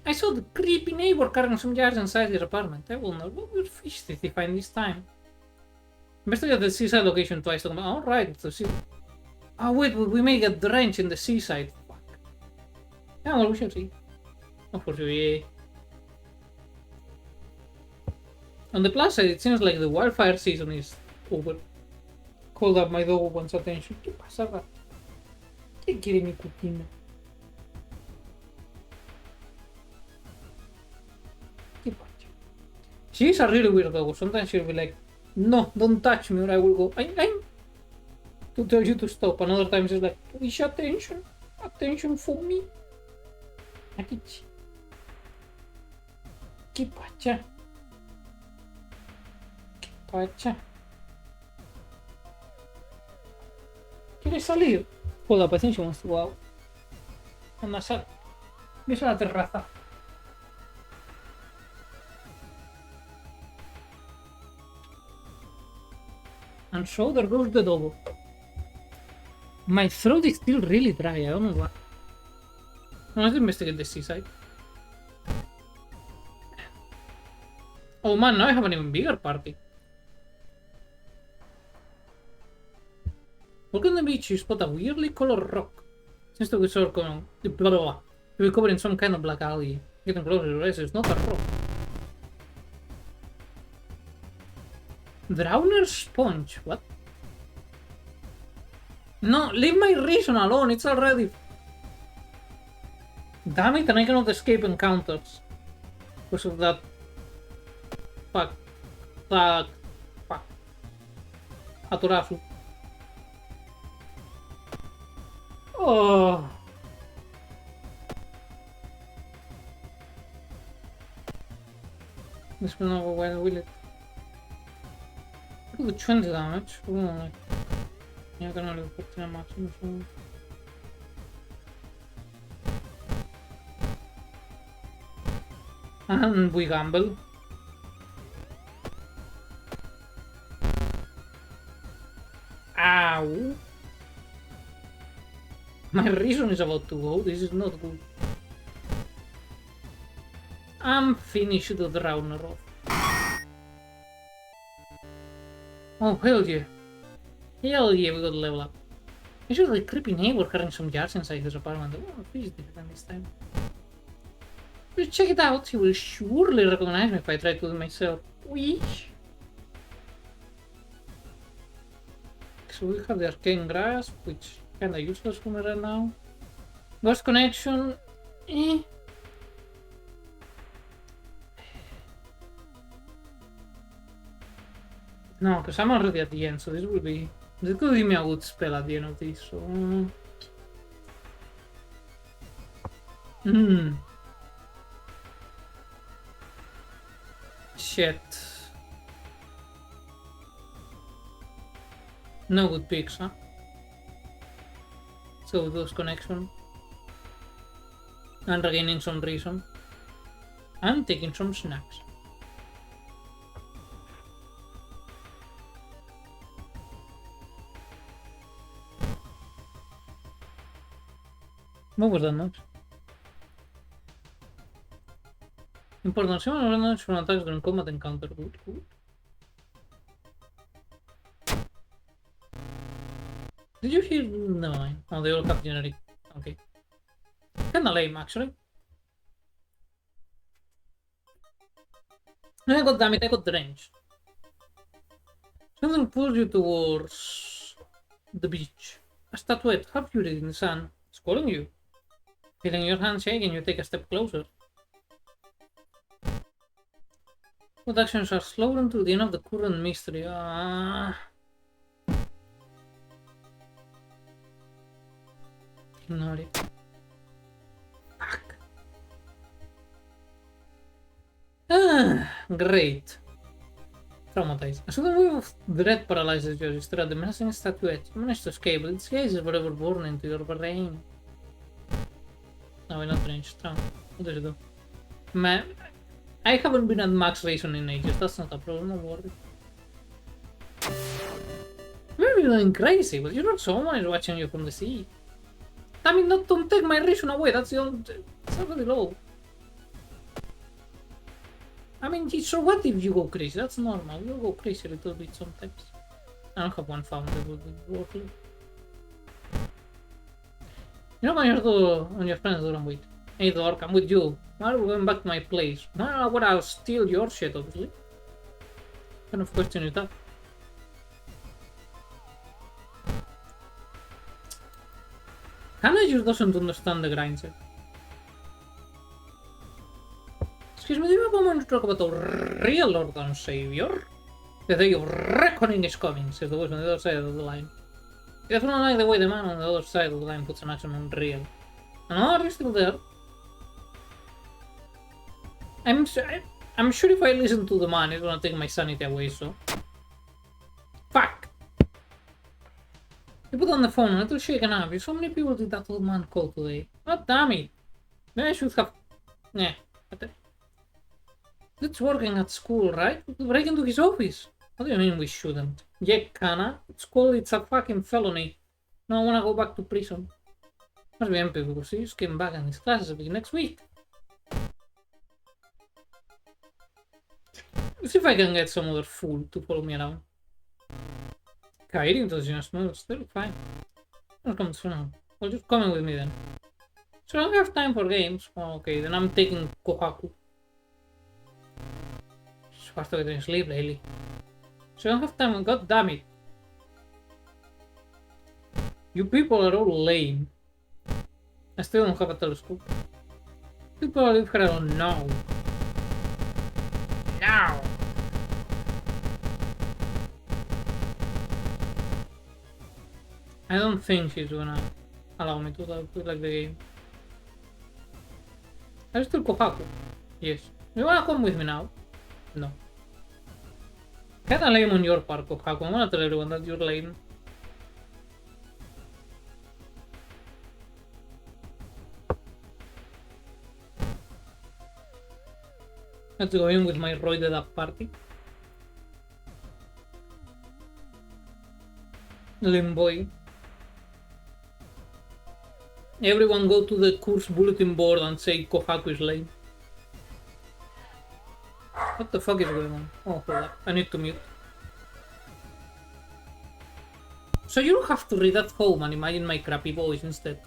I saw the creepy neighbor carrying some jars inside his apartment. I wonder what weird fish did he find this time? Investigate the seaside location twice. Alright, to see. Oh wait, we may get drenched in the seaside. Fuck. Yeah, well, we shall see. Oh, for sure, yeah. On the plus side, it seems like the wildfire season is over. Called up my dog wants attention. ¿Qué pasa, gato? ¿Qué quiere mi cutina? ¿Qué pasa? She's a really weird dog. Sometimes she'll be like, no, don't touch me or I will go, I'm, to tell you to stop. Another time she's like, please attention. Attention for me. Aquí. ¿Qué pasa? ¿Qué pasa? ¿Quieres salir? Hold up, I think she wants to go out. Anda, sal. Ves a la terraza. And so there goes the dog. My throat is still really dry, I don't know why. Let's investigate the seaside. Oh man, now I have an even bigger party. Walk on the beach, you spot a weirdly colored rock. Seems to be sort of to be covered in some kind of black algae. Getting closer to realize it's not a rock. Drowner sponge, what? No, leave my reason alone, it's already... Damn it, and I cannot escape encounters. Because of that... Fuck. Fuck. Aturasu. Oh. This will not go well, will it? Look at the 20 damage. Oh, yeah, I can only put 10 maximum. So. And we gamble. Ow. My reason is about to go. This is not good. I'm finished the Drowner off. Oh, hell yeah. Hell yeah, we got to level up. I should like creepy neighbor carrying some jars inside his apartment. Oh, he's different this time. Just check it out. He will surely recognize me if I try to do it myself. Which? So we have the arcane grasp, which kinda useless for me right now. Ghost connection. Eh. No, because I'm already at the end, so this will be... This could give me a good spell at the end of this, so... Shit. No good picks, huh? So those connection. And regaining some reason. And taking some snacks. What was that note? Important damage from attacks during combat encounter. Good, good. Did you hear? Never mind. Oh, they all have generic. Okay. Kinda lame, actually. No, god damn it, I got drenched. Something pulls you towards the beach. A statuette, half buried in the sand. It's calling you. Feeling your hand shaking, you take a step closer. What actions are slowed until the end of the current mystery? Ignore it. Fuck. Great. Traumatized. A sudden wave of dread paralyzes you as you stare at the menacing statuette. You manage to escape, but its gaze is forever born into your brain. No, we're not ranged. What does it do? Man, I haven't been at max reason in ages. That's not a problem, don't worry. Maybe you're going crazy, but you're not someone is watching you from the sea. I mean, don't take my reason away. That's the only... It's already low. I mean, so what if you go crazy? That's normal. You'll go crazy a little bit sometimes. I don't have one found that would be worth it. You know when your friends don't wait. Hey Dork, I'm with you. Why are we going back to my place? Well, what, I'll steal your shit, obviously. What kind of question is that? Hannah just doesn't understand the grind set. Excuse me, do you have a moment to talk about the real Lord and Savior? The day of reckoning is coming, says the voice on the other side of the line. I definitely like the way the man on the other side of the line puts an accent on real. And are you still there? I'm sure if I listen to the man, it's gonna take my sanity away, so... Fuck! You put on the phone a little shaken up. So many people did that old man call today. God damn it! Maybe I should have... Nah. It's working at school, right? We could break into his office. What do you mean we shouldn't? Yeah, Kana. It's a fucking felony. No, I wanna go back to prison. Must be empty because he just came back and his classes begin next week. Let's see if I can get some other fool to follow me around. Kairi does just move, still fine. I'll come soon. Well, just come in with me then. So I don't have time for games. Oh, okay, then I'm taking Kohaku. It's hard to get in sleep lately. So I don't have time, god damn it. You people are all lame. I still don't have a telescope. People live here, I don't know. Now! I don't think she's gonna allow me to like the game. Are you still Kohaku? Yes. You wanna come with me now? No. Kinda lame on your part, Kohaku. I'm gonna tell everyone that you're lame. Let's go in with my roided up party. Limboy. Everyone go to the course bulletin board and say Kohaku is lame. What the fuck is going on? Oh, hold up. I need to mute. So you don't have to read at home and imagine my crappy voice instead.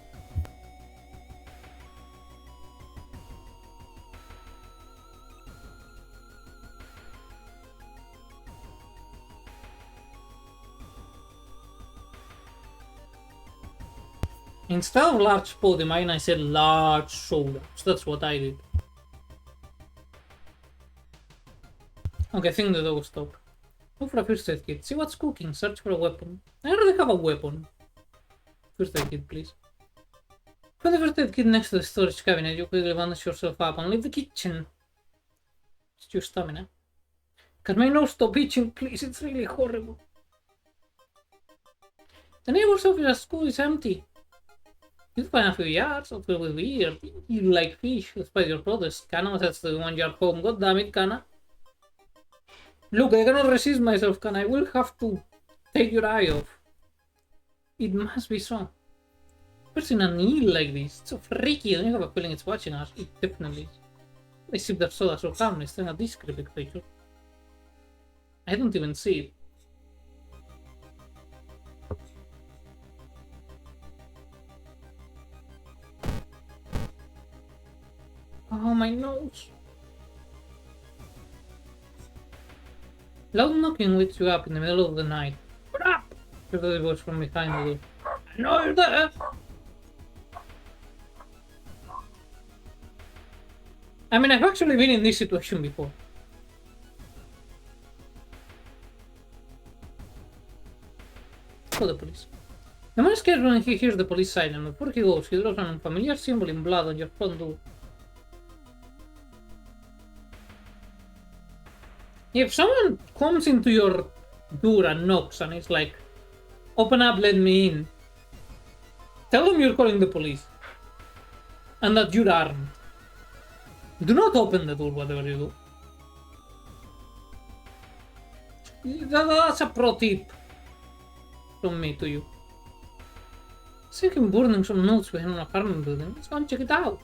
Instead of large podium, I said large shoulders. That's what I did. Okay, I think the dog stopped. Look for a first aid kit. See what's cooking. Search for a weapon. I already have a weapon. First aid kit, please. Put the first aid kit next to the storage cabinet. You quickly bandage yourself up and leave the kitchen. It's your stamina. Can my nose stop itching, please? It's really horrible. The neighbor's office at school is empty. You find a few yards, or filled with weird. You like fish, despite your protest. Kana sets the 1 yard home. God damn it, Kana. Look, I cannot resist myself, Kana. I will have to take your eye off. It must be so. What's in an eel like this? It's so freaky. Don't you have a feeling it's watching us? It definitely is. They sip their soda so calmly, staring at this creepy creature. I don't even see it. Oh, my nose. Loud knocking wakes you up in the middle of the night. What up? Hear the voice from behind the door. I know you're there. I mean, I've actually been in this situation before. Call the police. The man is scared when he hears the police siren. Before he goes, he draws an unfamiliar symbol in blood on your front door. If someone comes into your door and knocks and it's like, open up, let me in, tell them you're calling the police and that you're armed. Do not open the door, whatever you do. That's a pro tip from me to you. See him burning some notes behind an apartment building. Let's go and check it out.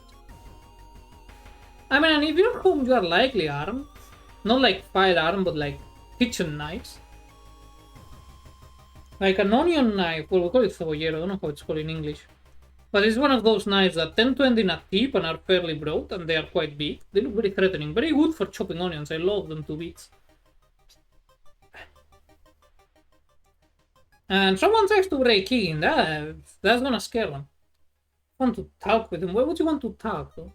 I mean, if you're home, you are likely armed. Not like firearm, but like kitchen knives. Like an onion knife, well, we call it cebollero, I don't know how it's called in English. But it's one of those knives that tend to end in a tip and are fairly broad, and they are quite big. They look very threatening, very good for chopping onions, I love them to bits. And someone tries to break in, that's gonna scare them. Want to talk with them? Why would you want to talk, though?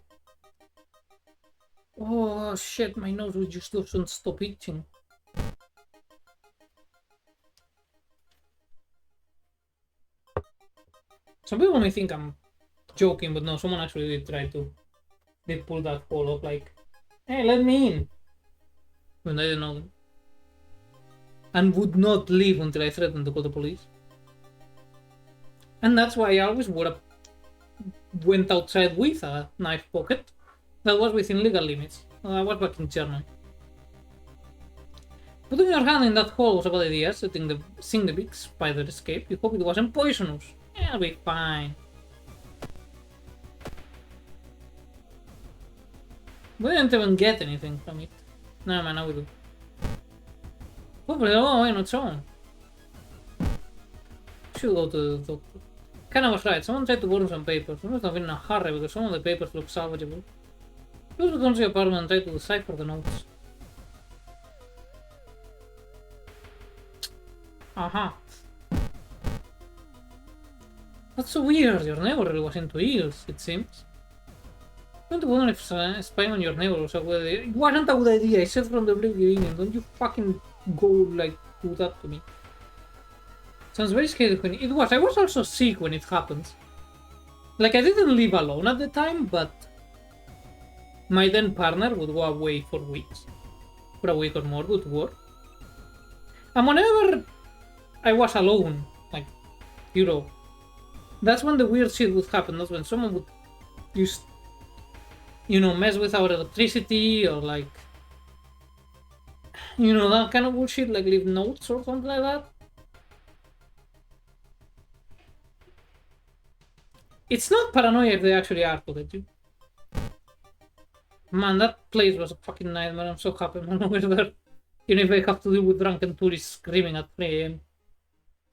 Oh shit, my nose just doesn't stop itching. Some people may think I'm joking, but no, someone actually did try to. They pulled that hole up like, hey, let me in. When I didn't know them. And would not leave until I threatened to call the police. And that's why I always went outside with a knife pocket. That was within legal limits. I was back in Germany. Putting your hand in that hole was a bad idea, seeing the big spider escape. You hope it wasn't poisonous. Yeah, I'll be fine. We didn't even get anything from it. No man, now we do. Hopefully, oh wait, not someone. Should go to the doctor. Kinda was right, someone tried to burn some papers. We must have been in a hurry because some of the papers look salvageable. He also comes to the apartment and tried to decipher the notes. Aha. That's so weird, your neighbor really was into eels, it seems. I don't wonder if spying on your neighbor was a good idea. It wasn't a good idea, I said from the very beginning, don't you fucking go like do that to me. Sounds very scary when it was. I was also sick when it happened. Like I didn't live alone at the time, but my then partner would go away for weeks. For a week or more, would work. And whenever I was alone, like, you know, that's when the weird shit would happen. That's when someone would just, you know, mess with our electricity or like, you know, that kind of bullshit, like leave notes or something like that. It's not paranoia if they actually are to get you. Man, that place was a fucking nightmare. I'm so happy I'm no longer there. Even if I have to deal with drunken tourists screaming at 3 a.m.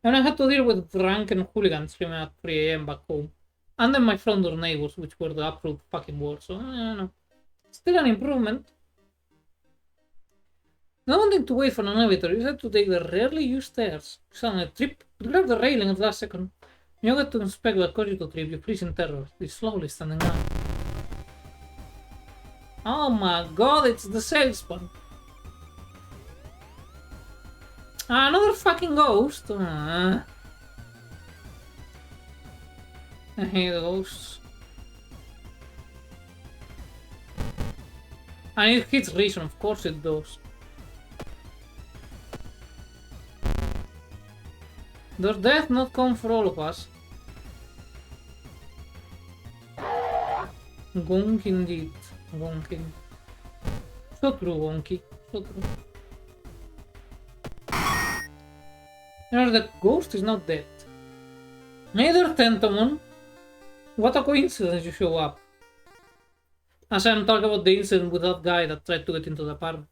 And I had to deal with drunken hooligans screaming at 3 a.m. back home. And then my front door neighbors, which were the absolute fucking worst. So, I don't know. Still an improvement. Not wanting to wait for an elevator, you had to take the rarely used stairs. Suddenly, trip, grab the railing at the last second. You get to inspect the corridor trip, you freeze in terror. He's slowly standing up. Oh my god, it's the salesman. Another fucking ghost. I hate ghosts. And it hits reason, of course it does. Does death not come for all of us? Gonk indeed. Gonking. So true, Wonky. So true. Now the ghost is not dead. Neither Tentamon. What a coincidence you show up. As I'm talking about the incident with that guy that tried to get into the apartment.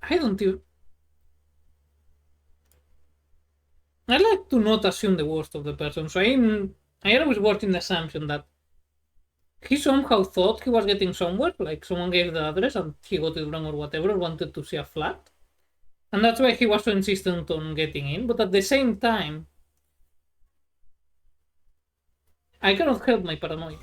I don't even... I like to not assume the worst of the person, so I always work in the assumption that he somehow thought he was getting somewhere, like someone gave the address and he got it wrong or whatever, or wanted to see a flat. And that's why he was so insistent on getting in, but at the same time, I cannot help my paranoia.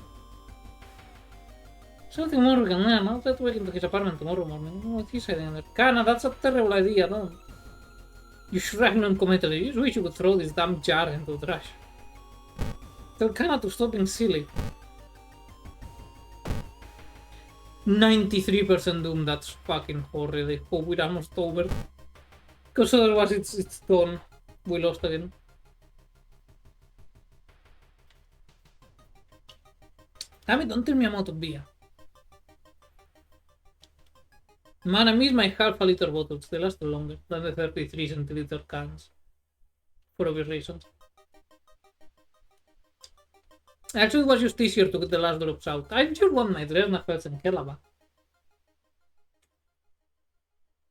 Something more we can learn. I'll try to walk into his apartment tomorrow morning. What he's hiding in there. Kana, that's a terrible idea, don't. You shrug non-committally. You just wish you could throw this damn jar into the trash. Tell Kana to stop being silly. 93% doom, that's fucking horrid. I hope we're almost over. Because otherwise it's done. We lost again. Damn it, don't tell me I'm out of beer. Man, I miss my half-a-liter bottles. They last longer than the 33 centiliter cans. For obvious reasons. Actually, it was just easier to get the last drops out. I just want my Dresna Felsen Kelaba.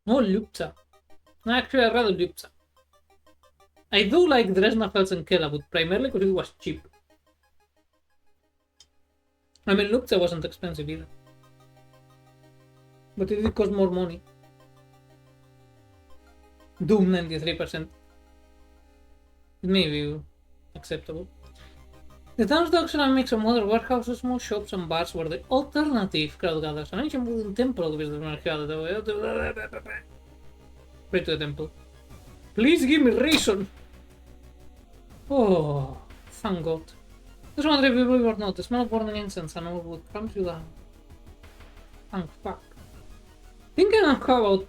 No, Lupza. Actually, I'd rather Lupza. I do like Dresna Felsen Kelaba, but primarily because it was cheap. I mean, Lupza wasn't expensive either. But it did cost more money. Doom 93%. It may be acceptable. The town's docks are a mix of modern warehouses, small shops, and bars where the alternative crowd gathers. An ancient wooden temple with the pray to the temple. Please give me reason! Oh, thank God. This one, if you believe or not, the smell of burning incense and old wood comes you down. Thank fuck. Think about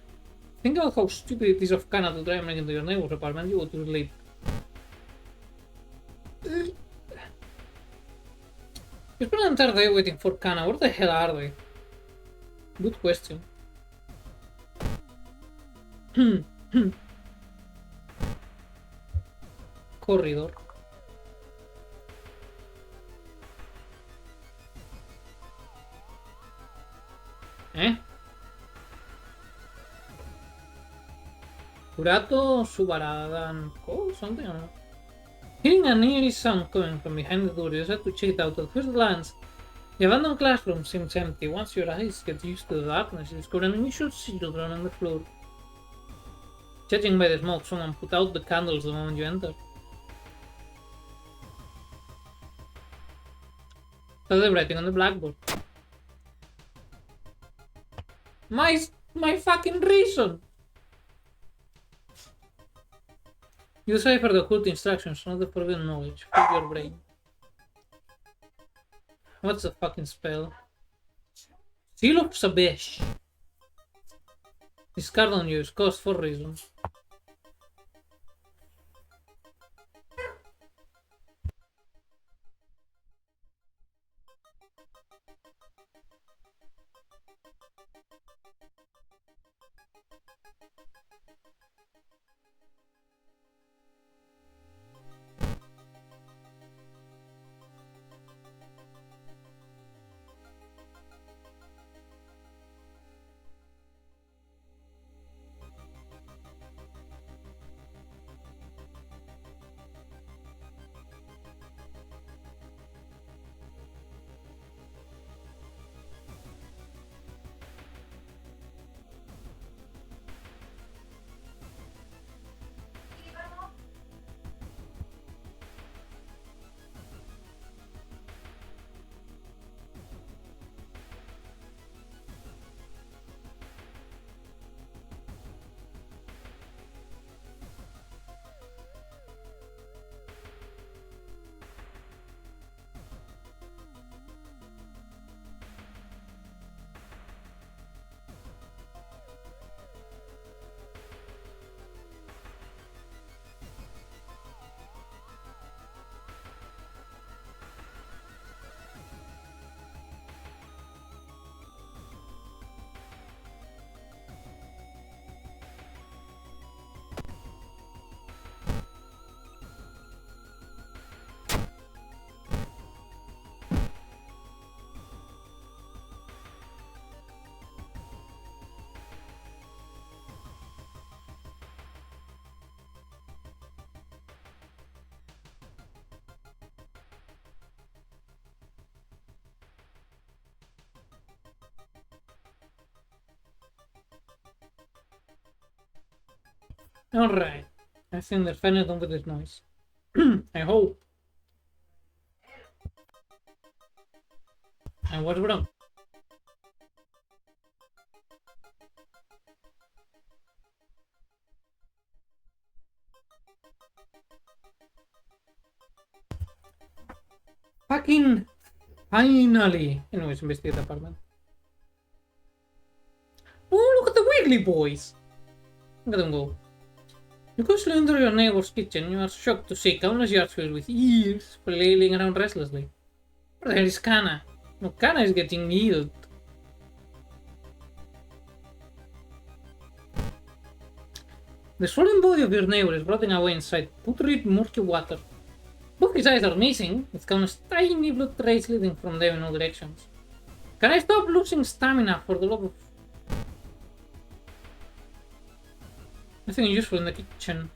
how stupid it is of Kana to try and break into your neighbor's apartment. You go to sleep. You spend an entire day waiting for Kana. Where the hell are they? Good question. Corridor. Kurato Subaradan. Oh, something I don't know. Hearing an eerie sound coming from behind the door, you decide to check it out. At first glance, the abandoned classroom seems empty. Once your eyes get used to the darkness, you discover an unusual children on the floor. Judging by the smoke, someone put out the candles the moment you enter. That's the writing on the blackboard. My fucking reason! You decipher the occult instructions, not the forbidden knowledge. Fill your brain. What's the fucking spell? Seal of Sabesh. This card on you is cost for reasons. Alright. I think they're finally done with this noise. I hope. And what's wrong? Fucking finally! Anyways, investigate the apartment. Oh, look at the Wiggly boys! Look at them go. You casually enter your neighbor's kitchen. You are shocked to see countless yards filled with eels flailing around restlessly. Where the hell is Kana? No, Kana is getting healed. The swollen body of your neighbor is rotting away inside putrid, murky water. Both his eyes are missing, with countless tiny blood trails leading from them in all directions. Can I stop losing stamina for the love of... Nothing useful in the kitchen.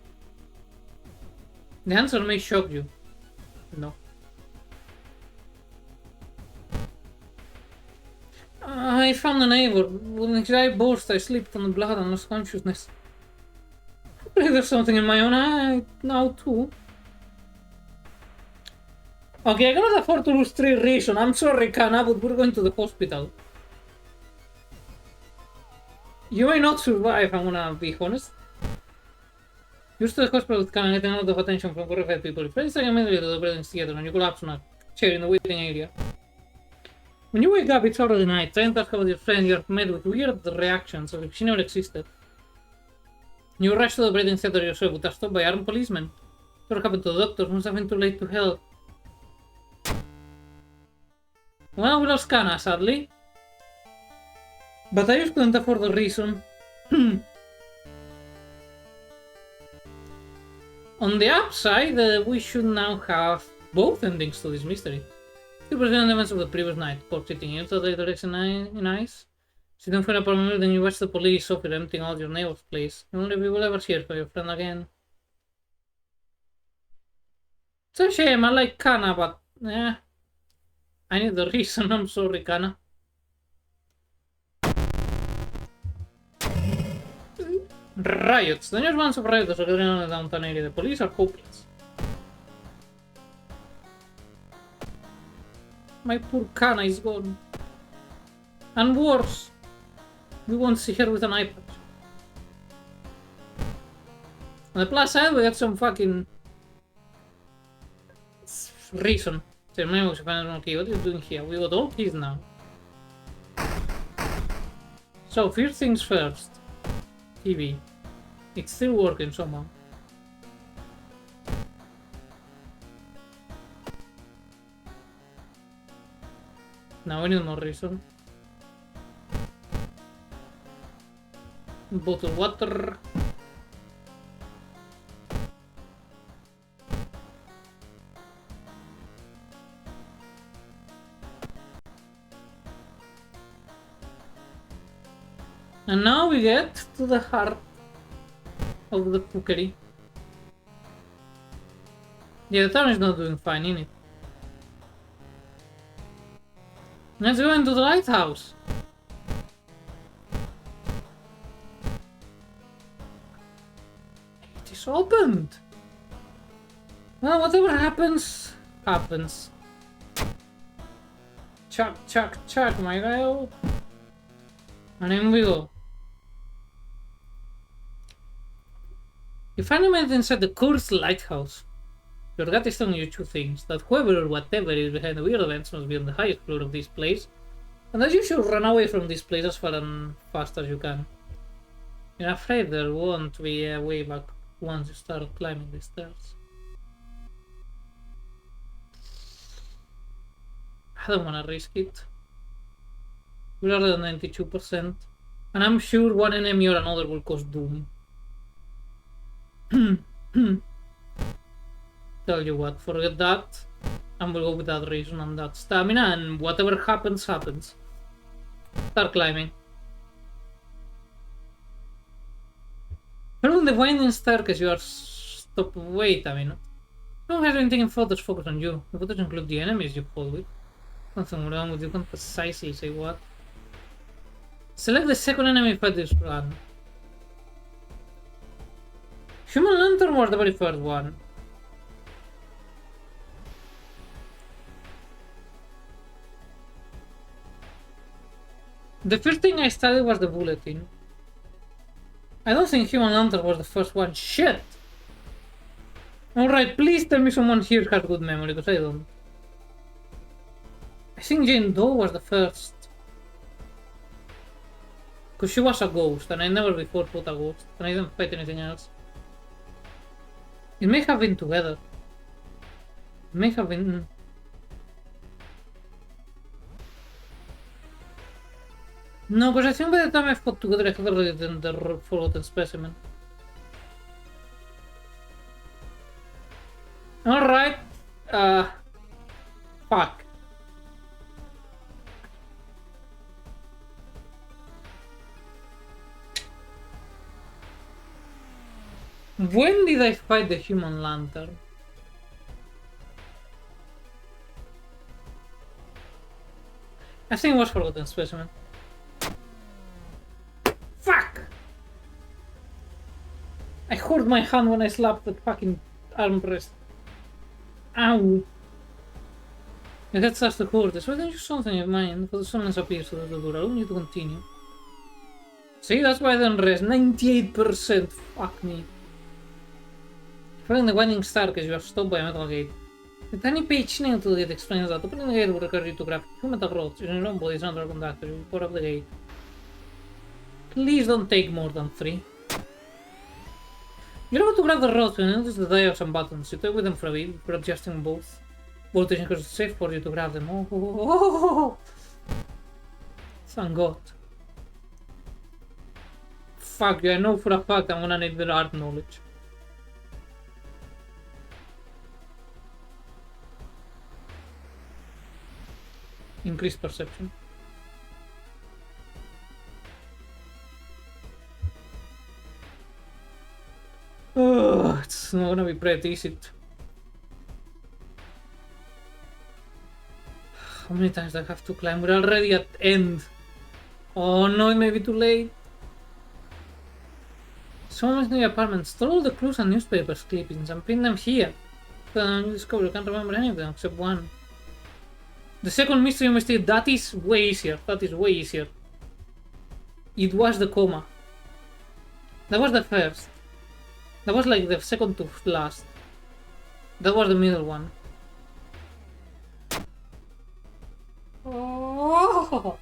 The answer may shock you. No. I found a neighbor. When his eye burst, I slipped on the blood and lost consciousness. There's something in my own eye now too. Okay, I cannot afford to lose 3 reason. I'm sorry, Kana, but we're going to the hospital. You may not survive, I'm gonna be honest. You're to the hospital with Kana, getting a lot of attention from horrified people. Friends take immediately to the building's theater and you collapse on a chair in the waiting area. When you wake up, it's already night. Trying to talk about your friend, you're met with weird reactions as if she never existed. You rush to the breathing theater yourself, but are stopped by armed policemen. What happened to the doctor? Must have been too late to help. Well, we lost Kana, sadly. But I just couldn't afford the reason. On the upside, we should now have both endings to this mystery. The present events of the previous night. Court sitting in the direction in ice. Sitting for a moment, then you watch the police officer emptying out your neighbor's place. You wonder if you will ever hear from your friend again. It's a shame, I like Kana, but yeah. I need the reason, I'm sorry, Kana. Riots. The news ones of riots are gathering on the downtown area. The police are hopeless. My poor Kana is gone. And worse, we won't see her with an eye patch. On the plus side, we got some fucking reason. So remember, what are you doing here? We got all keys now. So first things first. TV. It's still working somehow. Now we need more reason. Bottle water. And now we get to the heart of the cookery. Yeah, the town is not doing fine, innit? Let's go into the lighthouse. It is opened. Well, whatever happens, happens. Chuck, chuck, chuck, my guy. And in we go. You finally made it inside the cursed lighthouse. Your gut is telling you 2 things. That whoever or whatever is behind the weird events must be on the highest floor of this place. And that you should run away from this place as far and fast as you can. You're afraid there won't be a way back once you start climbing the stairs. I don't wanna risk it. We're already at 92%. And I'm sure one enemy or another will cause doom. Tell you what, forget that. And we'll go with that reason and that stamina, and whatever happens, happens. Start climbing. Following the winding staircase, you are stopped. Wait a minute. No one has been taking photos focused on you. The photos include the enemies you fought with. Something wrong with you can precisely say what. Select the second enemy fight this run. Human Lantern was the very first one. The first thing I studied was the bulletin. I don't think Human Lantern was the first one. Shit! Alright, please tell me someone here has good memory, because I don't. I think Jane Doe was the first. Because she was a ghost, and I never before fought a ghost, and I didn't fight anything else. It may have been together. It may have been... No, because I think by the time I fought together I had already done the forgotten specimen. Alright. Fuck. When did I fight the Human Lantern? I think it was Forgotten Specimen. Fuck! I hurt my hand when I slapped the fucking armrest. Ow! My head starts to hurt. Why don't you something of mine? Because the silence appears to the door. I don't need to continue. See, that's why I don't rest. 98%. Fuck me. Following the winding staircase, you are stopped by a metal gate. The tiny page nailed to the gate explains that opening the gate will require you to grab two metal rods in your own body is under a conductor. You pour up the gate. Please don't take more than 3. You're about to grab the rods when you notice the dials and buttons. You toy with them for a bit before adjusting both voltage because it's safe for you to grab them. Oh. Thank God. Fuck you, I know for a fact I'm gonna need the art knowledge. Increased perception. Oh, it's not gonna be pretty, is it? How many times do I have to climb? We're already at end. Oh no, it may be too late. Someone's new apartment. Store all the clues and newspapers clippings and pin them here. Then you discover you can't remember any of them except one. The second mystery investigate, that is way easier. That is way easier. It was the coma. That was the first. That was like the second to last. That was the middle one. Oh!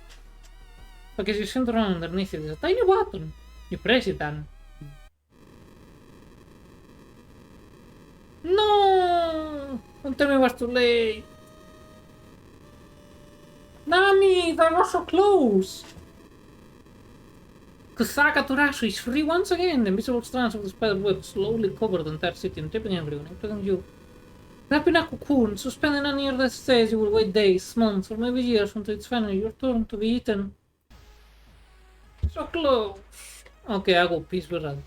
Because you seem to run underneath it. There's a tiny button. You press it and... No! Don't tell me it was too late. Nami, that was so close! Kusaka Turashi is free once again. The invisible strands of the spider web slowly cover the entire city and tripping everyone, including you. Wrapped in a cocoon, suspended on near the stage, you will wait days, months, or maybe years until it's finally your turn to be eaten. So close! Okay, I go peace with that.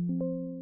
Bye.